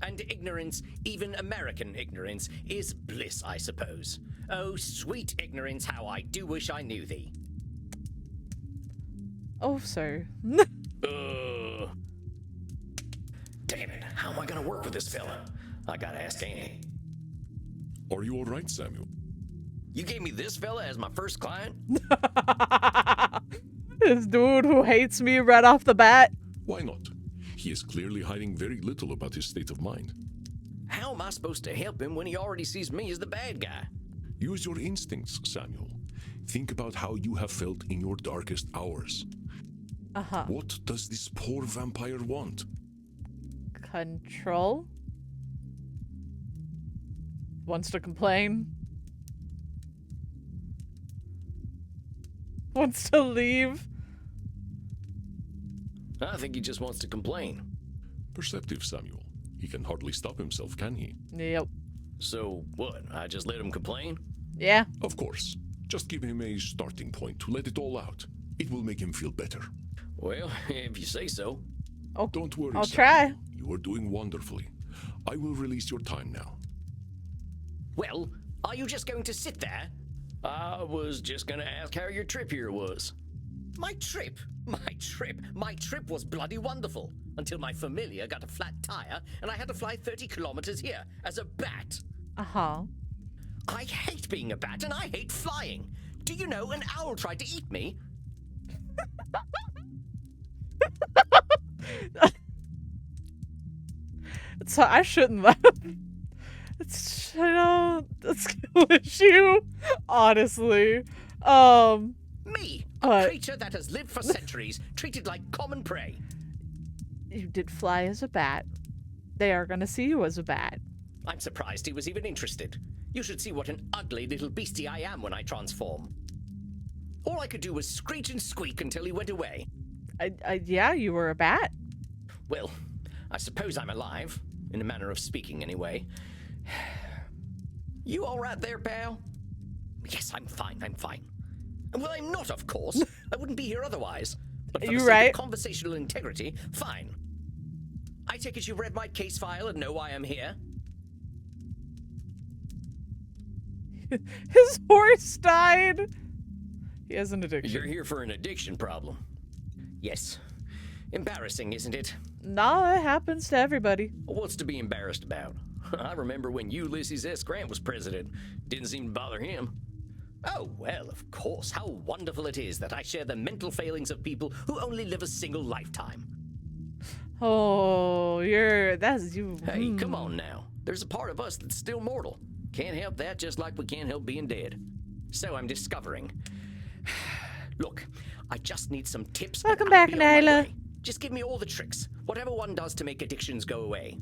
And ignorance, even American ignorance, is bliss, I suppose. Oh, sweet ignorance, how I do wish I knew thee. Oh, sir. Damn it, how am I gonna work with this fella? I gotta ask Andy. Are you all right, Samuel? You gave me this fella as my first client? This dude who hates me right off the bat. Why not? He is clearly hiding very little about his state of mind. How am I supposed to help him when he already sees me as the bad guy? Use your instincts, Samuel. Think about how you have felt in your darkest hours. Uh-huh. What does this poor vampire want? Control? Wants to complain? Wants to leave? I think he just wants to complain. Perceptive, Samuel. He can hardly stop himself, can he? Yep. So, what, I just let him complain? Yeah. Of course. Just give him a starting point to let it all out. It will make him feel better. Well, if you say so. Oh, Don't worry, I'll Samuel. try. You are doing wonderfully. I will release your time now. Well, are you just going to sit there? I was just gonna ask how your trip here was. My trip? My trip was bloody wonderful. Until my familiar got a flat tire and I had to fly 30 kilometers here as a bat. Uh-huh. I hate being a bat and I hate flying. Do you know an owl tried to eat me? So I shouldn't laugh. It's, you know, a skill issue. Honestly. Me, a creature that has lived for centuries, treated like common prey. You did fly as a bat. They are gonna see you as a bat. I'm surprised he was even interested. You should see what an ugly little beastie I am when I transform. All I could do was screech and squeak until he went away. Yeah, you were a bat. Well, I suppose I'm alive, in a manner of speaking anyway. You all right there, pal? Yes, I'm fine. Well, I'm not, of course. I wouldn't be here otherwise. But for the You sake right? of conversational integrity, fine. I take it you read my case file and know why I'm here? His horse died. He has an addiction. You're here for an addiction problem. Yes. Embarrassing, isn't it? No, it happens to everybody. What's to be embarrassed about? I remember when Ulysses S. Grant was president. Didn't seem to bother him. Oh, well, of course. How wonderful it is that I share the mental failings of people who only live a single lifetime. Oh, that's you. Hey, come on now. There's a part of us that's still mortal. Can't help that, just like we can't help being dead. So I'm discovering. Look, I just need some tips. Welcome back, Nyla. Just give me all the tricks. Whatever one does to make addictions go away.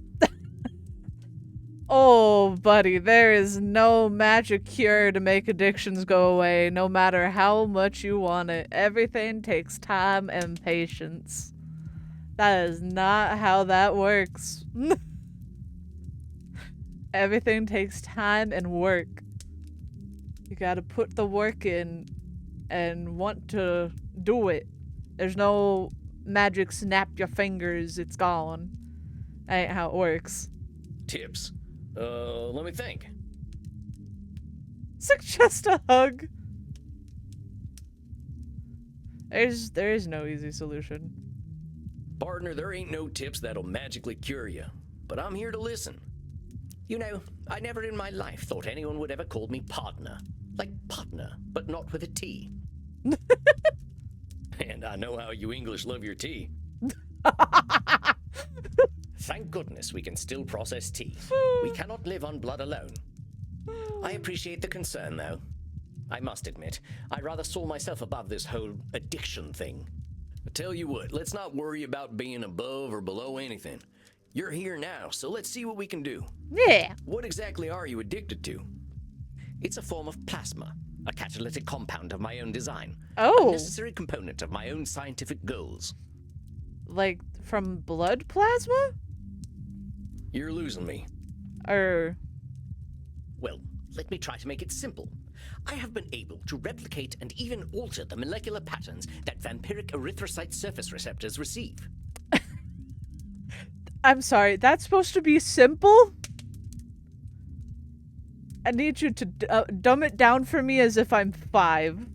Oh, buddy, there is no magic cure to make addictions go away, no matter how much you want it. Everything takes time and patience. That is not how that works. Everything takes time and work. You gotta put the work in and want to do it. There's no magic snap your fingers, it's gone. That ain't how it works. Tips? Let me think. Suggest a hug. There is no easy solution. Partner, there ain't no tips that'll magically cure you, but I'm here to listen. You know, I never in my life thought anyone would ever call me partner. Like partner, but not with a T. And I know how you English love your tea. Thank goodness we can still process tea. We cannot live on blood alone. I appreciate the concern, though. I must admit, I rather saw myself above this whole addiction thing. I tell you what, let's not worry about being above or below anything. You're here now, so let's see what we can do. Yeah. What exactly are you addicted to? It's a form of plasma, a catalytic compound of my own design. Oh. A necessary component of my own scientific goals. Like, from blood plasma? You're losing me. Well, let me try to make it simple. I have been able to replicate and even alter the molecular patterns that vampiric erythrocyte surface receptors receive. I'm sorry, that's supposed to be simple? I need you to dumb it down for me as if I'm 5.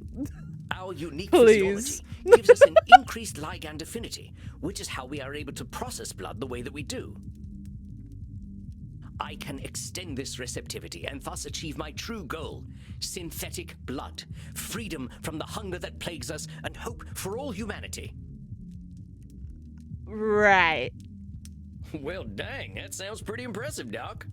Our unique Please. physiology gives us an increased ligand affinity, which is how we are able to process blood the way that we do. I can extend this receptivity and thus achieve my true goal: synthetic blood, freedom from the hunger that plagues us, and hope for all humanity. Right. Well, dang, that sounds pretty impressive, Doc.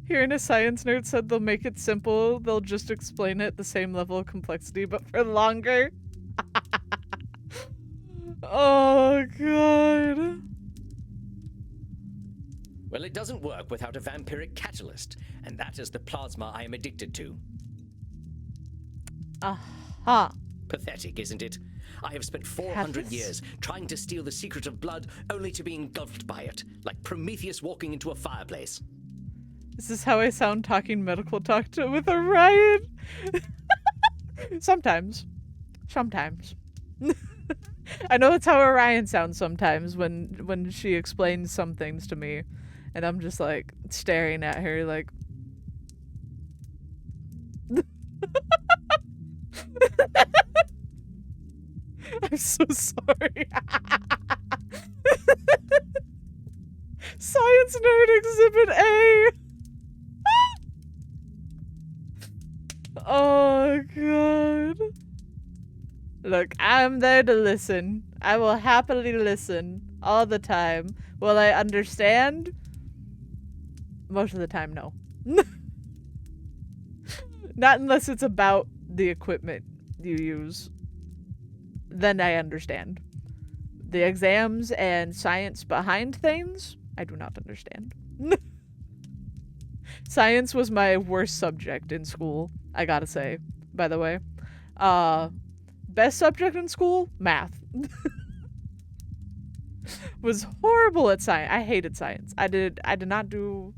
Hearing a science nerd said they'll make it simple, they'll just explain it the same level of complexity, but for longer. Oh, God. Well, it doesn't work without a vampiric catalyst, and that is the plasma I am addicted to. Aha. Pathetic, isn't it? I have spent 400 years trying to steal the secret of blood, only to be engulfed by it, like Prometheus walking into a fireplace. This is how I sound talking medical talk with Orion. Sometimes. Sometimes. I know that's how Orion sounds sometimes when she explains some things to me. And I'm just like staring at her like I'm so sorry. Science nerd exhibit A. Oh, God. Look, I'm there to listen. I will happily listen all the time. Will I understand? Most of the time, no. Not unless it's about the equipment you use. Then I understand. The exams and science behind things, I do not understand. Science was my worst subject in school, I gotta say, by the way. Best subject in school? Math. Was horrible at science. I hated science. I did not do...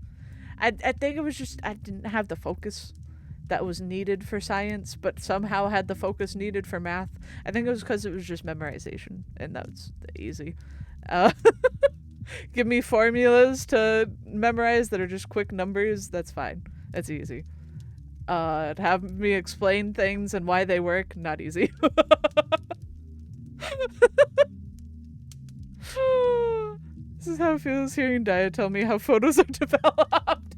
I think it was just... I didn't have the focus that was needed for science, but somehow had the focus needed for math. I think it was because it was just memorization, and that's easy. Give me formulas to memorize that are just quick numbers, that's fine. That's easy. Have me explain things and why they work, not easy. This is how it feels hearing Daya tell me how photos are developed.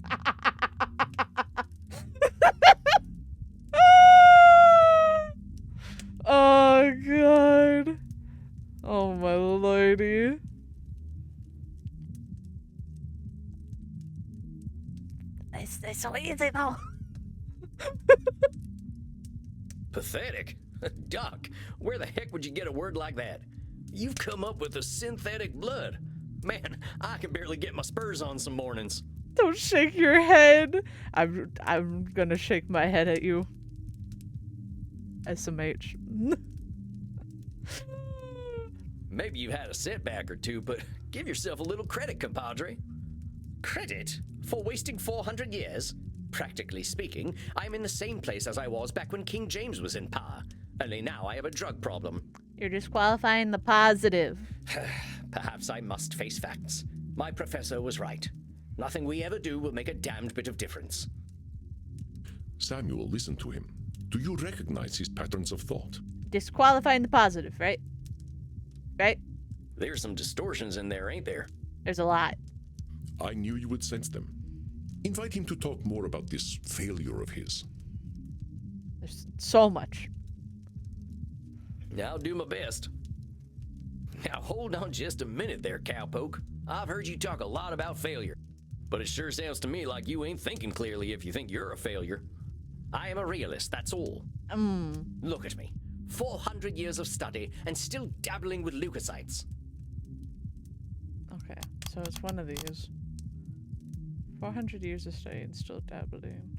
Oh god. Oh my lordy. It's so easy though. Pathetic? Doc, where the heck would you get a word like that? You've come up with a synthetic blood. Man, I can barely get my spurs on some mornings. Don't shake your head. I'm gonna shake my head at you. SMH. Maybe you've had a setback or two, but give yourself a little credit, compadre. Credit? For wasting 400 years? Practically speaking, I'm in the same place as I was back when King James was in power. Only now I have a drug problem. You're disqualifying the positive. Perhaps I must face facts. My professor was right. Nothing we ever do will make a damned bit of difference. Samuel, listen to him. Do you recognize his patterns of thought? Disqualifying the positive, right? Right? There's some distortions in there, ain't there? There's a lot. I knew you would sense them. Invite him to talk more about this failure of his. There's so much. I'll do my best. Now hold on just a minute there, cowpoke. I've heard you talk a lot about failure, but it sure sounds to me like you ain't thinking clearly if you think you're a failure. I am a realist, that's all. Look at me. 400 years of study and still dabbling with leukocytes. Okay, so it's one of these. 400 years of study and still dabbling.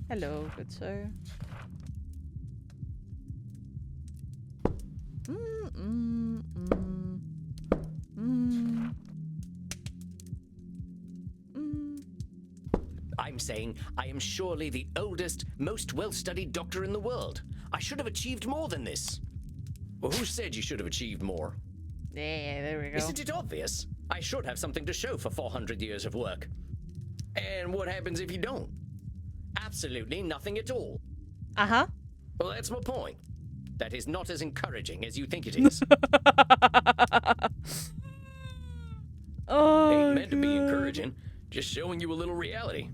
Hello, good sir. I'm saying I am surely the oldest, most well-studied doctor in the world. I should have achieved more than this. Well, who said you should have achieved more? Yeah, there we go. Isn't it obvious? I should have something to show for 400 years of work. And what happens if you don't? Absolutely nothing at all. Uh-huh. Well, that's my point. That is not as encouraging as you think it is. Oh, Ain't meant to be God. encouraging, just showing you a little reality.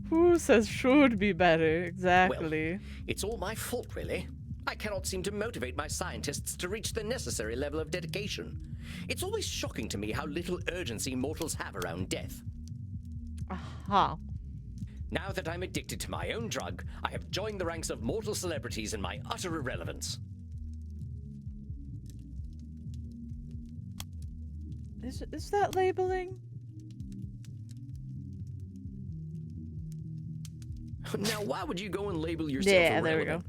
Who says should be better? Exactly. Well, it's all my fault, really. I cannot seem to motivate my scientists to reach the necessary level of dedication. It's always shocking to me how little urgency mortals have around death. Huh. Now that I'm addicted to my own drug, I have joined the ranks of mortal celebrities in my utter irrelevance. Is that labeling? Now, why would you go and label yourself Yeah, irrelevant? there we go.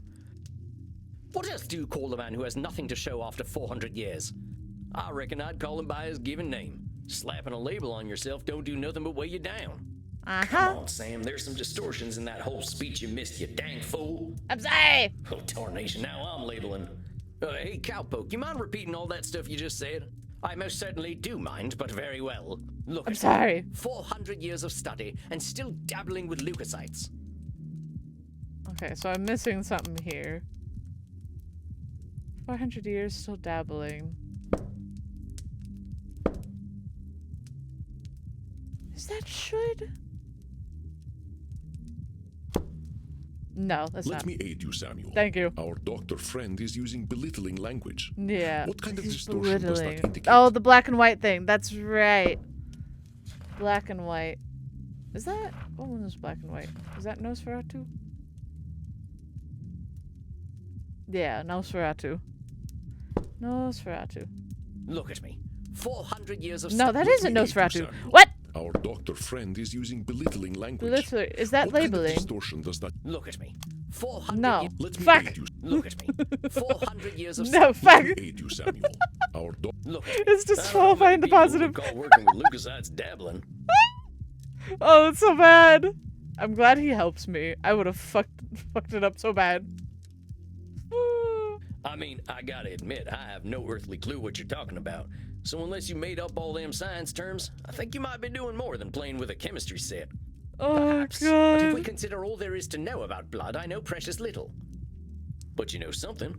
What else do you call a man who has nothing to show after 400 years? I reckon I'd call him by his given name. Slapping a label on yourself don't do nothing but weigh you down. Uh-huh. Come on, Sam, there's some distortions in that whole speech you missed, you dang fool. I'm sorry. Oh, tarnation, now I'm labeling. Hey, cowpoke, you mind repeating all that stuff you just said? I most certainly do mind, but very well. Look I'm at sorry. 400 years of study and still dabbling with leukocytes. Okay, so I'm missing something here. 400 years, still dabbling. Is that should? No, that's Let not. me aid you, Samuel. Thank you. Our doctor friend is using belittling language. Yeah. What kind of he's distortion does that belittling. indicate? Oh, the black and white thing. That's right. Black and white. Is that... What one is black and white? Is that Nosferatu? Yeah, Nosferatu. Nosferatu. Look at me. 400 years of No, study. that Let isn't me aid you, Nosferatu. Samuel. What? Our doctor friend is using belittling language. Literally, is that What kind of labeling? distortion does that? Look at me. 400 No. years. Let me Fuck. aid you. Look at me. 400 years of No, study. fuck. Let me aid you, Samuel. Our Look, It's I don't know how disqualifying many the people would positive. call working with Lucasites dabbling. Oh, it's so bad. I'm glad he helps me. I would have fucked it up so bad. I mean, I gotta admit, I have no earthly clue what you're talking about. So unless you made up all them science terms, I think you might be doing more than playing with a chemistry set. Oh, Perhaps. But if we God. consider all there is to know about blood, I know precious little. But you know something.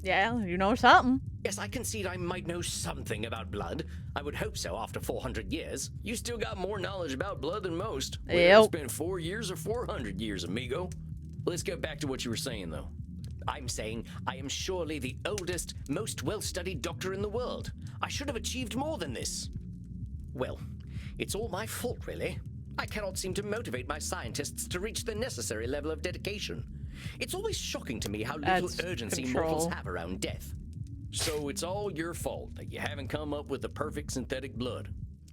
Yeah, you know something. Yes, I concede I might know something about blood. I would hope so after 400 years. You still got more knowledge about blood than most. Whether Yep. it's been 4 years or 400 years, amigo. Let's get back to what you were saying, though. I'm saying I am surely the oldest, most well-studied doctor in the world. I should have achieved more than this. Well, it's all my fault, really. I cannot seem to motivate my scientists to reach the necessary level of dedication. It's always shocking to me how little That's urgency control. mortals have around death. So it's all your fault that you haven't come up with the perfect synthetic blood.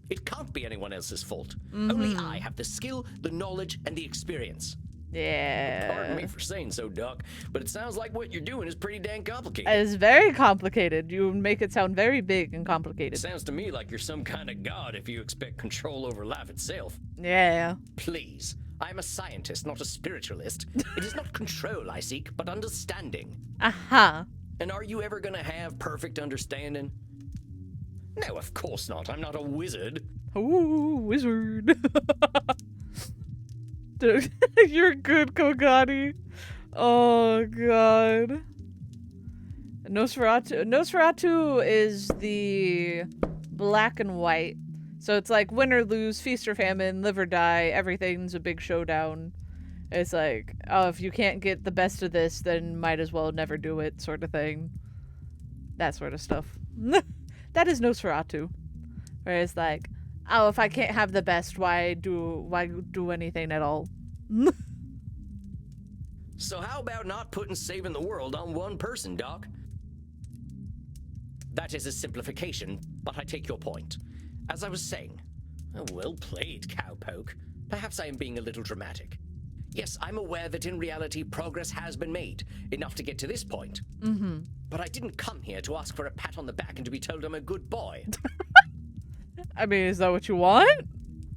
It can't be anyone else's fault. Only I have the skill, the knowledge, and the experience. Pardon me Yeah. for saying so, Doc, but it sounds like what you're doing is pretty dang complicated. It's very complicated. You make it sound very big and It complicated. sounds to me like you're some kind of god if you expect control over life itself. Yeah. Please, I am a scientist, not a spiritualist. It is not control I seek, but understanding. Aha. And are you ever gonna have perfect understanding? No, of course not. I'm not a wizard. Ooh, wizard. Dude, you're good, Kogani. Oh, God. Nosferatu is the black and white. So it's like win or lose, feast or famine, live or die, everything's a big showdown. It's like, oh, if you can't get the best of this, then might as well never do it, sort of thing. That sort of stuff. That is Nosferatu. Where it's like, oh, if I can't have the best, why do anything at all? So how about not putting saving the world on one person, Doc? That is a simplification, but I take your point. As I was saying, well played, cowpoke. Perhaps I am being a little dramatic. Yes, I'm aware that in reality progress has been made, enough to get to this point. Mm-hmm. But I didn't come here to ask for a pat on the back and to be told I'm a good boy. I mean, is that what you want?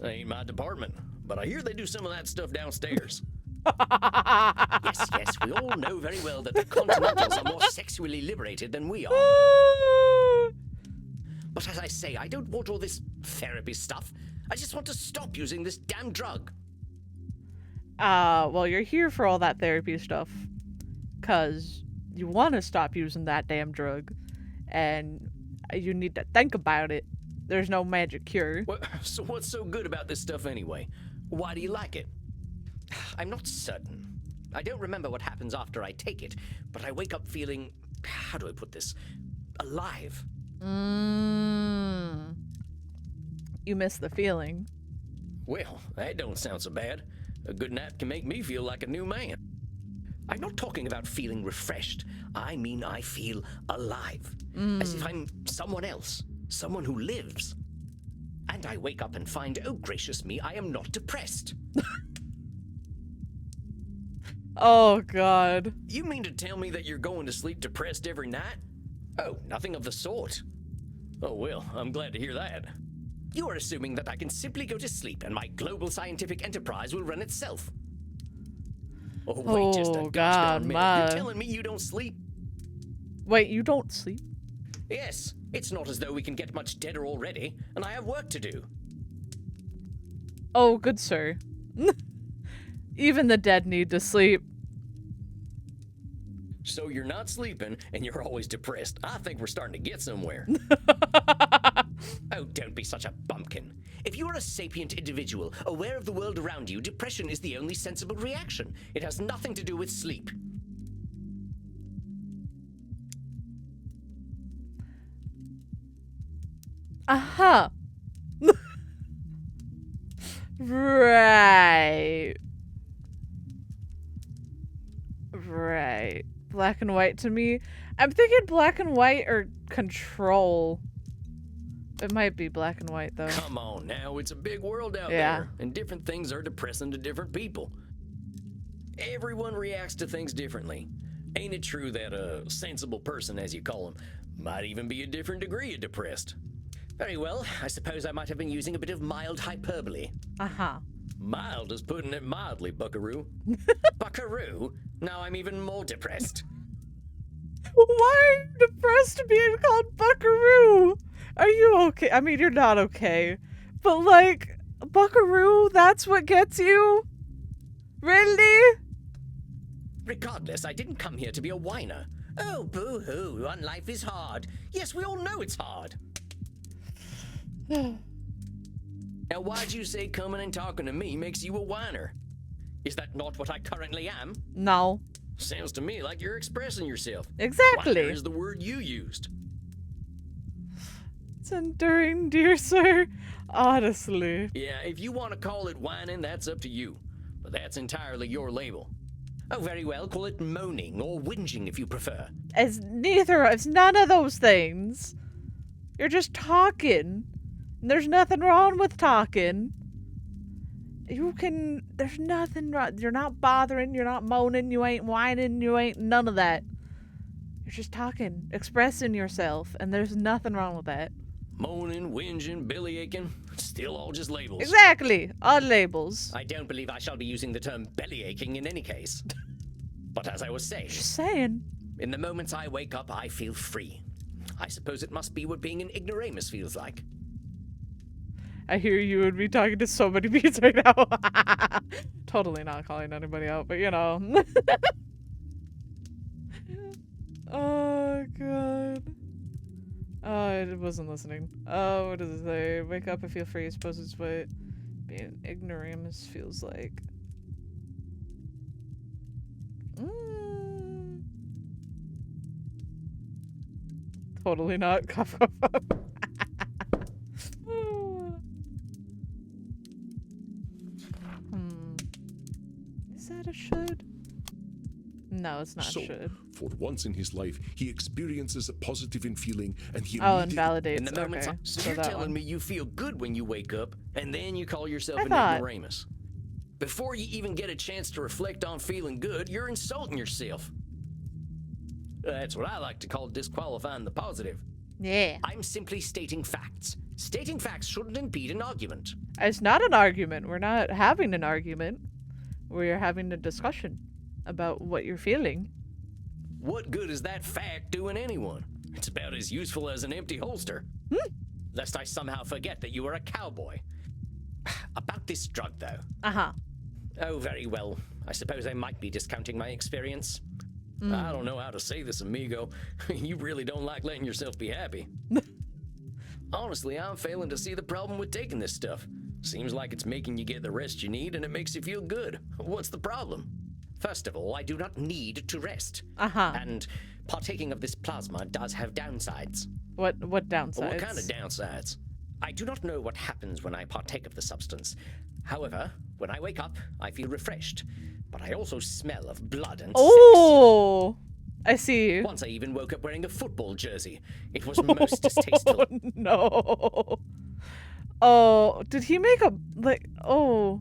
That ain't my department, but I hear they do some of that stuff downstairs. Yes, we all know very well that the Continentals are more sexually liberated than we are. But as I say, I don't want all this therapy stuff. I just want to stop using this damn drug. Well, you're here for all that therapy stuff. 'Cause you want to stop using that damn drug. And you need to think about it. There's no magic cure. So what's so good about this stuff anyway? Why do you like it? I'm not certain. I don't remember what happens after I take it, but I wake up feeling, how do I put this, alive. You miss the feeling. Well, that don't sound so bad. A good nap can make me feel like a new man. I'm not talking about feeling refreshed. I mean I feel alive. As if I'm someone else. Someone who lives. And I wake up and find, oh gracious me, I am not depressed. Oh, God. You mean to tell me that you're going to sleep depressed every night? Oh, nothing of the sort. Oh well, I'm glad to hear that. You are assuming that I can simply go to sleep and my global scientific enterprise will run itself. Oh, wait just a Oh, gosh God, darn minute. man. You're telling me you don't sleep? Wait, you don't sleep? Yes, it's not as though we can get much deader already, and I have work to do. Oh, good sir. Even the dead need to sleep. So you're not sleeping, and you're always depressed. I think we're starting to get somewhere. Oh, don't be such a bumpkin. If you are a sapient individual, aware of the world around you, depression is the only sensible reaction. It has nothing to do with sleep. Aha. Right. Right. Black and white to me. I'm thinking black and white or control. It might be black and white though. Come on now, it's a big world out Yeah. there, and different things are depressing to different people. Everyone reacts to things differently. Ain't it true that a sensible person, as you call him, Might even be a different degree of depressed. Very well, I suppose I might have been using a bit of mild hyperbole. Uh-huh. Mild is putting it mildly, Buckaroo. Buckaroo? Now I'm even more depressed. Why are you depressed being called Buckaroo? Are you okay? I mean, you're not okay. But, like, Buckaroo, that's what gets you? Really? Regardless, I didn't come here to be a whiner. Oh, boo-hoo, life is hard. Yes, we all know it's hard. Now, why'd you say coming and talking to me makes you a whiner? Is that not what I currently am? No. Sounds to me like you're expressing yourself. Exactly. Whiner is the word you used. It's enduring, dear sir. Honestly. Yeah, if you want to call it whining, that's up to you. But that's entirely your label. Oh, very well, call it moaning or whinging if you prefer. It's none of those things. You're just talking. There's nothing wrong with talking. There's nothing wrong. You're not bothering, you're not moaning, you ain't whining, you ain't none of that. You're just talking, expressing yourself, and there's nothing wrong with that. Moaning, whinging, belly aching, still all just labels. Exactly, all labels. I don't believe I shall be using the term belly aching in any case. But as I was saying, Just saying. in the moments I wake up, I feel free. I suppose it must be what being an ignoramus feels like. I hear you would be talking to so many beats right now. Totally not calling anybody out, but you know. Oh, God. Oh, I wasn't listening. Oh, what does it say? Wake up and feel free. I suppose it's what being ignoramus feels like. Totally not. Cough, cough, cough. Is that a should? No, it's not So, should. for once in his life, he experiences a positive in feeling, and he Oh, immediately... invalidates. In the moments Okay. so So you're that telling one. me you feel good when you wake up, and then you call yourself I an thought- ignoramus. Before you even get a chance to reflect on feeling good, you're insulting yourself. That's what I like to call disqualifying the positive. Yeah. I'm simply stating facts. Stating facts shouldn't impede an argument. It's not an argument. We're not having an argument. We're having a discussion about what you're feeling. What good is that fact doing anyone? It's about as useful as an empty holster. Lest I somehow forget that you are a cowboy. About this drug, though. Uh-huh. Oh, very well. I suppose I might be discounting my experience. I don't know how to say this, amigo. You really don't like letting yourself be happy. Honestly, I'm failing to see the problem with taking this stuff. Seems like it's making you get the rest you need and it makes you feel good. What's the problem? First of all, I do not need to rest. Uh-huh. And partaking of this plasma does have downsides. What downsides? What kind of downsides? I do not know what happens when I partake of the substance. However, when I wake up, I feel refreshed. But I also smell of blood and Oh! I see. sex. Once I even woke up wearing a football jersey. It was most distasteful. Oh, no. Oh, did he make a, like, oh.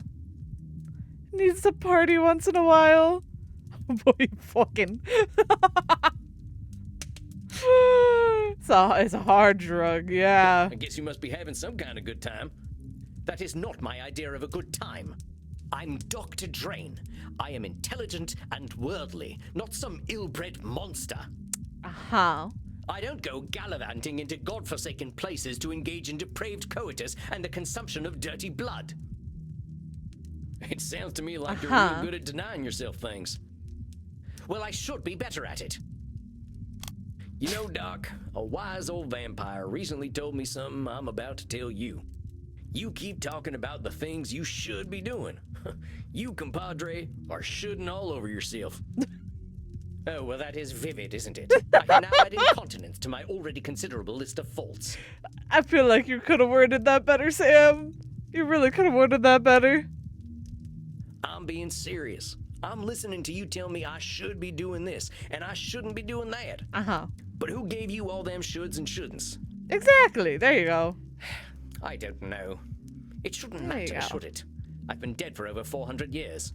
Needs to party once in a while. Oh boy, fucking. It's a hard drug, yeah. I guess you must be having some kind of good time. That is not my idea of a good time. I'm Dr. Drain. I am intelligent and worldly, not some ill-bred monster. Uh-huh. I don't go gallivanting into godforsaken places to engage in depraved coitus and the consumption of dirty blood. It sounds to me like you're real good at denying yourself things. Well, I should be better at it. You know, Doc, a wise old vampire recently told me something I'm about to tell you. You keep talking about the things you should be doing. You, compadre, are shoulding all over yourself. Oh, well, that is vivid, isn't it? I can now add incontinence to my already considerable list of faults. I feel like you could have worded that better, Sam. You really could have worded that better. I'm being serious. I'm listening to you tell me I should be doing this, and I shouldn't be doing that. Uh-huh. But who gave you all them shoulds and shouldn'ts? Exactly. There you go. I don't know. It shouldn't There you matter, go. should it? I've been dead for over 400 years.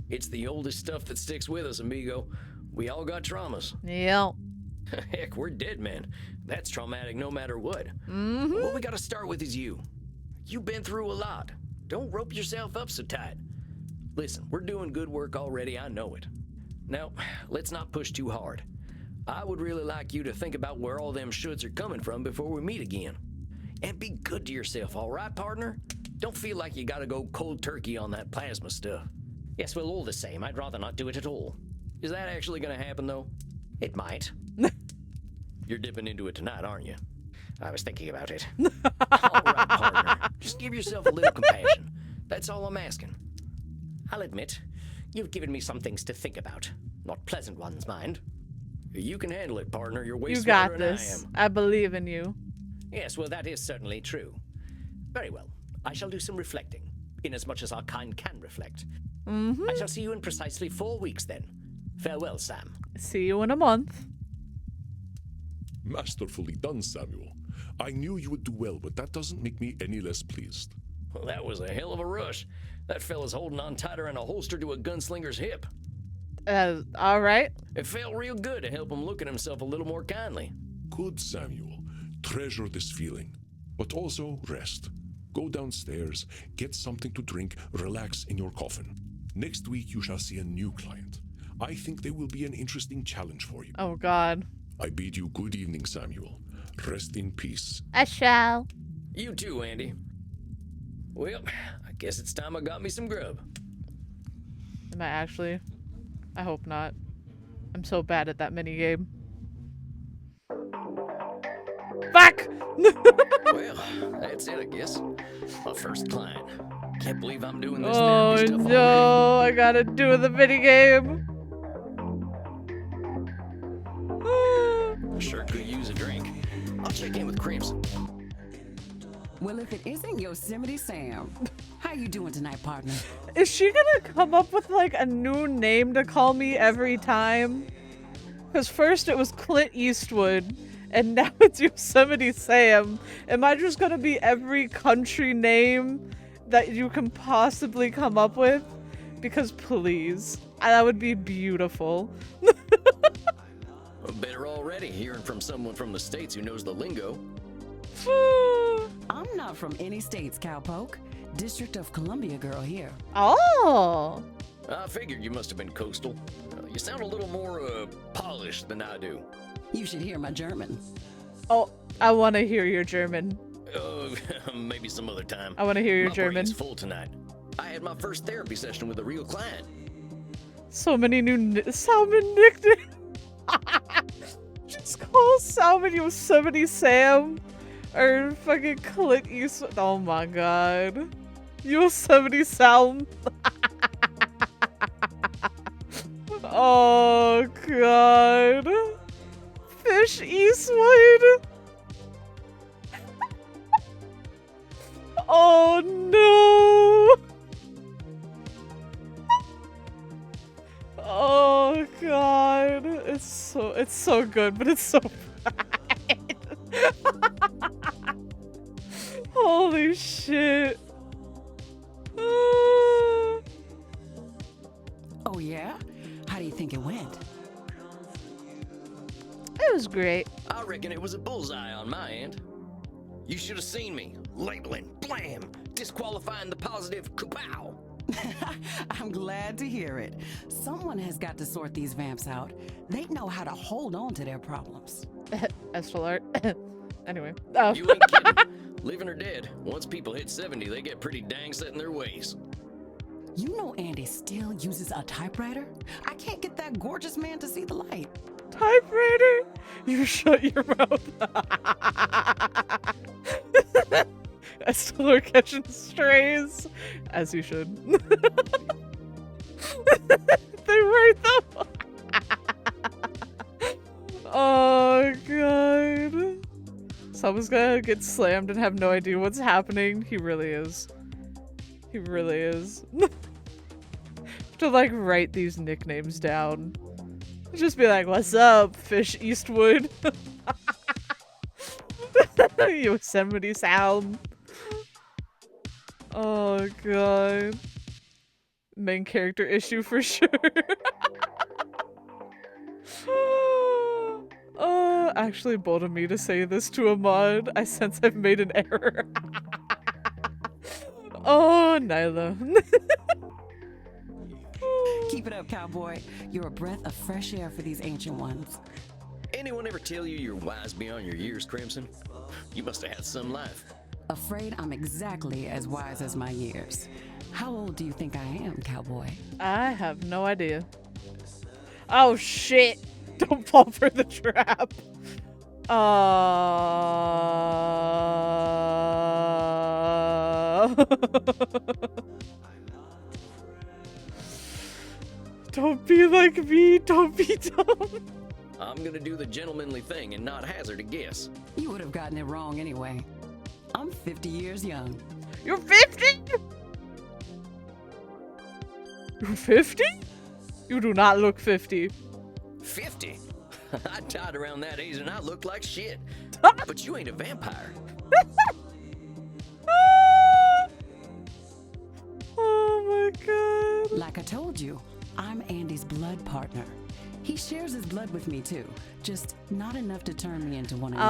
It's the oldest stuff that sticks with us, amigo. We all got traumas. Yeah. Heck, we're dead men. That's traumatic no matter what. Mm-hmm. What we gotta start with is you. You've been through a lot. Don't rope yourself up so tight. Listen, we're doing good work already, I know it. Now, let's not push too hard. I would really like you to think about where all them shoulds are coming from before we meet again. And be good to yourself, all right, partner? Don't feel like you gotta go cold turkey on that plasma stuff. Yes, well, all the same, I'd rather not do it at all. Is that actually gonna happen, though? It might. You're dipping into it tonight, aren't you? I was thinking about it. All right, partner. Just give yourself a little compassion. That's all I'm asking. I'll admit, you've given me some things to think about. Not pleasant ones, mind. You can handle it, partner. You're way You smarter got than this. I am. I believe in you. Yes, well, that is certainly true. Very well. I shall do some reflecting, inasmuch as our kind can reflect. Mm-hmm. I shall see you in precisely 4 weeks, then. Farewell, Sam. See you in a month. Masterfully done, Samuel. I knew you would do well, but that doesn't make me any less pleased. Well, that was a hell of a rush. That fella's holding on tighter than a holster to a gunslinger's hip. All right. It felt real good to help him look at himself a little more kindly. Good, Samuel. Treasure this feeling. But also rest. Go downstairs, get something to drink, relax in your coffin. Next week you shall see a new client. I think they will be an interesting challenge for you. Oh, God. I bid you good evening, Samuel. Rest in peace. I shall. You too, Andy. Well, I guess it's time I got me some grub. Am I actually? I hope not. I'm so bad at that minigame. Fuck! Well, that's it, I guess. My first client. Can't believe I'm doing this Oh therapy stuff already. no, I gotta do the minigame. Sure could use a drink. I'll check in with Crimson. Well, if it isn't Yosemite Sam, how you doing tonight, partner? Is she gonna come up with like a new name to call me every time? Because first it was Clint Eastwood, and now it's Yosemite Sam. Am I just gonna be every country name that you can possibly come up with? Because please, that would be beautiful. Well, better already hearing from someone from the States who knows the lingo. I'm not from any states, cowpoke. District of Columbia girl here. Oh! I figured you must have been coastal. You sound a little more, polished than I do. You should hear my German. Oh, I want to hear your German. Maybe some other time. I want to hear your My German. brain's full tonight. I had my first therapy session with a real client. So many new Salmon nicknames. Just call Salmon Yosemite Sam or fucking Clint Eastwood. Oh my god. Yosemite Salmon. Oh god. Fish Eastwood. Oh no. Oh god, it's so good, but it's so bad. Holy shit. Oh yeah? How do you think it went? It was great. I reckon it was a bullseye on my end. You should have seen me. Labeling, blam, disqualifying the positive, kapow. I'm glad to hear it. Someone has got to sort these vamps out. They know how to hold on to their problems. Estel art. Anyway. You ain't kidding. Living or dead, once people hit 70, they get pretty dang set in their ways. You know Andy still uses a typewriter? I can't get that gorgeous man to see the light. Typewriter? You shut your mouth. Estel art catching strays. As you should. They're right though. Oh god. Someone's gonna get slammed and have no idea what's happening. He really is. He really is. To like write these nicknames down. Just be like, what's up, Fish Eastwood? Yosemite Sound. Oh god. Main character issue for sure. Actually bold of me to say this to a mod. I sense I've made an error. Oh, Nyla. Keep it up, cowboy. You're a breath of fresh air for these ancient ones. Anyone ever tell you you're wise beyond your years, Crimson? You must have had some life. Afraid I'm exactly as wise as my years. How old do you think I am, cowboy? I have no idea. Oh shit! Don't fall for the trap. Don't be like me. Don't be dumb. I'm gonna do the gentlemanly thing and not hazard a guess. You would have gotten it wrong anyway. I'm 50 years young. You're 50? You're 50? You do not look 50. 50? I died around that age and I looked like shit. But you ain't a vampire. Oh my god. Like I told you, I'm Andy's blood partner. He shares his blood with me too, just not enough to turn me into one of you.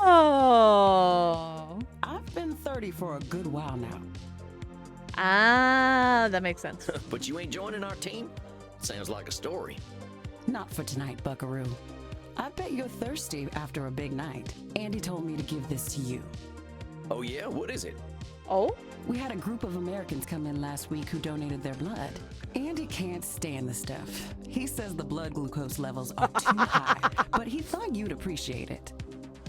Oh. I've been 30 for a good while now. Ah, that makes sense. But you ain't joining our team? Sounds like a story. Not for tonight, buckaroo. I bet you're thirsty after a big night. Andy told me to give this to you. Oh yeah? What is it? Oh? We had a group of Americans come in last week who donated their blood. Andy can't stand the stuff. He says the blood glucose levels are too high, but he thought you'd appreciate it.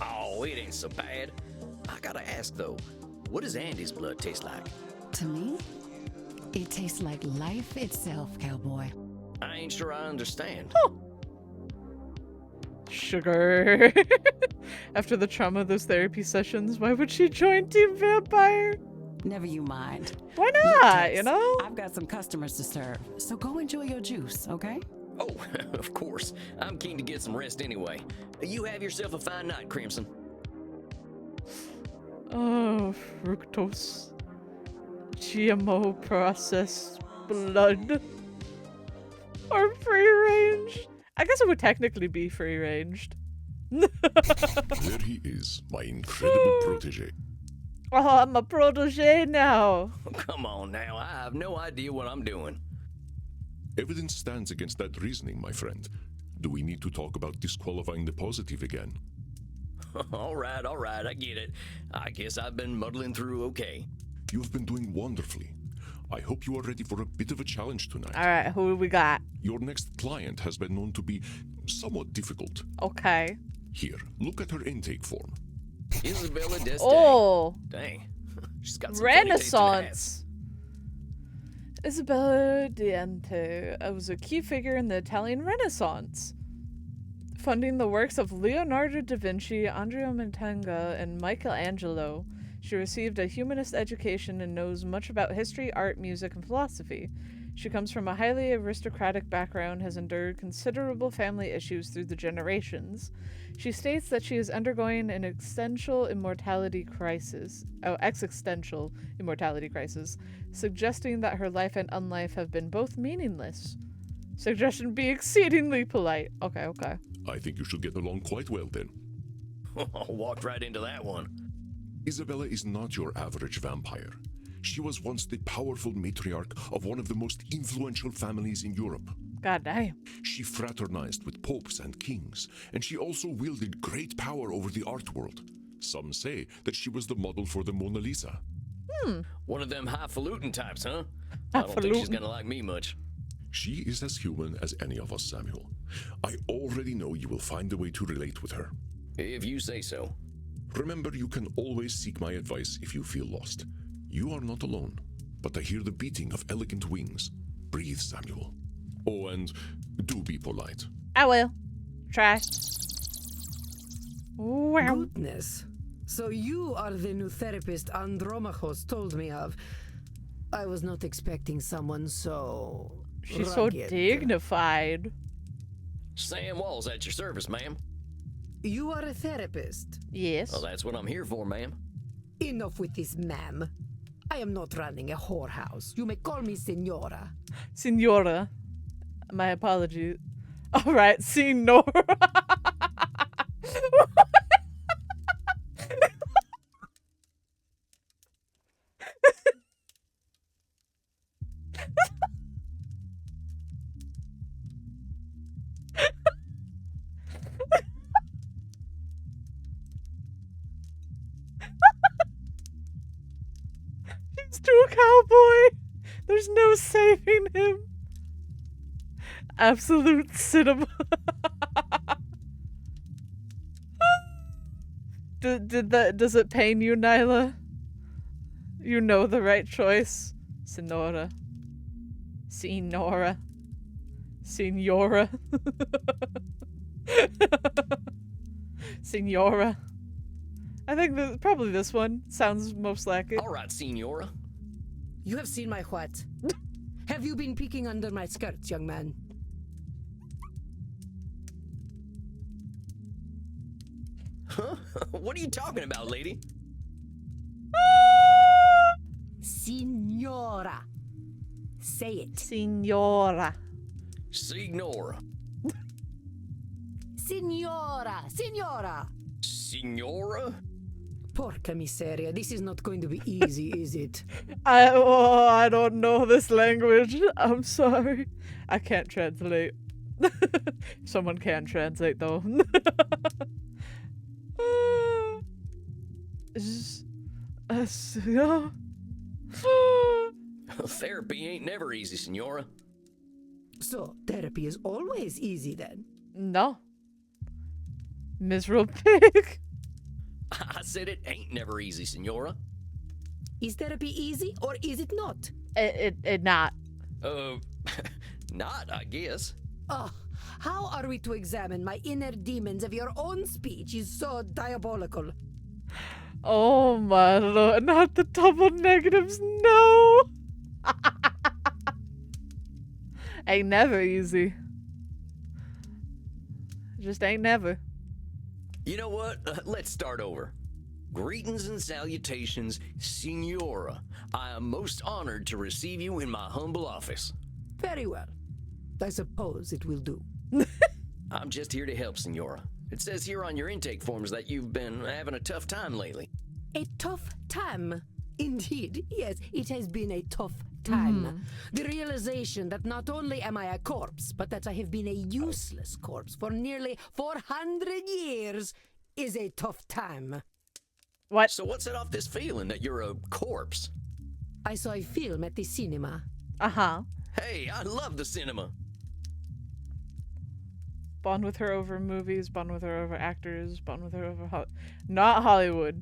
Oh, it ain't so bad. I gotta ask though, what does Andy's blood taste like? To me, it tastes like life itself, cowboy. I ain't sure I understand. Sugar. After the trauma of those therapy sessions, why would she join Team Vampire? Never you mind. Why Look, not, Tex, you know? I've got some customers to serve, so go enjoy your juice, okay? Oh, of course. I'm keen to get some rest anyway. You have yourself a fine night, Crimson. Oh, fructose. GMO processed blood. Or free range. I guess it would technically be free ranged. There he is, my incredible protege. Oh, I'm a protege now. Come on now, I have no idea what I'm doing. Evidence stands against that reasoning, my friend. Do we need to talk about disqualifying the positive again? All right, I get it. I guess I've been muddling through okay. You've been doing wonderfully. I hope you are ready for a bit of a challenge tonight. Alright, who do we got? Your next client has been known to be somewhat difficult. Okay. Here, look at her intake form. Isabella Deste. Oh! Dang. She's got some funny taste in the hats. Renaissance! Isabella Diente was a key figure in the Italian Renaissance, funding the works of Leonardo da Vinci, Andrea Mantegna, and Michelangelo. She received a humanist education and knows much about history, art, music, and philosophy. She comes from a highly aristocratic background, has endured considerable family issues through the generations. She states that she is undergoing an existential immortality crisis, suggesting that her life and unlife have been both meaningless. Suggestion be exceedingly polite. Okay. I think you should get along quite well then. Walked right into that one. Isabella is not your average vampire. She was once the powerful matriarch of one of the most influential families in Europe. God damn. She fraternized with popes and kings, and she also wielded great power over the art world. Some say that she was the model for the Mona Lisa. One of them highfalutin types, huh? I don't think she's gonna like me much. She is as human as any of us, Samuel. I already know you will find a way to relate with her. If you say so. Remember, you can always seek my advice if you feel lost. You are not alone, but I hear the beating of elegant wings. Breathe, Samuel. Oh, and do be polite. I will. Try. Wow. Goodness. So you are the new therapist Andromachos told me of. I was not expecting someone so... She's so rugged. dignified. Sam Wall's at your service, ma'am. You are a therapist. Yes. Well, that's what I'm here for, ma'am. Enough with this, ma'am. I am not running a whorehouse. You may call me Senora. Signora. My apologies. Alright, Signora. was saving him. Absolute cinema. Does it pain you, Nyla? You know the right choice. Senora. Senora. Senora. Senora. I think probably this one sounds most like it. All right, Senora. You have seen my what? Have you been peeking under my skirts, young man? Huh? What are you talking about, lady? Signora. Say it. Senora. Signora. Signora. Signora. Signora? Porca miseria, this is not going to be easy, is it? I don't know this language. I'm sorry. I can't translate. Someone can translate though. Therapy ain't never easy, Senora. So, therapy is always easy then? No. Miserable pig. I said it ain't never easy, Senora. Is therapy easy or is it not? It not. Not, I guess. Oh, how are we to examine my inner demons if your own speech is so diabolical? Oh my lord, not the double negatives, no! Ain't never easy. Just ain't never. You know what? Let's start over. Greetings and salutations, Senora. I am most honored to receive you in my humble office. Very well. I suppose it will do. I'm just here to help, Senora. It says here on your intake forms that you've been having a tough time lately. A tough time. Indeed, yes, it has been a tough time. The realization that not only am I a corpse, but that I have been a useless corpse for nearly 400 years is a tough time. What? So what's set off this feeling that you're a corpse? I saw a film at the cinema. Uh-huh. Hey, I love the cinema. Bond with her over movies, bond with her over actors, bond with her over not Hollywood.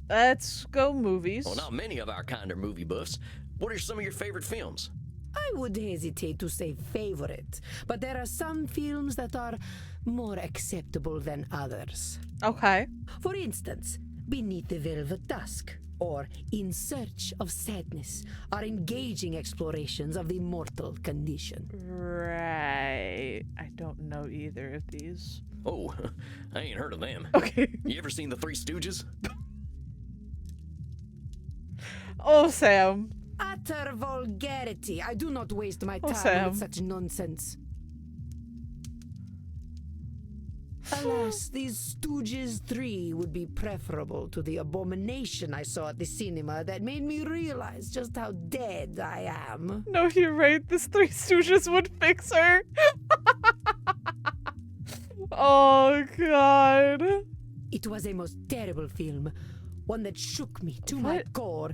Let's go movies. Well, not many of our kind are movie buffs. What are some of your favorite films? I would hesitate to say favorite, but there are some films that are more acceptable than others. Okay. For instance, Beneath the Velvet Dusk or In Search of Sadness are engaging explorations of the mortal condition. Right. I don't know either of these. Oh, I ain't heard of them. Okay. You ever seen The Three Stooges? Oh, Sam. Utter vulgarity. I do not waste my time Sam. with such nonsense. Alas, these Stooges 3 would be preferable to the abomination I saw at the cinema that made me realize just how dead I am. No, you're right. This Three Stooges would fix her. Oh, God. It was a most terrible film, one that shook me to my What? core.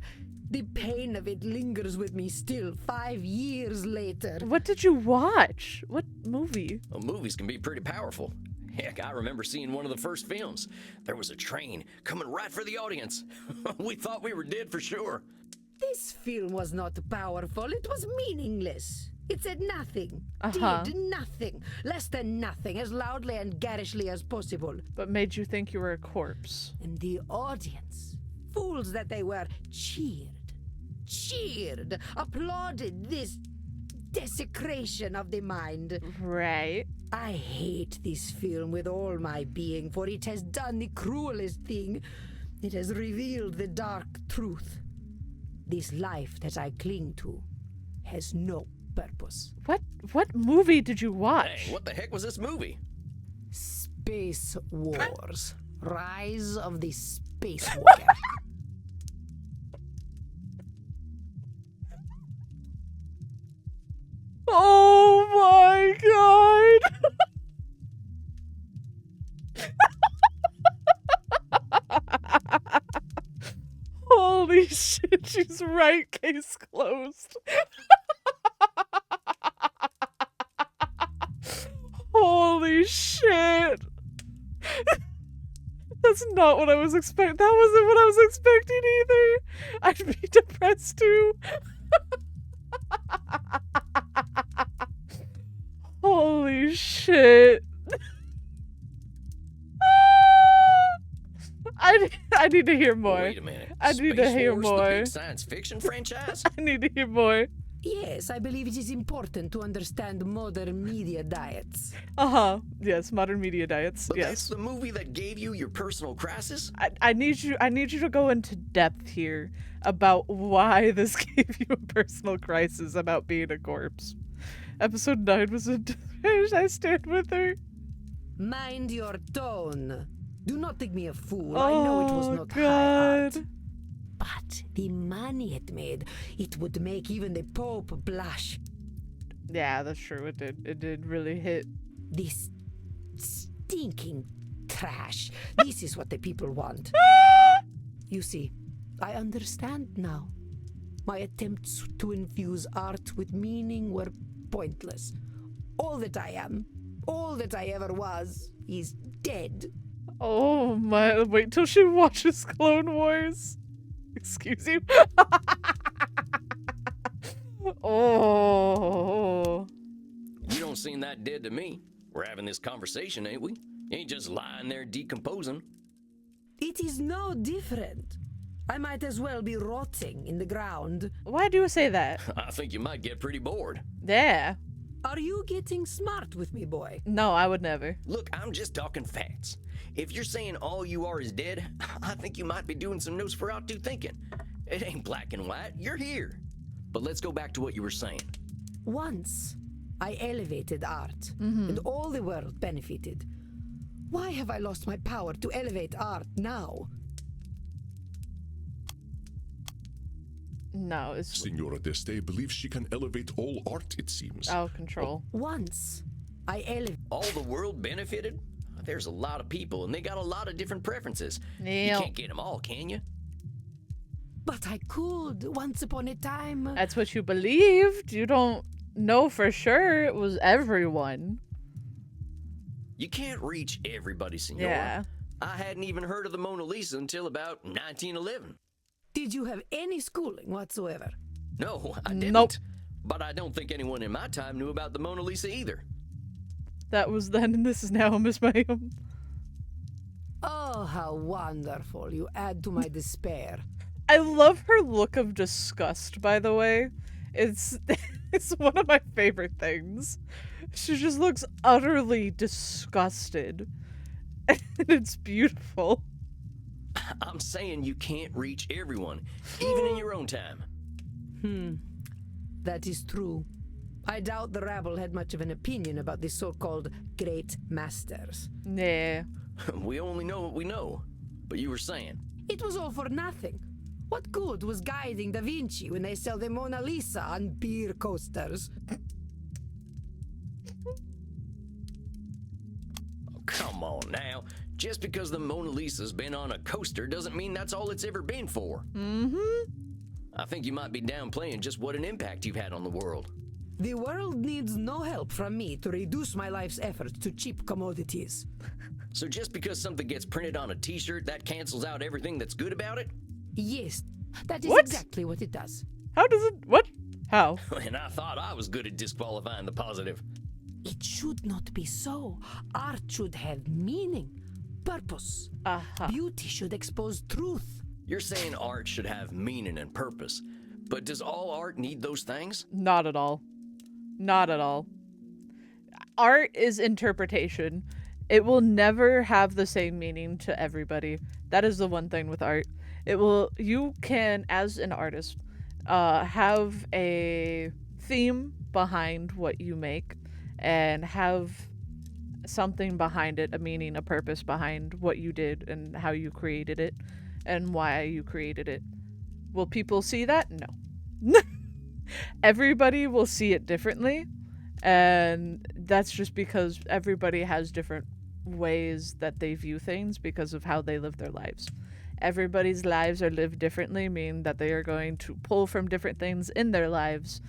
The pain of it lingers with me still 5 years later. What did you watch? What movie? Well, movies can be pretty powerful. Heck, I remember seeing one of the first films. There was a train coming right for the audience. We thought we were dead for sure. This film was not powerful, it was meaningless. It said nothing, did nothing, less than nothing, as loudly and garishly as possible. But made you think you were a corpse. And the audience, fools that they were, cheered, applauded this desecration of the mind. Right. I hate this film with all my being, for it has done the cruelest thing. It has revealed the dark truth. This life that I cling to has no purpose. What movie did you watch? Dang, what the heck was this movie? Space Wars. Rise of the Space Warrior. Oh my God. Holy shit, you was right. Case closed. Holy shit. That's not what I was expecting. That wasn't what I was expecting either. I'd be depressed too. Holy shit. I need to hear more. Wait a minute. I need to Space hear Force, the more. big science fiction franchise? I need to hear more. Yes, I believe it is important to understand modern media diets. Yes, modern media diets. But yes. that's the movie that gave you your personal crisis? I need you to go into depth here about why this gave you a personal crisis about being a corpse. Episode 9 was a I stand with her. Mind your tone. Do not think me a fool. I know it was not high art. God. But the money it made, it would make even the Pope blush. Yeah, that's true. It did really hit. This stinking trash. This is what the people want. You see, I understand now. My attempts to infuse art with meaning were pointless. All that I am, all that I ever was, is dead. Oh my! Wait till she watches Clone Wars. Excuse you. Oh. You don't seem that dead to me. We're having this conversation, ain't we? You ain't just lying there decomposing. It is no different. I might as well be rotting in the ground. Why do you say that? I think you might get pretty bored. Yeah. Are you getting smart with me, boy? No, I would never. Look, I'm just talking facts. If you're saying all you are is dead, I think you might be doing some Nosferatu thinking. It ain't black and white. You're here. But let's go back to what you were saying. Once, I elevated art, and all the world benefited. Why have I lost my power to elevate art now? No, it's Signora Deste believes she can elevate all art, it seems. out of control. Once, I elevated. All the world benefited? There's a lot of people, and they got a lot of different preferences. You Yeah. can't get them all, can you? But I could, once upon a time. That's what you believed. You don't know for sure it was everyone. You can't reach everybody, Signora. Yeah. I hadn't even heard of the Mona Lisa until about 1911. Did you have any schooling whatsoever? No, I didn't. Nope. But I don't think anyone in my time knew about the Mona Lisa either. That was then, and this is now, Miss Mayhem. Oh, how wonderful. You add to my despair. I love her look of disgust, by the way. It's it's one of my favorite things. She just looks utterly disgusted. And it's beautiful. I'm saying you can't reach everyone, even in your own time. That is true. I doubt the rabble had much of an opinion about the so-called great masters. Nah. We only know what we know. But you were saying, It was all for nothing. What good was guiding Da Vinci when they sell the Mona Lisa on beer coasters? oh, come on now. Just because the Mona Lisa's been on a coaster doesn't mean that's all it's ever been for. I think you might be downplaying just what an impact you've had on the world. The world needs no help from me to reduce my life's efforts to cheap commodities. So just because something gets printed on a t-shirt, that cancels out everything that's good about it? Yes, that is What? exactly what it does. How does it... What? How? And I thought I was good at disqualifying the positive. It should not be so. Art should have meaning, purpose. Uh-huh. Beauty should expose truth. You're saying art should have meaning and purpose. But does all art need those things? Not at all. Not at all. Art is interpretation. It will never have the same meaning to everybody. That is the one thing with art. You can, as an artist, have a theme behind what you make and have something behind it, a meaning, a purpose behind what you did and how you created it and why you created it. Will people see that? No. Everybody will see it differently, and that's just because everybody has different ways that they view things because of how they live their lives. everybody's lives are lived differently, meaning that they are going to pull from different things in their lives,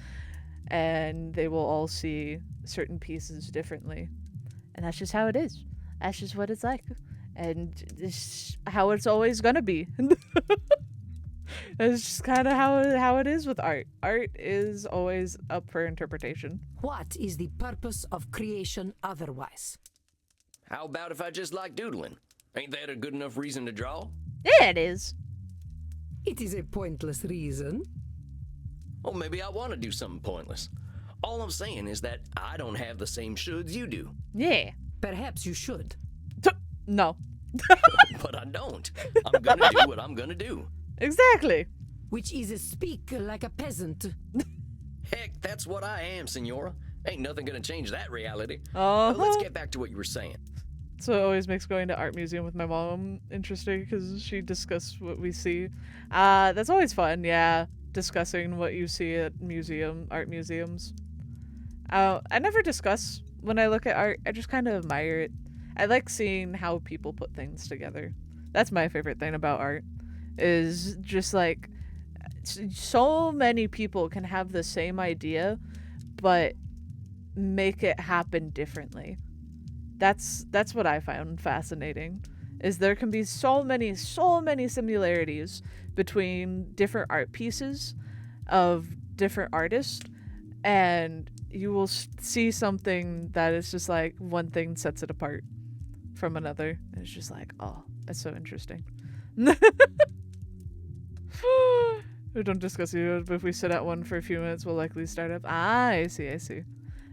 and they will all see certain pieces differently. And that's just how it is. That's just what it's like. And it's how it's always gonna be. It's just kind of how it is with art. Art is always up for interpretation. What is the purpose of creation otherwise? How about if I just like doodling? Ain't that a good enough reason to draw? Yeah, it is. It is a pointless reason. Or maybe I want to do something pointless. All I'm saying is that I don't have the same shoulds you do. Yeah. Perhaps you should. No. But I don't. I'm gonna do what I'm gonna do. Exactly. Which is speak like a peasant. Heck, that's what I am, Senora. Ain't nothing gonna change that reality. Uh-huh. Let's get back to what you were saying. So it always makes going to art museum with my mom interesting because she discusses what we see. That's always fun, yeah. Discussing what you see at art museums. I never discuss when I look at art. I just kind of admire it. I like seeing how people put things together. That's my favorite thing about art, is just like so many people can have the same idea, but make it happen differently. That's what I found fascinating, is there can be so many similarities between different art pieces of different artists, and you will see something that is just like one thing sets it apart from another. And it's just like, oh, that's so interesting. We don't discuss it, but if we sit at one for a few minutes, we'll likely start up. Ah, I see.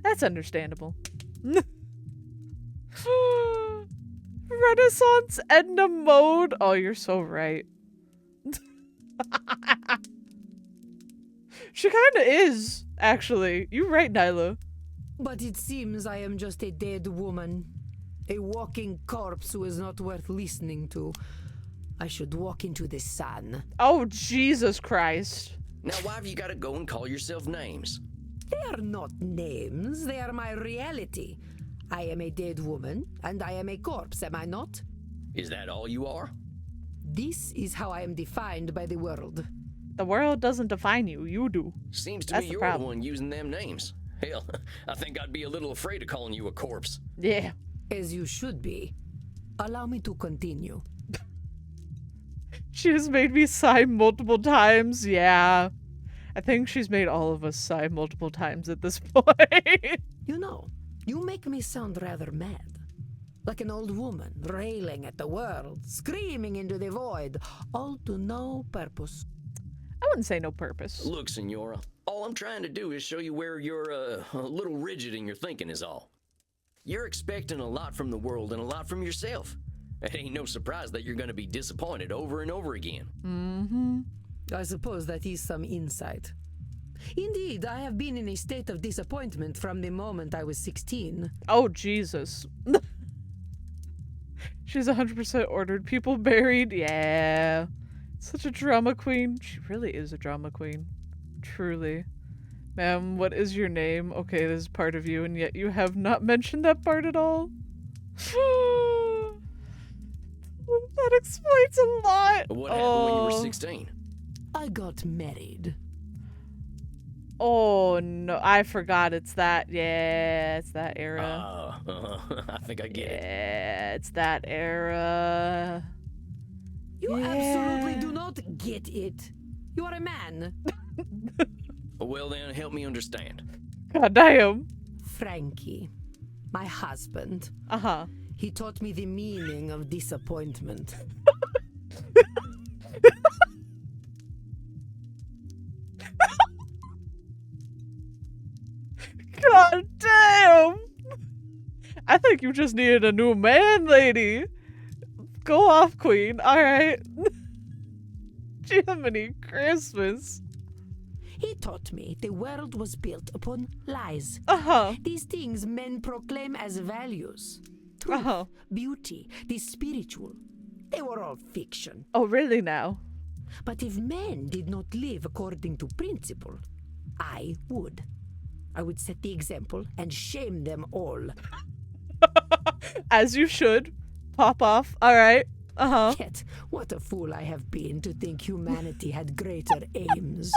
That's understandable. Renaissance Edna mode. Oh, you're so right. She kind of is, actually. You're right, Nyla. But it seems I am just a dead woman. A walking corpse who is not worth listening to. I should walk into the sun. Oh, Jesus Christ. Now, why have you got to go and call yourself names? They are not names, they are my reality. I am a dead woman, and I am a corpse, am I not? Is that all you are? This is how I am defined by the world. The world doesn't define you, you do. Seems to That's me the you're problem. the one using them names. Hell, I think I'd be a little afraid of calling you a corpse. Yeah. As you should be. Allow me to continue. She has made me sigh multiple times, yeah. I think she's made all of us sigh multiple times at this point. You know, you make me sound rather mad. Like an old woman, railing at the world, screaming into the void, all to no purpose. I wouldn't say no purpose. Look, Senora, all I'm trying to do is show you where you're a little rigid in your thinking is all. You're expecting a lot from the world and a lot from yourself. It ain't no surprise that you're going to be disappointed over and over again. Mm-hmm. I suppose that is some insight. Indeed, I have been in a state of disappointment from the moment I was 16. Oh, Jesus. She's 100% ordered people buried. Yeah. Such a drama queen. She really is a drama queen. Truly. Ma'am, what is your name? Okay, this is part of you, and yet you have not mentioned that part at all. That explains a lot. What happened when you were 16? I got married. Oh, no. I forgot it's that. Yeah, it's that era. I think I get it. Yeah, it's that era. You Yeah. absolutely do not get it. You are a man. Well then, help me understand. God damn. Frankie, my husband. Uh-huh. He taught me the meaning of disappointment. God damn. I think you just needed a new man, lady. Go off, queen. Alright. Jiminy Christmas. He taught me the world was built upon lies. Uh-huh. These things men proclaim as values. Truth, Uh-huh. beauty, the spiritual. They were all fiction. Oh, really now? But if men did not live according to principle, I would. I would set the example and shame them all. As you should. Pop off. Alright. Uh-huh. Yet, what a fool I have been to think humanity had greater aims.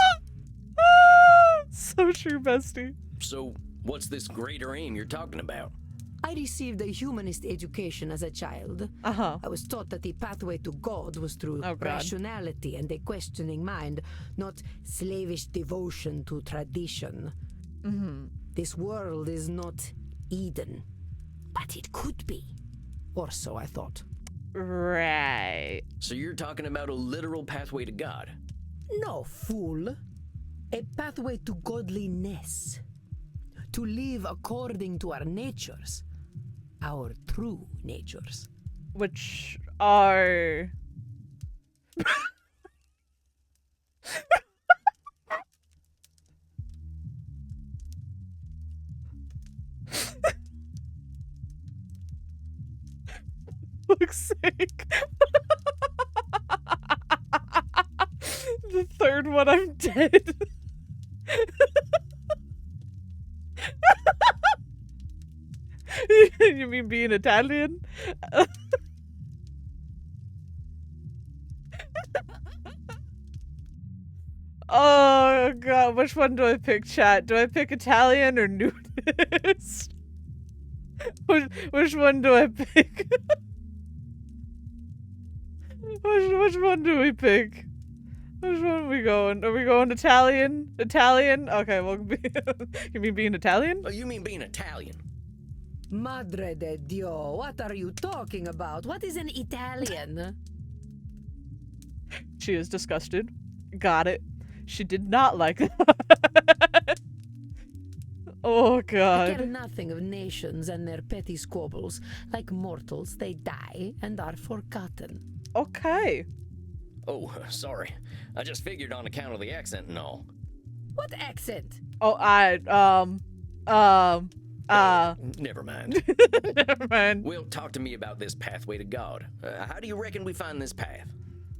So true, bestie. So, what's this greater aim you're talking about? I received a humanist education as a child. Uh-huh. I was taught that the pathway to God was through Oh, God. rationality and a questioning mind, not slavish devotion to tradition. This world is not Eden, but it could be. Or so I thought. Right. So you're talking about a literal pathway to God? No, fool. A pathway to godliness. To live according to our natures. Our true natures. Which are... fuck's sake. The third one, I'm dead. You mean being Italian? Oh god, which one do I pick, chat? Do I pick Italian or nudist? Which one do I pick? Which one do we pick? Which one are we going? Are we going Italian? Italian? Okay, well, you mean being Italian? Oh, you mean being Italian? Madre de Dio, what are you talking about? What is an Italian? She is disgusted. Got it. She did not like that. Oh I god. care nothing of nations and their petty squabbles. Like mortals, they die and are forgotten. Okay. Oh, sorry. I just figured on account of the accent and all. What accent? Oh, Never mind. never mind. Well, talk to me about this pathway to God. How do you reckon we find this path?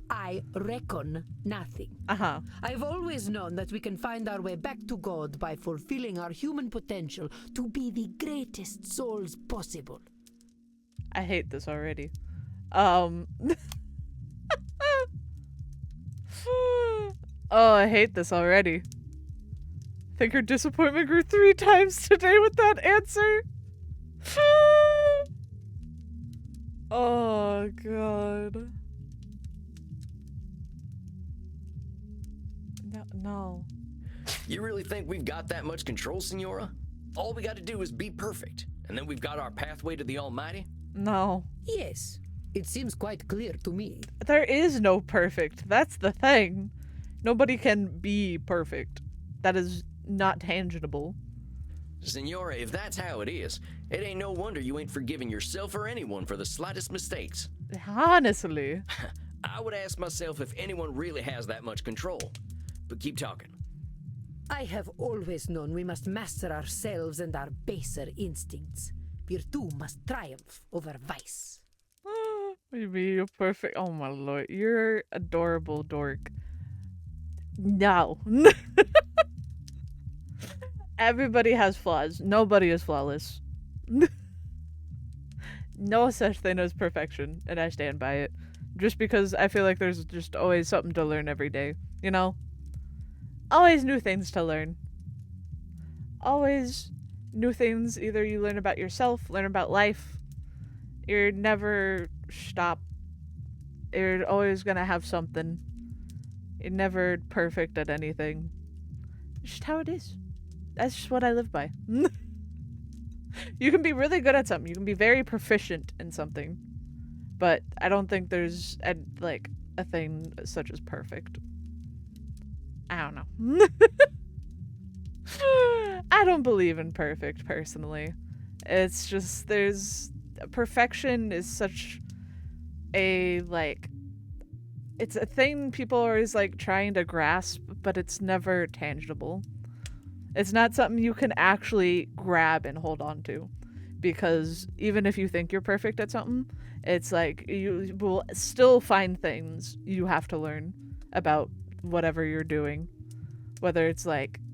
I reckon nothing. Uh-huh. I've always known that we can find our way back to God by fulfilling our human potential to be the greatest souls possible. I hate this already. Oh, I hate this already. I think her disappointment grew 3 times today with that answer. Oh, God. No. You really think we've got that much control, Senora? All we got to do is be perfect, and then we've got our pathway to the Almighty? No. Yes, it seems quite clear to me. There is no perfect. That's the thing. Nobody can be perfect. That is not tangible. Senora, if that's how it is, it ain't no wonder you ain't forgiving yourself or anyone for the slightest mistakes. Honestly. I would ask myself if anyone really has that much control. But keep talking. I have always known we must master ourselves and our baser instincts. Virtue must triumph over vice. Maybe you're perfect. Oh my lord. You're adorable dork. No. Everybody has flaws. Nobody is flawless. No such thing as perfection, and I stand by it. Just because I feel like there's just always something to learn every day, you know? Always new things to learn. Always new things. Either you learn about yourself, learn about life. You're never stop. You're always gonna have something. You're never perfect at anything. It's just how it is. That's just what I live by. You can be really good at something. You can be very proficient in something. But I don't think there's a thing such as perfect. I don't know. I don't believe in perfect, personally. It's just, perfection is such a, it's a thing people are always, trying to grasp, but it's never tangible. It's not something you can actually grab and hold on to. Because even if you think you're perfect at something, it's you will still find things you have to learn about whatever you're doing. Whether it's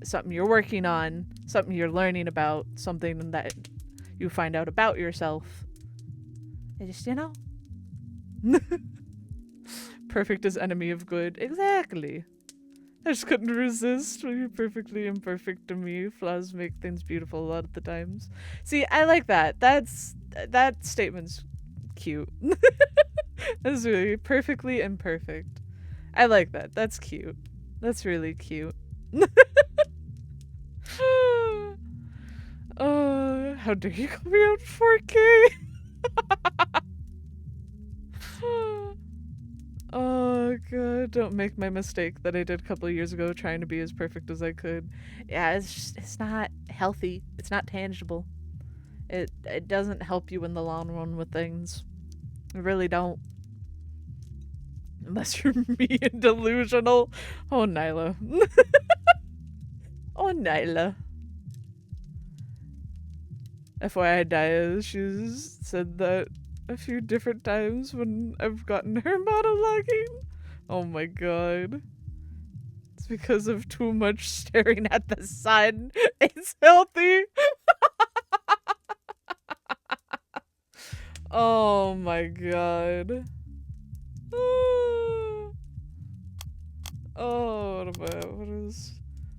something you're working on, something you're learning about, something that you find out about yourself. It just, Perfect is enemy of good. Exactly. I just couldn't resist. You're perfectly imperfect to me. Flaws make things beautiful a lot of the times. See, I like that. That statement's cute. That's really perfectly imperfect. I like that. That's cute. That's really cute. How dare you call me out 4K? Oh god, don't make my mistake that I did a couple of years ago trying to be as perfect as I could. Yeah, it's not healthy. It's not tangible. It doesn't help you in the long run with things. It really don't. Unless you're me and delusional. Oh, Nyla. Oh, Nyla. FYI, Daya, she's said that a few different times when I've gotten her monologuing. Oh my god. It's because of too much staring at the sun. It's healthy. Oh my god. Oh,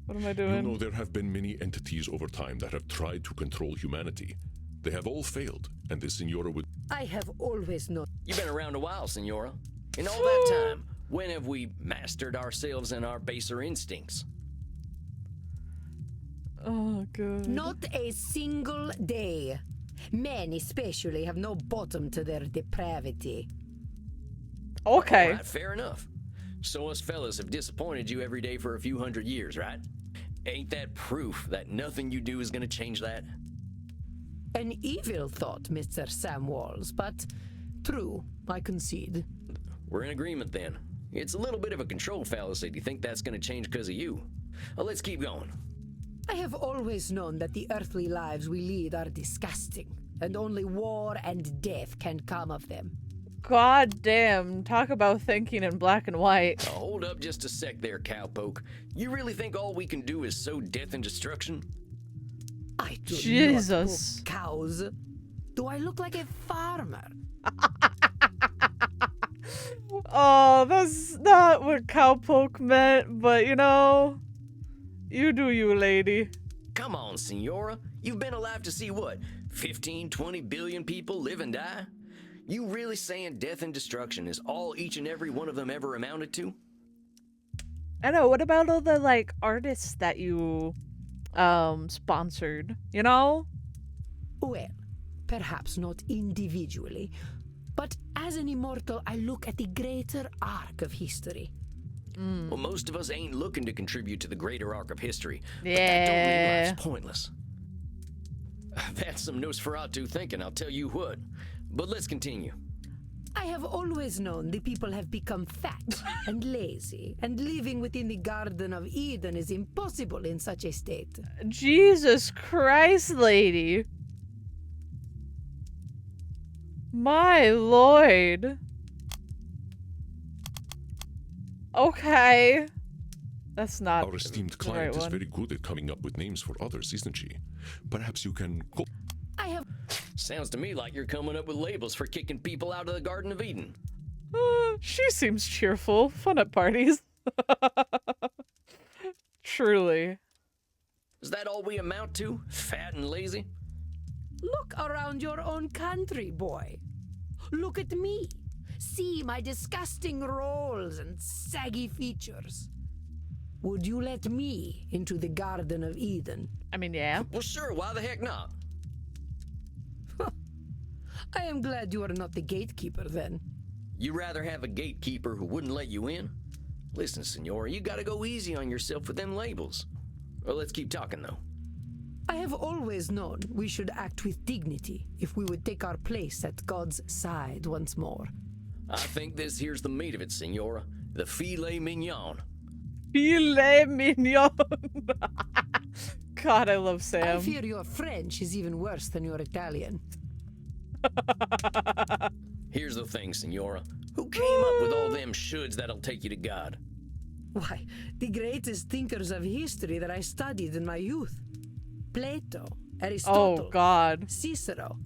what am I doing? You know, there have been many entities over time that have tried to control humanity. They have all failed, and the Senora would... I have always known. You've been around a while, Senora. In all that time, when have we mastered ourselves and our baser instincts? Oh, god. Not a single day. Men especially have no bottom to their depravity. Okay. All right, fair enough. So us fellas have disappointed you every day for a few hundred years, right? Ain't that proof that nothing you do is gonna change that? An evil thought, Mr. Sam Walls, but true, I concede. We're in agreement then. It's a little bit of a control fallacy to think that's gonna change because of you. Well, let's keep going. I have always known that the earthly lives we lead are disgusting, and only war and death can come of them. God damn, talk about thinking in black and white. Now, hold up just a sec there, cowpoke. You really think all we can do is sow death and destruction? I do Jesus. not poke cows. Do I look like a farmer? Oh, that's not what cowpoke meant, but you know, you do you, lady. Come on, Senora. You've been alive to see what? 15, 20 billion people live and die? You really saying death and destruction is all each and every one of them ever amounted to? I know, what about all the, like, artists that you, sponsored, you know? Well, perhaps not individually, but as an immortal, I look at the greater arc of history. Well, most of us ain't looking to contribute to the greater arc of history. But Yeah. that don't mean life's pointless. That's some Nosferatu thinking, I'll tell you what. But let's continue. I have always known the people have become fat and lazy, and living within the Garden of Eden is impossible in such a state. Jesus Christ, lady. My lord. Okay. That's not Our esteemed the client right is one. very good at coming up with names for others, isn't she? Perhaps you can... I have Sounds to me like you're coming up with labels for kicking people out of the Garden of Eden. She seems cheerful. Fun at parties. Truly. Is that all we amount to? Fat and lazy? Look around your own country, boy. Look at me. See my disgusting rolls and saggy features. Would you let me into the Garden of Eden? I mean, yeah. Well, sure, why the heck not? I am glad you are not the gatekeeper then. You rather have a gatekeeper who wouldn't let you in? Listen, Senora, you gotta go easy on yourself with them labels. Well, let's keep talking, though. I have always known we should act with dignity if we would take our place at God's side once more. I think this here's the meat of it, Senora. The filet mignon. Filet mignon. God, I love I Sam. fear your French is even worse than your Italian. Here's the thing, Senora. Who came up with all them shoulds that'll take you to God? Why, the greatest thinkers of history that I studied in my youth. Plato, Aristotle, Oh, God. Cicero,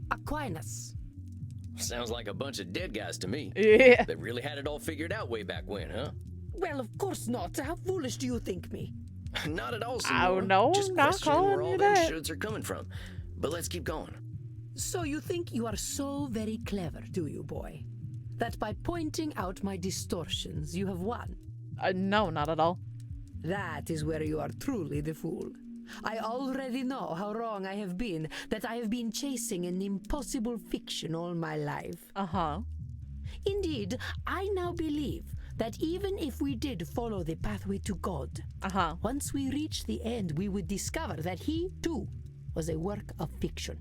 Aquinas. Sounds like a bunch of dead guys to me. Yeah. They really had it all figured out way back when, huh? Well, of course not. How foolish do you think me? Not at all, Oh, Senora. no, Just not questioning where calling all you them that. shoulds are coming from. But let's keep going. So you think you are so very clever, do you, boy? That by pointing out my distortions, you have won? No, not at all. That is where you are truly the fool. I already know how wrong I have been, that I have been chasing an impossible fiction all my life. Uh-huh. Indeed, I now believe that even if we did follow the pathway to God, Uh-huh. once we reach the end, we would discover that he, too, was a work of fiction.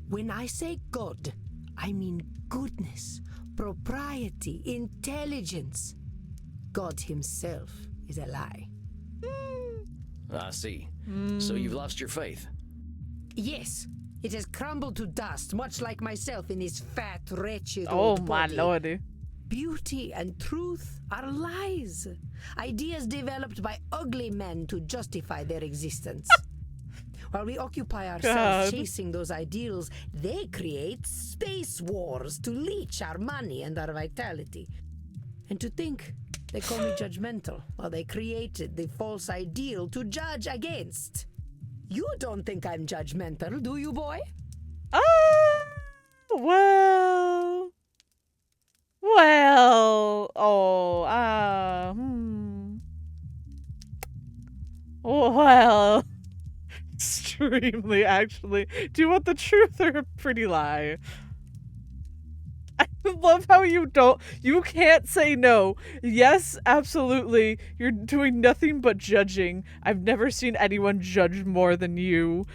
When I say God, I mean goodness, propriety, intelligence. God himself is a lie. I see. So you've lost your faith. Yes, it has crumbled to dust, much like myself in this fat, wretched Oh, old my body. lordy. Beauty and truth are lies. Ideas developed by ugly men to justify their existence. While we occupy ourselves God. chasing those ideals, they create space wars to leech our money and our vitality. And to think they call me judgmental while they created the false ideal to judge against. You don't think I'm judgmental, do you, boy? Well. Oh, Well. Extremely, actually. Do you want the truth or a pretty lie? I love how you can't say no. Yes, absolutely. You're doing nothing but judging. I've never seen anyone judge more than you.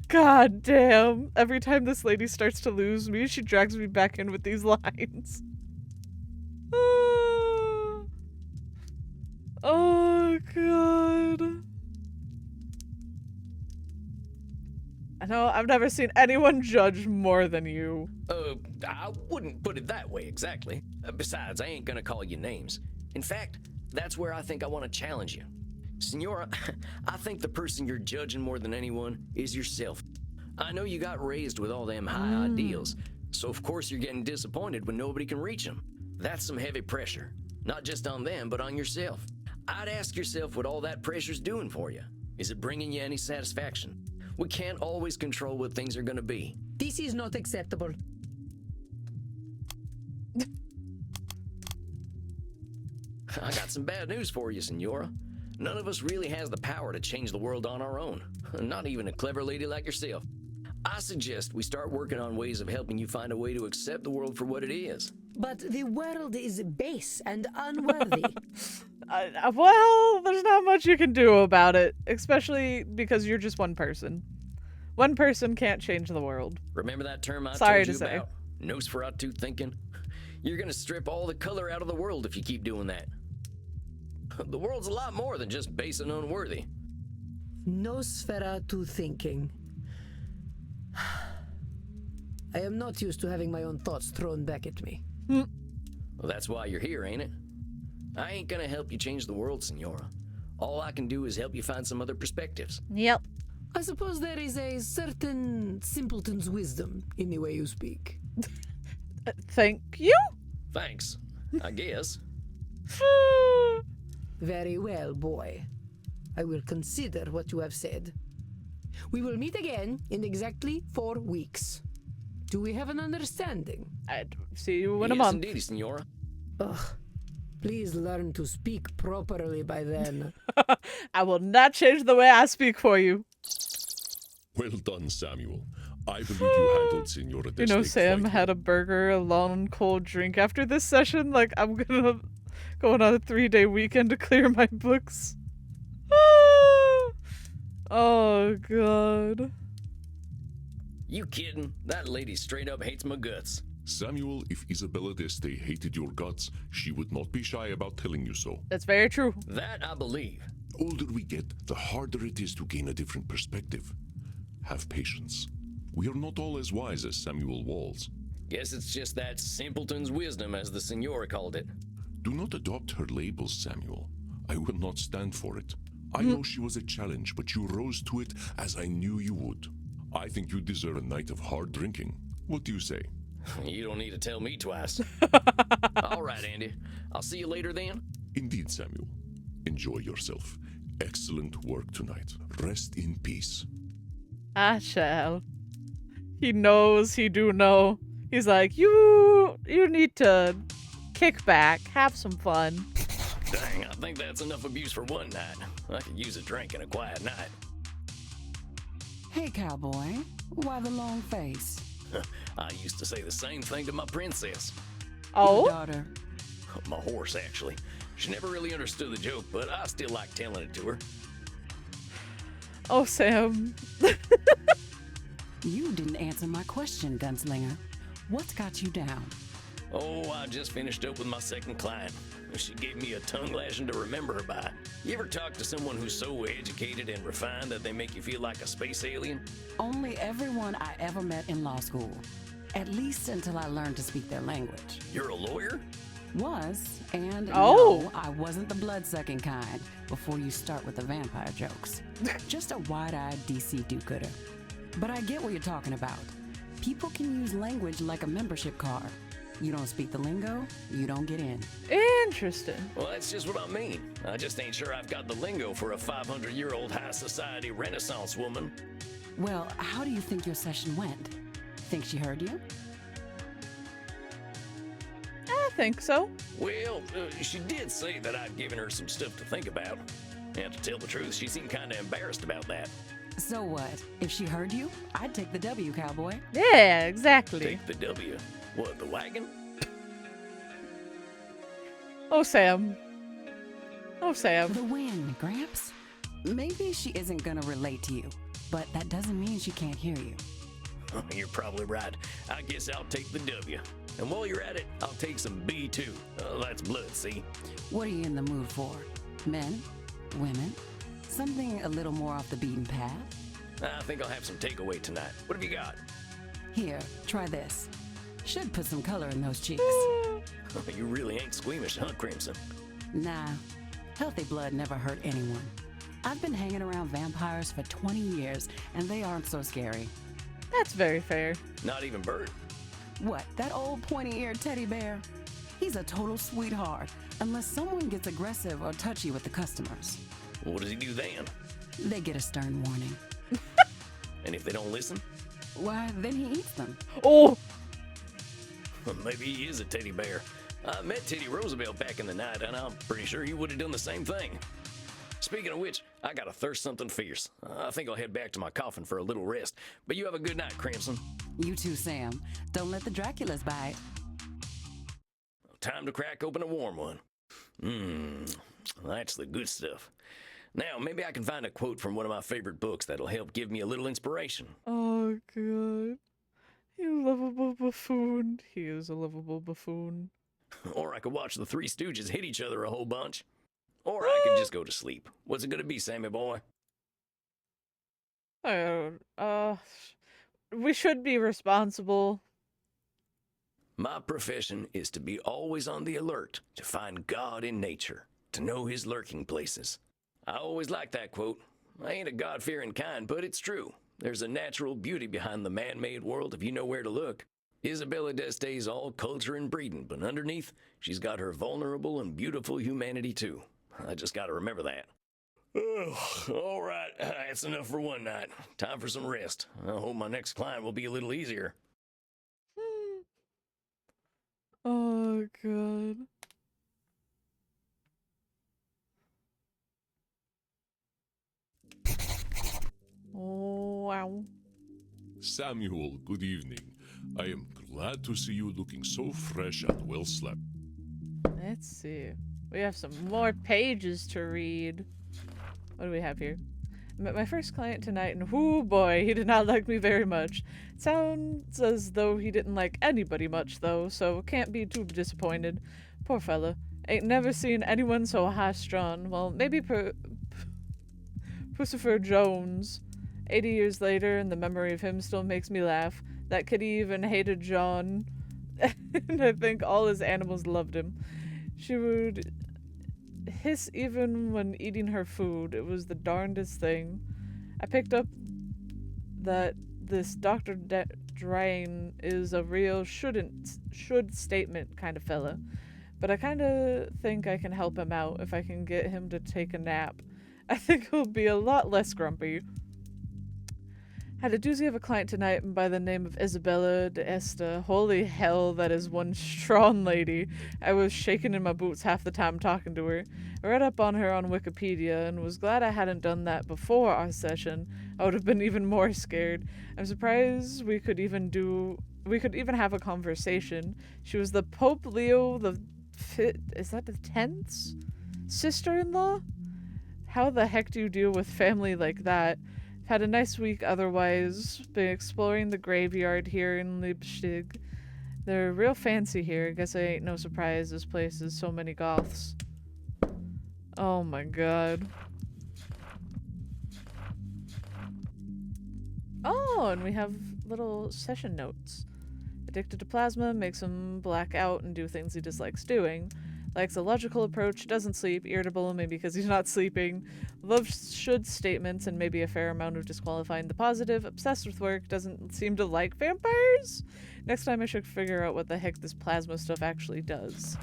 God damn. Every time this lady starts to lose me, she drags me back in with these lines. Oh, God. I know, I've never seen anyone judge more than you. I wouldn't put it that way exactly. Besides, I ain't gonna call you names. In fact, that's where I think I want to challenge you. Senora, I think the person you're judging more than anyone is yourself. I know you got raised with all them high ideals, so of course you're getting disappointed when nobody can reach them. That's some heavy pressure, not just on them, but on yourself. I'd ask yourself what all that pressure's doing for you. Is it bringing you any satisfaction? We can't always control what things are gonna be. This is not acceptable. I got some bad news for you, Senora. None of us really has the power to change the world on our own. Not even a clever lady like yourself. I suggest we start working on ways of helping you find a way to accept the world for what it is. But the world is base and unworthy. Well, there's not much you can do about it, especially because you're just one person. One person can't change the world. Remember that term I Sorry told you to say. about? Nosferatu thinking? You're gonna strip all the color out of the world if you keep doing that. The world's a lot more than just base and unworthy. Nosferatu thinking. I am not used to having my own thoughts thrown back at me. Well, that's why you're here, ain't it? I ain't gonna help you change the world, Senora. All I can do is help you find some other perspectives. Yep. I suppose there is a certain simpleton's wisdom in the way you speak. Thank you? Thanks, I guess. Very well, boy. I will consider what you have said. We will meet again in exactly 4 weeks. Do we have an understanding? I'd see you in a Yes, month. indeed, Senora. Ugh. Please learn to speak properly by then. I will not change the way I speak for you. Well done, Samuel. I believe you handled Senora You know, Desnake Sam quite had a burger, a long cold drink. After this session, like, I'm gonna go on a 3-day weekend to clear my books. Oh, God. You kidding? That lady straight up hates my guts. Samuel, if Isabella d'Este hated your guts, she would not be shy about telling you so. That's very true. That I believe. The older we get, the harder it is to gain a different perspective. Have patience. We are not all as wise as Samuel Walls. Guess it's just that simpleton's wisdom, as the Senora called it. Do not adopt her labels, Samuel. I will not stand for it. I know she was a challenge, but you rose to it as I knew you would. I think you deserve a night of hard drinking. What do you say? You don't need to tell me twice. All right, Andy. I'll see you later then. Indeed, Samuel. Enjoy yourself. Excellent work tonight. Rest in peace. I shall. He knows, he do know. He's like, you need to kick back, have some fun. Dang, I think that's enough abuse for one night. I could use a drink and a quiet night. Hey, cowboy. Why the long face? I used to say the same thing to my princess. Your Oh? daughter. My horse, actually. She never really understood the joke, but I still like telling it to her. Oh, Sam. You didn't answer my question, Gunslinger. What's got you down? Oh, I just finished up with my second client. She gave me a tongue lashing to remember her by. You ever talk to someone who's so educated and refined that they make you feel like a space alien? Only everyone I ever met in law school. At least until I learned to speak their language. You're a lawyer? Was, and Oh. no, I wasn't the blood-sucking kind before you start with the vampire jokes. Just a wide-eyed DC do-gooder. But I get what you're talking about. People can use language like a membership card. You don't speak the lingo, you don't get in. Interesting. Well, that's just what I mean. I just ain't sure I've got the lingo for a 500-year-old high society Renaissance woman. Well, how do you think your session went? Think she heard you? I think so. Well, she did say that I'd given her some stuff to think about. And to tell the truth, she seemed kind of embarrassed about that. So what? If she heard you, I'd take the W, cowboy. Yeah, exactly. Take the W. What, the wagon? Oh, Sam. Oh, For Sam. the win, Gramps. Maybe she isn't gonna relate to you, but that doesn't mean she can't hear you. You're probably right. I guess I'll take the W. And while you're at it, I'll take some B too. That's blood, see? What are you in the mood for? Men? Women? Something a little more off the beaten path? I think I'll have some takeaway tonight. What have you got? Here, try this. Should put some color in those cheeks. You really ain't squeamish, huh, Crimson? Nah, healthy blood never hurt anyone. I've been hanging around vampires for 20 years, and they aren't so scary. That's very fair. Not even Bert. What, that old pointy-eared teddy bear? He's a total sweetheart, unless someone gets aggressive or touchy with the customers. What does he do then? They get a stern warning. And if they don't listen? Why, then he eats them. Oh! Maybe he is a teddy bear. I met Teddy Roosevelt back in the night, and I'm pretty sure he would have done the same thing. Speaking of which, I gotta thirst something fierce. I think I'll head back to my coffin for a little rest. But you have a good night, Crimson. You too, Sam. Don't let the Draculas bite. Time to crack open a warm one. That's the good stuff. Now, maybe I can find a quote from one of my favorite books that'll help give me a little inspiration. Oh, God. You lovable buffoon. He is a lovable buffoon. Or I could watch the Three Stooges hit each other a whole bunch. Or I could just go to sleep. What's it gonna be, Sammy boy? We should be responsible. My profession is to be always on the alert, to find God in nature, to know his lurking places. I always like that quote. I ain't a God-fearing kind, but it's true. There's a natural beauty behind the man-made world if you know where to look. Isabella d'Este's all culture and breeding, but underneath, she's got her vulnerable and beautiful humanity too. I just gotta remember that. All right, that's enough for one night. Time for some rest. I hope my next client will be a little easier. Oh, God. Oh, wow. Samuel, good evening. I am glad to see you looking so fresh and well slept. Let's see. We have some more pages to read. What do we have here? Met my first client tonight, and whoo boy, he did not like me very much. It sounds as though he didn't like anybody much, though, so can't be too disappointed. Poor fella. Ain't never seen anyone so high-strung. Well, maybe Pussifer Jones. 80 years later, and the memory of him still makes me laugh. That kitty even hated John, and I think all his animals loved him. She would hiss even when eating her food. It was the darndest thing. I picked up that this Dr. Drain is a real should statement kind of fella. But I kind of think I can help him out if I can get him to take a nap. I think he'll be a lot less grumpy. Had a doozy of a client tonight by the name of Isabella de Esta. Holy hell, that is one strong lady. I was shaking in my boots half the time talking to her. I read up on her on Wikipedia and was glad I hadn't done that before our session. I would have been even more scared. I'm surprised we could even have a conversation. She was the Pope Leo the 10th's sister-in-law? How the heck do you deal with family like that? Had a nice week otherwise. Been exploring the graveyard here in Leipzig. They're real fancy here. Guess I ain't no surprise this place is so many goths. Oh my god. Oh, and we have little session notes. Addicted to plasma, makes him black out and do things he dislikes doing. Likes a logical approach, doesn't sleep, irritable, maybe because he's not sleeping. Loves should statements and maybe a fair amount of disqualifying the positive. Obsessed with work, doesn't seem to like vampires? Next time I should figure out what the heck this plasma stuff actually does.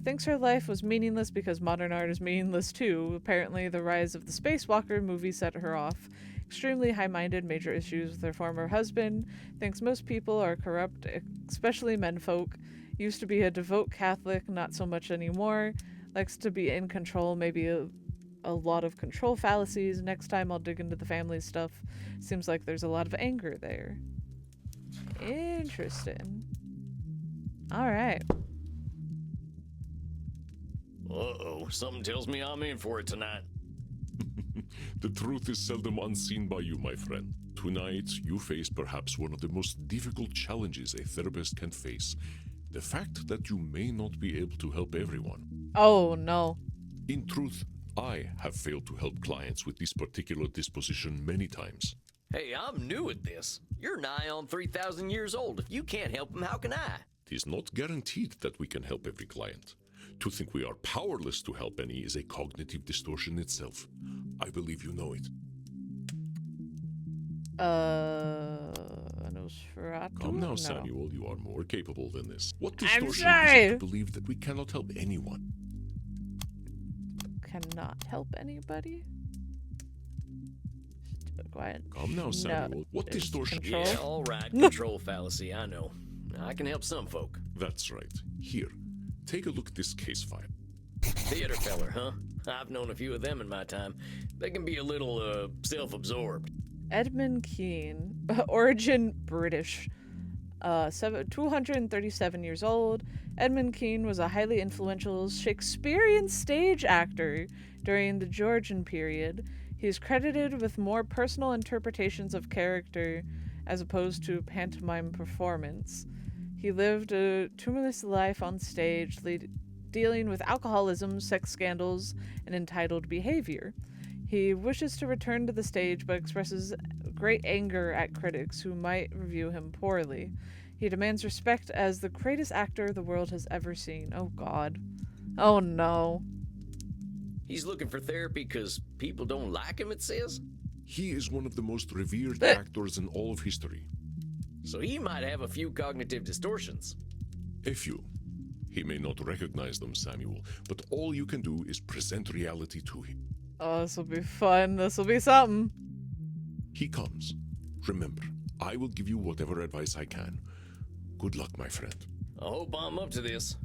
Thinks her life was meaningless because modern art is meaningless too. Apparently the rise of the Spacewalker movie set her off. Extremely high-minded, major issues with her former husband. Thinks most people are corrupt, especially menfolk. Used to be a devout Catholic, not so much anymore. Likes to be in control, maybe a lot of control fallacies. Next time I'll dig into the family stuff. Seems like there's a lot of anger there. Interesting. Alright. Uh-oh, something tells me I'm in for it tonight. The truth is seldom unseen by you, my friend. Tonight, you face perhaps one of the most difficult challenges a therapist can face. The fact that you may not be able to help everyone. Oh, no. In truth, I have failed to help clients with this particular disposition many times. Hey, I'm new at this. You're nigh on 3,000 years old. If you can't help them, how can I? It is not guaranteed that we can help every client. To think we are powerless to help any is a cognitive distortion itself. I believe you know it. Nosferatu? Come now, No. Samuel, you are more capable than this. What distortion is sorry. it to believe that we cannot help anyone? Cannot help anybody? Just quiet. Come now, Samuel. What it's distortion? control. Yeah, all right. Control fallacy, I know. I can help some folk. That's right. Here, take a look at this case file. Theater feller, huh? I've known a few of them in my time. They can be a little, self-absorbed. Edmund Keane. Origin British. 237 years old. Edmund Keane was a highly influential Shakespearean stage actor during the Georgian period. He is credited with more personal interpretations of character as opposed to pantomime performance. He lived a tumultuous life on stage, dealing with alcoholism, sex scandals, and entitled behavior. He wishes to return to the stage but expresses great anger at critics who might review him poorly. He demands respect as the greatest actor the world has ever seen. Oh god. Oh no. He's looking for therapy because people don't like him, it says? He is one of the most revered actors in all of history. So he might have a few cognitive distortions. A few. He may not recognize them, Samuel, but all you can do is present reality to him. Oh, this will be fun. This will be something. He comes. Remember, I will give you whatever advice I can. Good luck, my friend. I hope I'm up to this.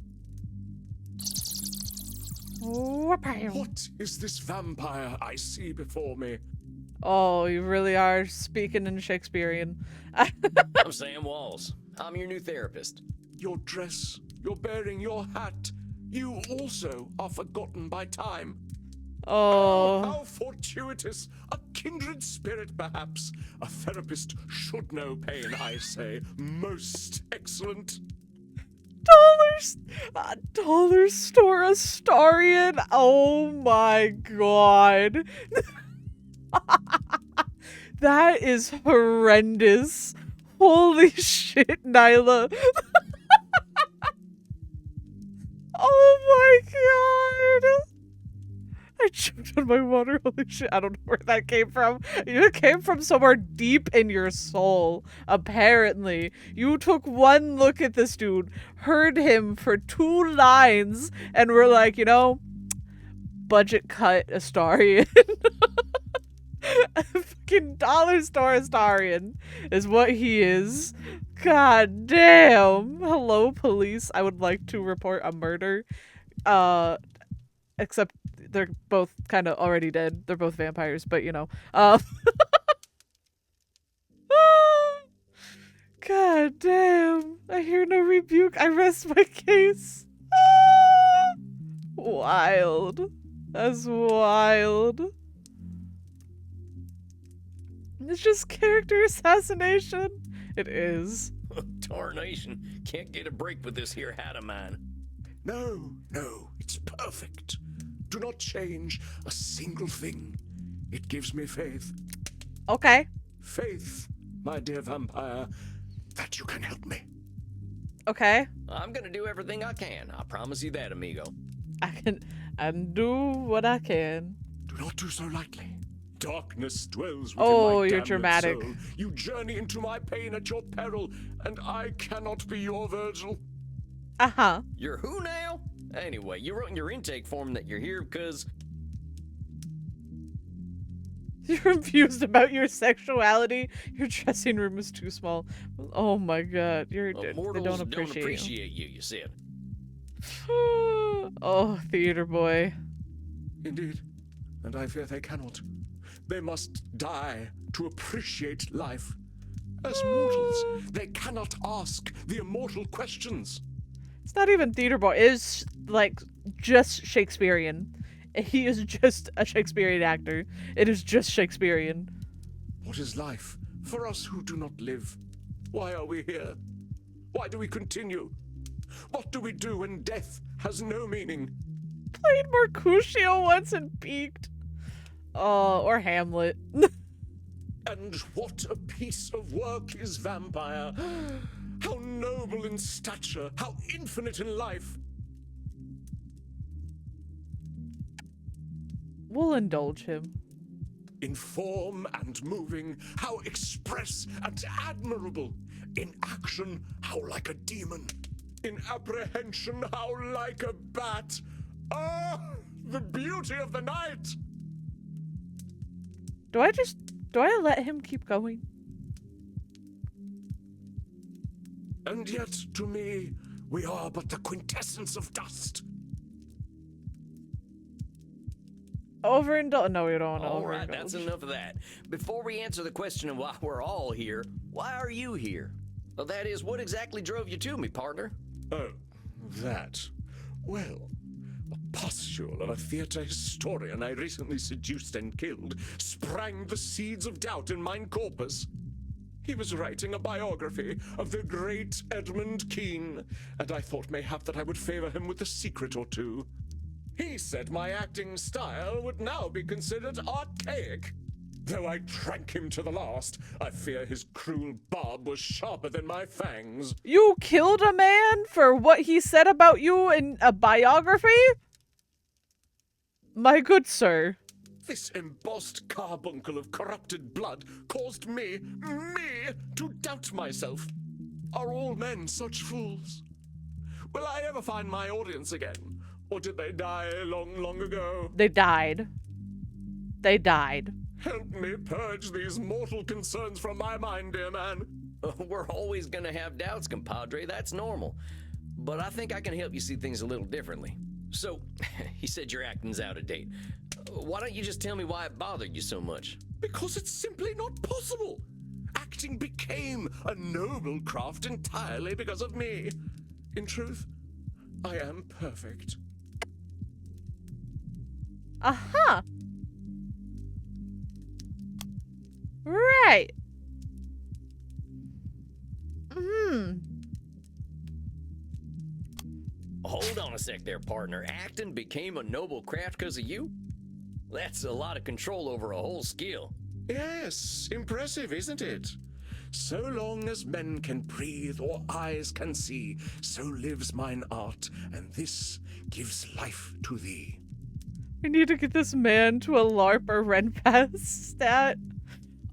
What is this vampire I see before me? Oh, you really are speaking in Shakespearean. I'm Sam Walls. I'm your new therapist. Your dress, your bearing, your hat. You also are forgotten by time. Oh. How fortuitous. A kindred spirit, perhaps. A therapist should know pain, I say. Most excellent. Dollar store Astarian. Oh my god. That is horrendous. Holy shit, Nyla. Oh my god. I choked on my water. Holy shit. I don't know where that came from. It came from somewhere deep in your soul, apparently. You took one look at this dude, heard him for 2 lines, and were like, you know, budget cut Astarion. A fucking dollar store Astarion is what he is. God damn. Hello, police. I would like to report a murder. Except they're both kind of already dead. They're both vampires, but you know. God damn. I hear no rebuke. I rest my case. Wild. That's wild. It's just character assassination. It is. Tarnation. Can't get a break with this here hat of mine. No, it's perfect. Do not change a single thing. It gives me faith. Okay. Faith, my dear vampire, that you can help me. Okay. I'm gonna do everything I can. I promise you that, amigo. I can do what I can. Do not do so lightly. Darkness dwells within Oh, my you're damned dramatic. soul. You journey into my pain at your peril, and I cannot be your Virgil. Uh-huh. You're who now? Anyway, you wrote in your intake form that you're here because... You're confused about your sexuality. Your dressing room is too small. Oh my god. They mortals don't appreciate you, you said. you. Oh, theater boy. Indeed, and I fear they cannot. They must die to appreciate life. As mortals, they cannot ask the immortal questions. It's not even theater boy. It's like just Shakespearean. He is just a Shakespearean actor. It is just Shakespearean. What is life for us who do not live? Why are we here? Why do we continue? What do we do when death has no meaning? Played Mercutio once and peaked. Oh, or Hamlet. And what a piece of work is Vampire! How noble in stature, how infinite in life! We'll indulge him. In form and moving, how express and admirable! In action, how like a demon! In apprehension, how like a bat! Ah, the beauty of the night! Do I let him keep going? And yet, to me, we are but the quintessence of dust. Overindulge? No, we don't want to All right, overindulge. that's enough of that. Before we answer the question of why we're all here, why are you here? Well, that is, what exactly drove you to me, partner? Oh, that. Well, a pustule of a theater historian I recently seduced and killed sprang the seeds of doubt in mine corpus. He was writing a biography of the great Edmund Kean, and I thought mayhap that I would favor him with a secret or two. He said my acting style would now be considered archaic. Though I drank him to the last, I fear his cruel barb was sharper than my fangs. You killed a man for what he said about you in a biography? My good sir. This embossed carbuncle of corrupted blood caused me to doubt myself. Are all men such fools? Will I ever find my audience again? Or did they die long ago? They died. They died. Help me purge these mortal concerns from my mind, dear man. We're always gonna have doubts, compadre. That's normal. But I think I can help you see things a little differently. So, he said your acting's out of date. Why don't you just tell me why it bothered you so much? Because it's simply not possible. Acting became a noble craft entirely because of me. In truth, I am perfect. Aha! Right. Hold on a sec there, partner. Acting became a noble craft because of you? That's a lot of control over a whole skill. Yes, impressive, isn't it? So long as men can breathe or eyes can see, so lives mine art, and this gives life to thee. We need to get this man to a LARP or RenPass stat.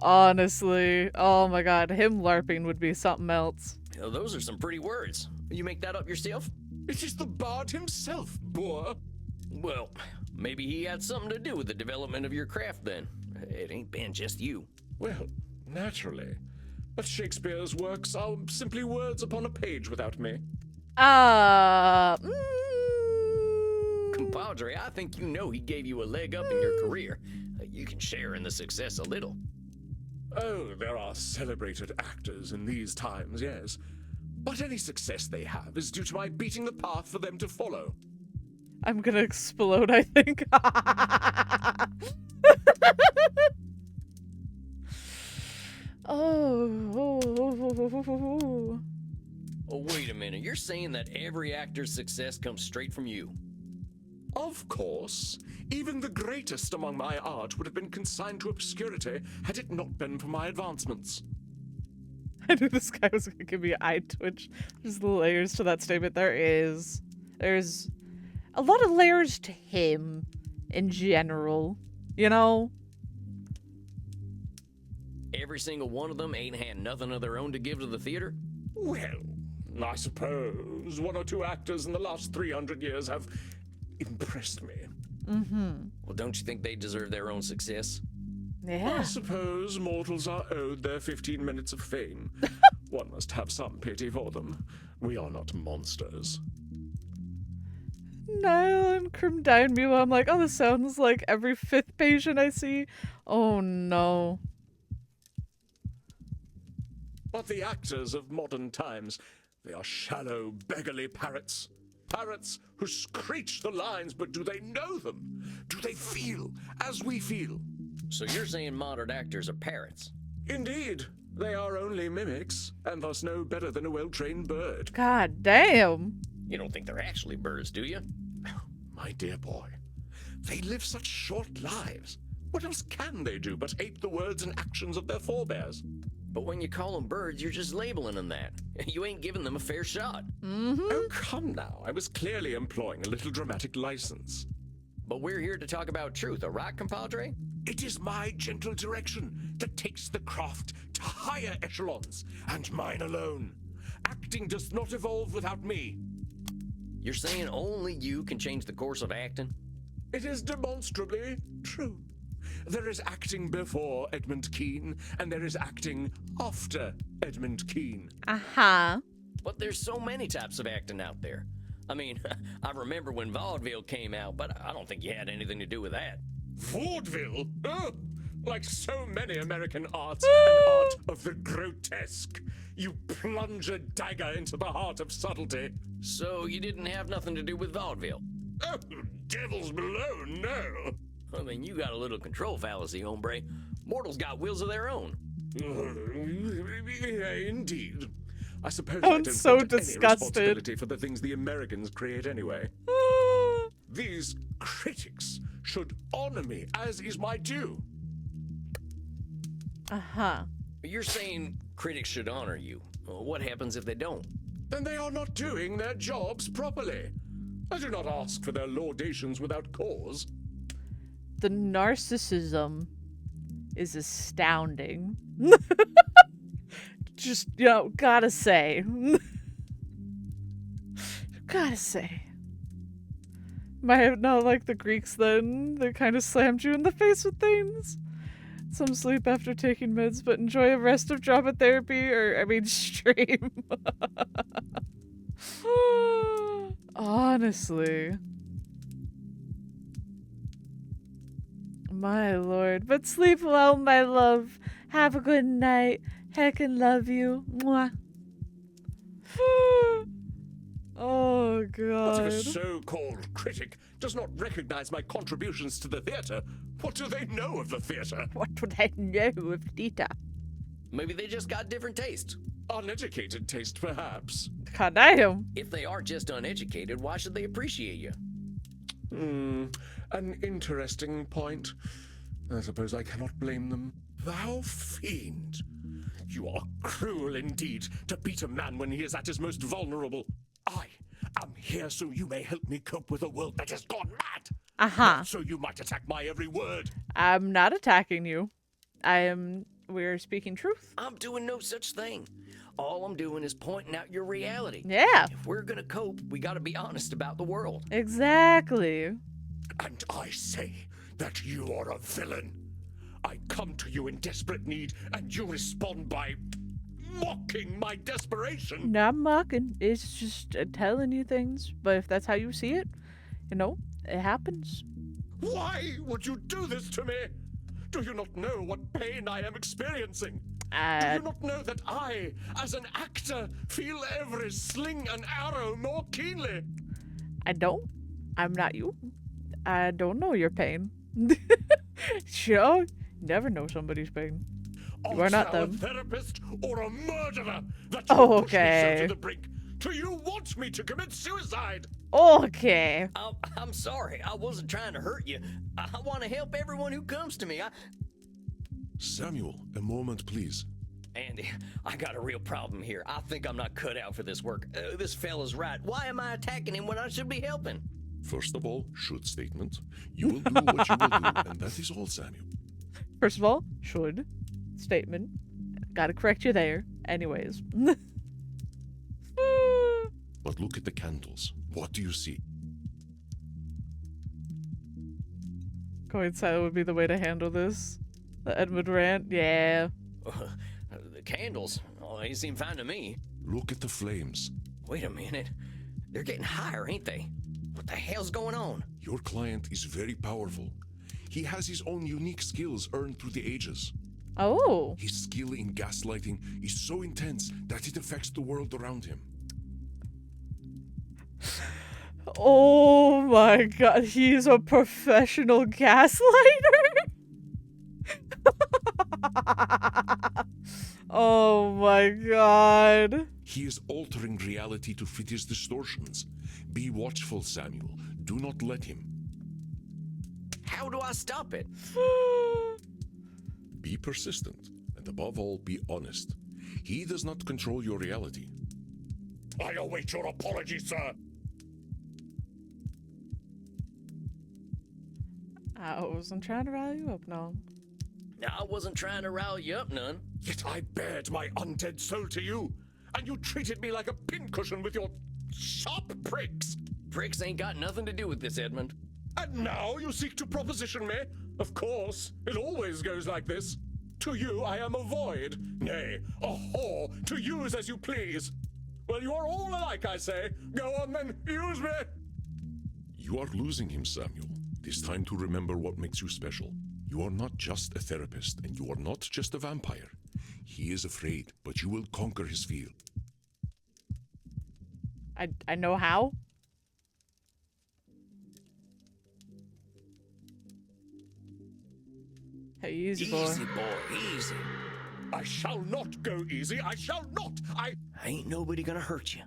Honestly. Oh my god, him LARPing would be something else. Those are some pretty words. You make that up yourself? It is the bard himself, boor. Well, maybe he had something to do with the development of your craft then. It ain't been just you. Well, naturally. But Shakespeare's works are simply words upon a page without me. Compadre, I think you know he gave you a leg up in your career. You can share in the success a little. Oh, there are celebrated actors in these times, yes. But any success they have is due to my beating the path for them to follow. I'm gonna explode, I think. Oh, Wait a minute, you're saying that every actor's success comes straight from you? Of course. Even the greatest among my art would have been consigned to obscurity had it not been for my advancements. I knew this guy was gonna give me an eye twitch. There's layers to that statement. There's a lot of layers to him in general, you know? Every single one of them ain't had nothing of their own to give to the theater? Well, I suppose one or two actors in the last 300 years have impressed me. Well, don't you think they deserve their own success? Yeah. I suppose mortals are owed their 15 minutes of fame. One must have some pity for them. We are not monsters. Niall and Crim died me while I'm like, oh, this sounds like every 5th patient I see. Oh no. But the actors of modern times, they are shallow, beggarly parrots. Parrots who screech the lines, but do they know them? Do they feel as we feel? So you're saying modern actors are parrots? Indeed, they are only mimics, and thus no better than a well-trained bird. God damn. You don't think they're actually birds, do you? My dear boy, they live such short lives. What else can they do but ape the words and actions of their forebears? But when you call them birds, you're just labeling them that. You ain't giving them a fair shot. Oh, come now. I was clearly employing a little dramatic license. But we're here to talk about truth, all right, compadre? It is my gentle direction that takes the craft to higher echelons, and mine alone. Acting does not evolve without me. You're saying only you can change the course of acting? It is demonstrably true. There is acting before Edmund Kean, and there is acting after Edmund Kean. Uh-huh. But there's so many types of acting out there. I mean, I remember when vaudeville came out, but I don't think you had anything to do with that. Vaudeville? Oh, like so many American arts, an art of the grotesque. You plunge a dagger into the heart of subtlety. So you didn't have nothing to do with vaudeville? Oh, devils below, no. I mean, you got a little control fallacy, hombre. Mortals got wills of their own. Indeed. I suppose I'm I don't so want any disgusted. responsibility for the things the Americans create anyway. These critics should honor me, as is my due. Uh-huh. You're saying critics should honor you. Well, what happens if they don't? Then they are not doing their jobs properly. I do not ask for their laudations without cause. The narcissism is astounding. Just, you know, gotta say. Gotta say. Might have not like the Greeks then. They kind of slammed you in the face with things. Some sleep after taking meds, but enjoy a rest of drama therapy, or, I mean, stream. Honestly. My lord. But sleep well, my love. Have a good night. Heckin' love you. Mwah. Oh, God. But if a so-called critic does not recognize my contributions to the theater, what do they know of the theater? What would I know of Dita? Maybe they just got different tastes. Uneducated taste, perhaps. God damn. If they are just uneducated, why should they appreciate you? An interesting point. I suppose I cannot blame them. Thou fiend! You are cruel indeed to beat a man when he is at his most vulnerable. I am here so you may help me cope with a world that has gone mad. Uh-huh. So you might attack my every word. I'm not attacking you. We're speaking truth. I'm doing no such thing. All I'm doing is pointing out your reality. Yeah, If we're gonna cope, we gotta be honest about the world. exactly. And I say that you are a villain. I come to you in desperate need, and you respond by mocking my desperation. Not mocking. It's just telling you things. But if that's how you see it, it happens. Why would you do this to me? Do you not know what pain I am experiencing? Do you not know that I, as an actor, feel every sling and arrow more keenly? I don't. I'm not you. I don't know your pain. Sure, never know somebody's pain. You are not thou them. a therapist or a murderer that you Oh, push me so okay. to the brink? Do you want me to commit suicide? Okay. I'm sorry. I wasn't trying to hurt you. I want to help everyone who comes to me. Samuel, a moment, please. Andy, I got a real problem here. I think I'm not cut out for this work. This fella's right. Why am I attacking him when I should be helping? First of all, should statement. You will do what you will do, and that is all, Samuel. First of all, should statement. Gotta correct you there. Anyways. But look at the candles. What do you see? Going silent would be the way to handle this. The Edmund rant, yeah. The candles? Oh, they seem fine to me. Look at the flames. Wait a minute. They're getting higher, ain't they? What the hell's going on? Your client is very powerful. He has his own unique skills earned through the ages. Oh. His skill in gaslighting is so intense that it affects the world around him. Oh my god, he's a professional gaslighter? Oh my god. He is altering reality to fit his distortions. Be watchful, Samuel. Do not let him. How do I stop it? Be persistent, and above all, be honest. He does not control your reality. I await your apology, sir. I wasn't trying to rally you up, no. I wasn't trying to rile you up none. Yet I bared my undead soul to you, and you treated me like a pincushion with your sharp pricks. Pricks ain't got nothing to do with this, Edmund. And now you seek to proposition me? Of course, it always goes like this. To you I am a void, nay, a whore, to use as you please. Well, you are all alike, I say. Go on then, use me. You are losing him, Samuel. It is time to remember what makes you special. You are not just a therapist, and you are not just a vampire. He is afraid, but you will conquer his fear. I know how. Hey, easy boy. Easy, boy, easy. I shall not go easy. I shall not. Ain't nobody gonna hurt you.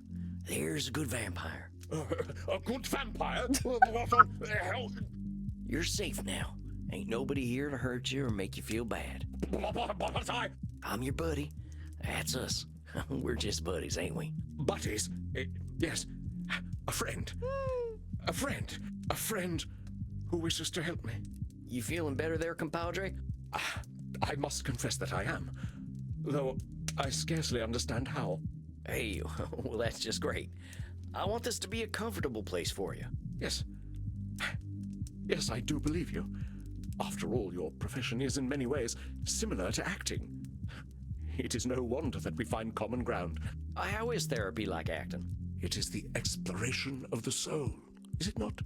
There's a good vampire. A good vampire? What on hell? You're safe now. Ain't nobody here to hurt you or make you feel bad. But I'm your buddy. That's us. We're just buddies, ain't we? buddies? Yes. A friend. A friend. A friend who wishes to help me. You feeling better there, compadre? I must confess that I am. Though I scarcely understand how. Hey, well, that's just great. I want this to be a comfortable place for you. Yes. Yes, I do believe you. After all, your profession is in many ways similar to acting. It is no wonder that we find common ground. How is therapy like acting? It is the exploration of the soul, is it not?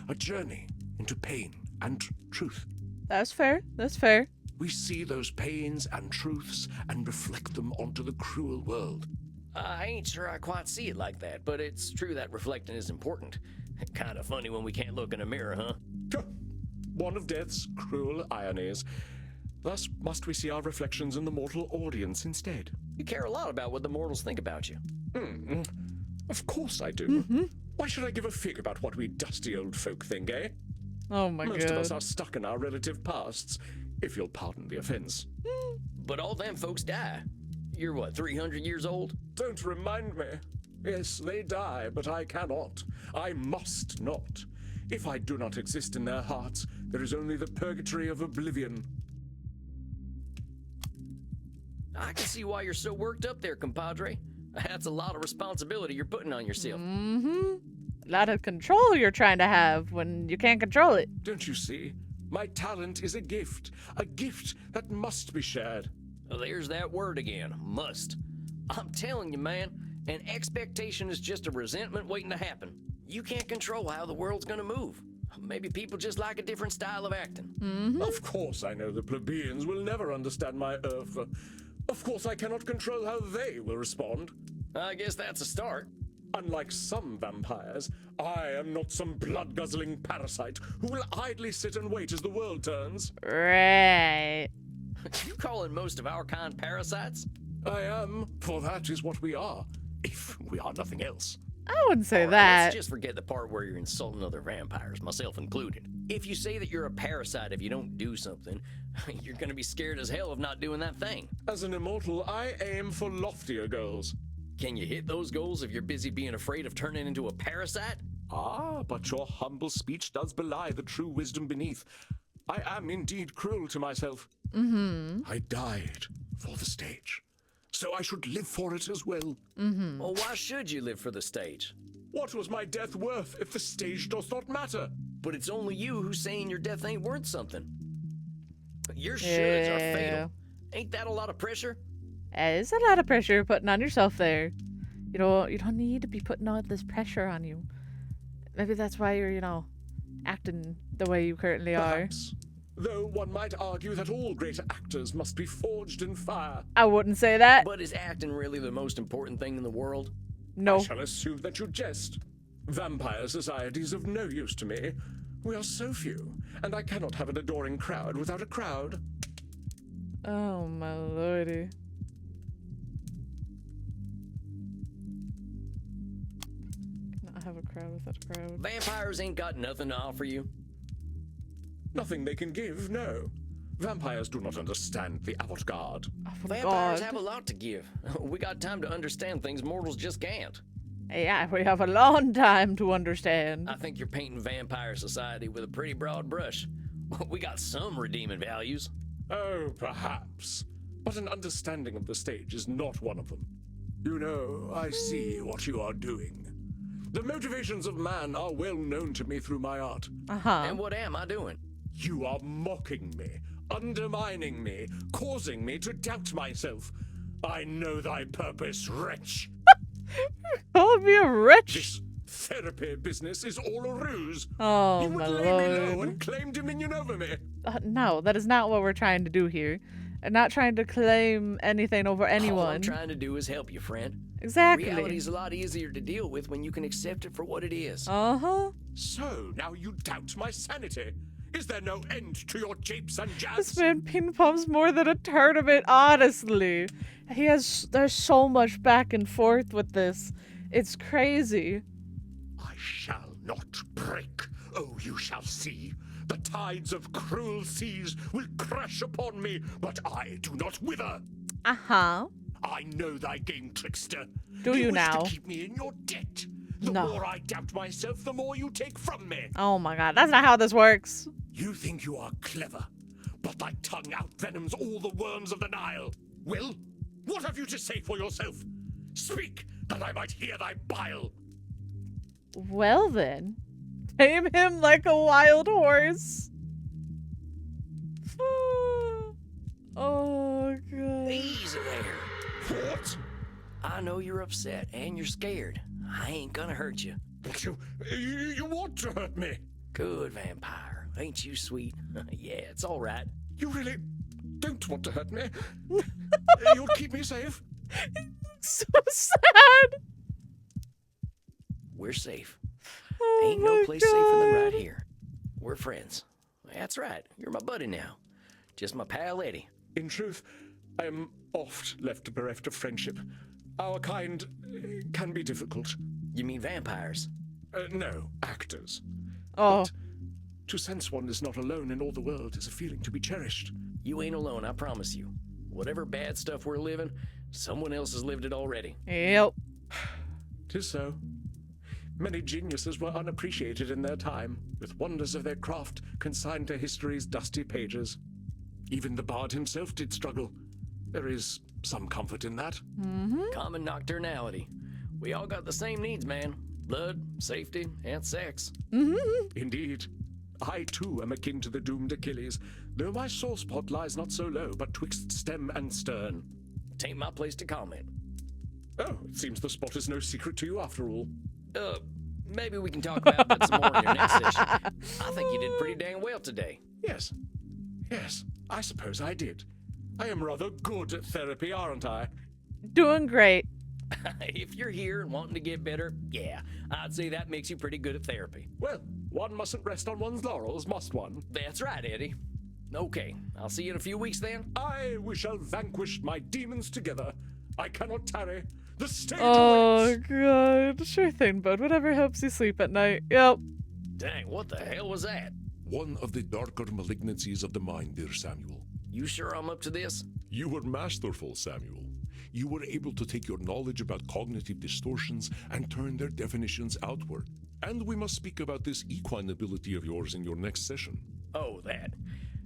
A journey into pain and truth. That's fair. That's fair. We see those pains and truths and reflect them onto the cruel world. I ain't sure I quite see it like that, but it's true that reflecting is important. Kind of funny when we can't look in a mirror, huh? One of death's cruel ironies. Thus must we see our reflections in the mortal audience instead. You care a lot about what the mortals think about you. Of course I do. Why should I give a fig about what we dusty old folk think, eh? Oh my Most of us god. are stuck in our relative pasts, if you'll pardon the offense. But all them folks die. You're what, 300 years old? Don't remind me. Yes, they die, but I cannot. I must not. If I do not exist in their hearts, there is only the purgatory of oblivion. I can see why you're so worked up there, compadre. That's a lot of responsibility you're putting on yourself. Mm-hmm. A lot of control you're trying to have when you can't control it. Don't you see? My talent is a gift that must be shared. There's that word again, must. I'm telling you, man, an expectation is just a resentment waiting to happen. You can't control how the world's gonna move. Maybe people just like a different style of acting. Mm-hmm. Of course I know the plebeians will never understand my oeuvre. Of course I cannot control how they will respond. I guess that's a start. Unlike some vampires, I am not some blood-guzzling parasite who will idly sit and wait as the world turns. Right. You calling most of our kind parasites? I am, for that is what we are, if we are nothing else. I wouldn't say All right, that. let's just forget the part where you're insulting other vampires, myself included. If you say that you're a parasite if you don't do something, you're gonna be scared as hell of not doing that thing. As an immortal, I aim for loftier goals. Can you hit those goals if you're busy being afraid of turning into a parasite? Ah, but your humble speech does belie the true wisdom beneath. I am indeed cruel to myself. Mm-hmm. I died for the stage, so I should live for it as well. Mm-hmm. Well, why should you live for the stage? What was my death worth if the stage does not matter? But it's only you who's saying your death ain't worth something. Your shoulds are fatal. Ain't that a lot of pressure? It's a lot of pressure you're putting on yourself there. You don't need to be putting all this pressure on you. Maybe that's why you're, acting the way you currently are. Perhaps. Though one might argue that all great actors must be forged in fire. I wouldn't say that. But is acting really the most important thing in the world? No. I shall assume that you jest. Vampire society is of no use to me. We are so few, and I cannot have an adoring crowd without a crowd. Oh my lordy. Cannot have a crowd without a crowd. Vampires ain't got nothing to offer you. Nothing they can give, no. Vampires do not understand the avant-garde. Oh, Vampires God. have a lot to give. We got time to understand things mortals just can't. Yeah, we have a long time to understand. I think you're painting vampire society with a pretty broad brush. We got some redeeming values. Oh, perhaps. But an understanding of the stage is not one of them. You know, I see what you are doing. The motivations of man are well known to me through my art. Uh-huh. And what am I doing? You are mocking me, undermining me, causing me to doubt myself. I know thy purpose, wretch. Call me a wretch. This therapy business is all a ruse. Oh, You my would lay me low lord. and claim dominion over me. No, that is not what we're trying to do here. I'm not trying to claim anything over All I'm anyone. trying to do is help you, friend. Exactly. Reality's a lot easier to deal with when you can accept it for what it is. Uh-huh. So, now you doubt my sanity. Is there no end to your japes and This jazz? man ping pongs more than a tournament, honestly. There's so much back and forth with this. It's crazy. I shall not break. Oh, you shall see. The tides of cruel seas will crash upon me, but I do not wither. Uh-huh. I know thy game, trickster. Do you wish now? to keep me in your debt. The No. more I doubt myself, the more you take from me. Oh my god, that's not how this works. You think you are clever, but thy tongue outvenoms all the worms of the Nile. Well, what have you to say for yourself? Speak, that I might hear thy bile. Well then, tame him like a wild horse. Oh god. Easy there. What? I know you're upset and you're scared. I ain't gonna hurt you. But you want to hurt me. Good vampire. Ain't you sweet? Yeah, it's all right. You really don't want to hurt me. You'll keep me safe. So sad. We're safe. Oh Ain't no my place safer than right God. here. We're friends. That's right. You're my buddy now. Just my pal Eddie. In truth, I am oft left bereft of friendship. Our kind can be difficult. You mean vampires? No, actors. Oh, To sense one is not alone in all the world is a feeling to be cherished. You ain't alone, I promise you. Whatever bad stuff we're living, someone else has lived it already. yep. 'Tis so. Many geniuses were unappreciated in their time, with wonders of their craft consigned to history's dusty pages. Even the bard himself did struggle. There is some comfort in that. Common nocturnality. We all got the same needs, man. Blood, safety, and sex. Indeed. I, too, am akin to the doomed Achilles, though my sore spot lies not so low, but twixt stem and stern. Tain't my place to comment. Oh, it seems the spot is no secret to you after all. Maybe we can talk about that some more in your next session. I think you did pretty dang well today. Yes, I suppose I did. I am rather good at therapy, aren't I? Doing great. If you're here and wanting to get better, yeah, I'd say that makes you pretty good at therapy. Well, one mustn't rest on one's laurels, must one? That's right, Eddie. Okay, I'll see you in a few weeks then. Aye, we shall vanquish my demons together. I cannot tarry. The stage Oh, awaits. God. Sure thing, bud. Whatever helps you sleep at night. Yep. Dang, what the hell was that? One of the darker malignancies of the mind, dear Samuel. You sure I'm up to this? You were masterful, Samuel. You were able to take your knowledge about cognitive distortions and turn their definitions outward. And we must speak about this equine ability of yours in your next session. Oh, that.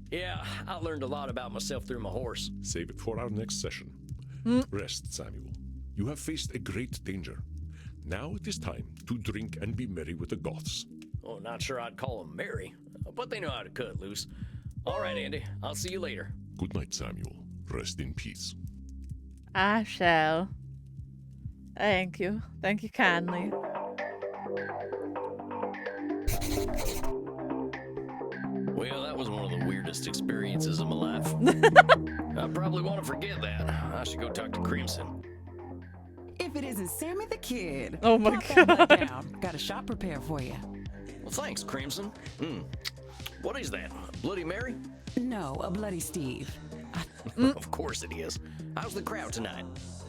Yeah, I learned a lot about myself through my horse. Save it for our next session. Rest, Samuel. You have faced a great danger. Now it is time to drink and be merry with the Goths. Oh, not sure I'd call them merry, but they know how to cut loose. All right, Andy, I'll see you later. Good night, Samuel. Rest in peace. I shall. Thank you. Thank you kindly. Well, that was one of the weirdest experiences of my life. I probably want to forget that. I should go talk to Crimson. If it isn't Sammy the Kid. Oh my Pop that butt God. down. Got a shot prepared for you. Well, thanks, Crimson. What is that? Bloody Mary? No, a bloody Steve. Of course it is. How's the crowd tonight?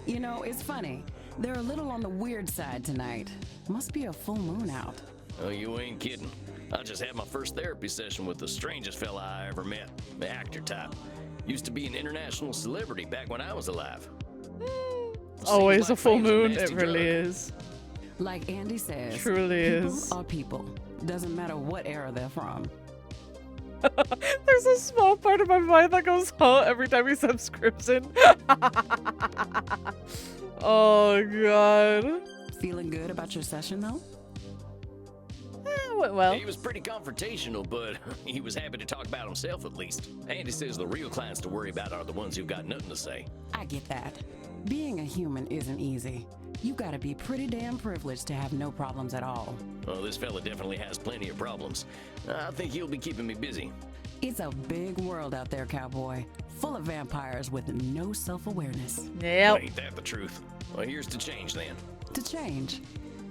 You know, it's funny. They're a little on the weird side tonight. Must be a full moon out. Oh, you ain't kidding. I just had my first therapy session with the strangest fella I ever met. The actor type. Used to be an international celebrity back when I was alive. Always Seems a like full fame's moon. It nasty really drug. is. Like Andy says, Truly people is. are people. Doesn't matter what era they're from. There's a small part of my mind that goes, huh, every time he says Crimson. Oh, God. Feeling good about your session, though? Went well. He was pretty confrontational, but he was happy to talk about himself at least. Andy says the real clients to worry about are the ones who've got nothing to say. I get that. Being a human isn't easy. You gotta be pretty damn privileged to have no problems at all. Well, this fella definitely has plenty of problems. I think he'll be keeping me busy. It's a big world out there, cowboy. Full of vampires with no self-awareness. Yep. Ain't that the truth? Well, here's to change then. To change.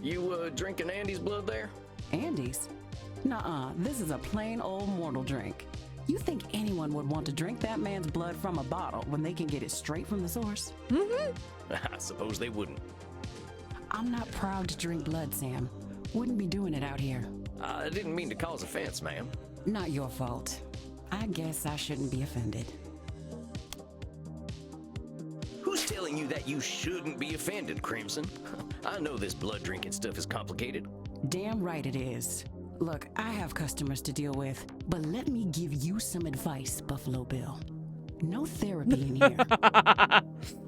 You, drinking Andy's blood there? Andy's? Nuh-uh, this is a plain old mortal drink. You think anyone would want to drink that man's blood from a bottle when they can get it straight from the source? I suppose they wouldn't. I'm not proud to drink blood, Sam. Wouldn't be doing it out here. I didn't mean to cause offense, ma'am. Not your fault. I guess I shouldn't be offended. Who's telling you that you shouldn't be offended, Crimson? I know this blood drinking stuff is complicated. Damn right it is. Look, I have customers to deal with, but let me give you some advice, Buffalo Bill. No therapy in here.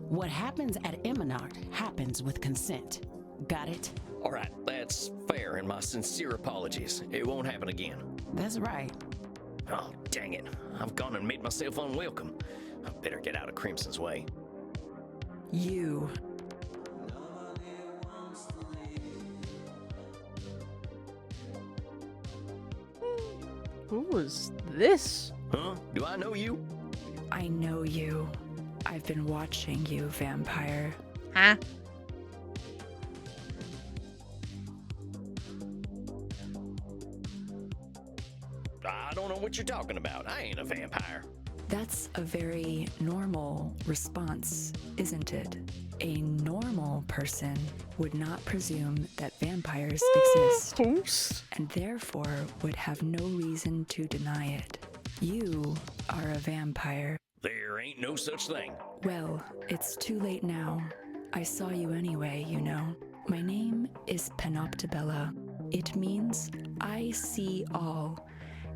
What happens at Emanacht happens with consent. Got it? All right, that's fair, and my sincere apologies. It won't happen again. That's right. Oh, dang it. I've gone and made myself unwelcome. I better get out of Crimson's way. You. Who was this? Huh? Do I know you? I know you. I've been watching you, vampire. Huh? I don't know what you're talking about. I ain't a vampire. That's a very normal response, isn't it? A normal person would not presume that vampires exist, Host? and therefore would have no reason to deny it. You are a vampire. There ain't no such thing. Well, it's too late now. I saw you anyway, you know. My name is Panoptibella. It means I see all,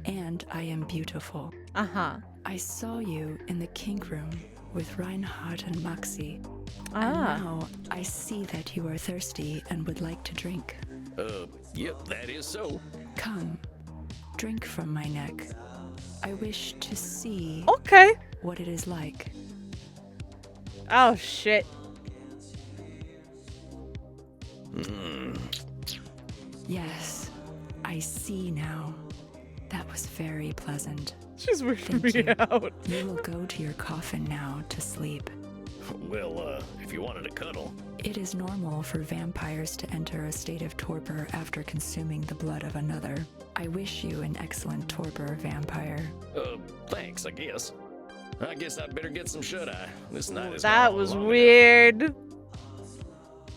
and I am beautiful. Uh-huh. I saw you in the kink room with Reinhardt and Maxi. Ah. And now I see that you are thirsty and would like to drink. Yep, that is so. Come, drink from my neck. I wish to see Okay. what it is like. Oh, shit. Yes, I see now. That was very pleasant. She's weirding Thank me you. out. You will go to your coffin now to sleep. Well, if you wanted to cuddle. It is normal for vampires to enter a state of torpor after consuming the blood of another. I wish you an excellent torpor, vampire. Thanks, I guess. I guess I'd better get some shut-eye. This night is That gone was long weird.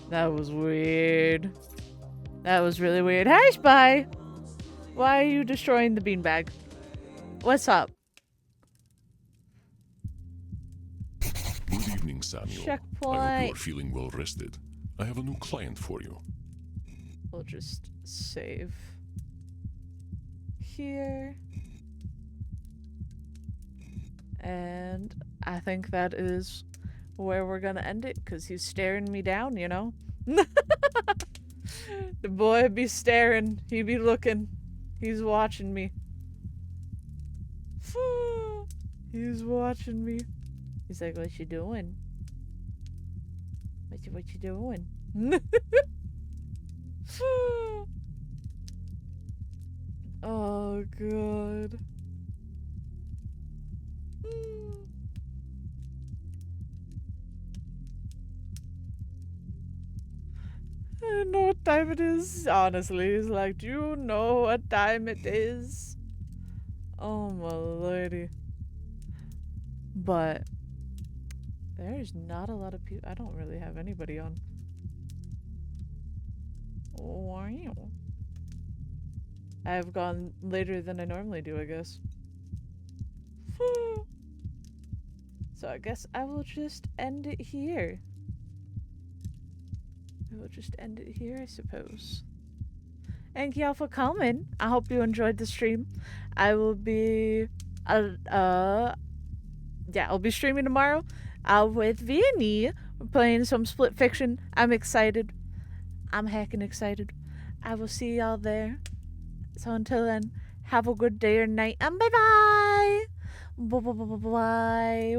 That was weird. That was really weird. Hey, Spy! Why are you destroying the beanbag? What's up? Good evening, Samuel. I hope Checkpoint. you are feeling well rested. I have a new client for you. We'll just save here. And I think that is where we're gonna end it, because he's staring me down, you know? The boy be staring. He be looking. He's watching me. He's watching me. He's like, what you doing? What you doing? Oh, God. I don't know what time it is. Honestly, he's like, do you know what time it is? Oh, my lordy. But there's not a lot of people. I don't really have anybody on. Wow. I've gone later than I normally do, I guess. So I guess I will just end it here. I will just end it here, I suppose. Thank y'all for coming. I hope you enjoyed the stream. I will be I'll be streaming tomorrow with Vianney. We're playing some Split Fiction. I'm excited. I'm heckin' excited. I will see y'all there. So until then, have a good day or night, and bye-bye! Bye-bye.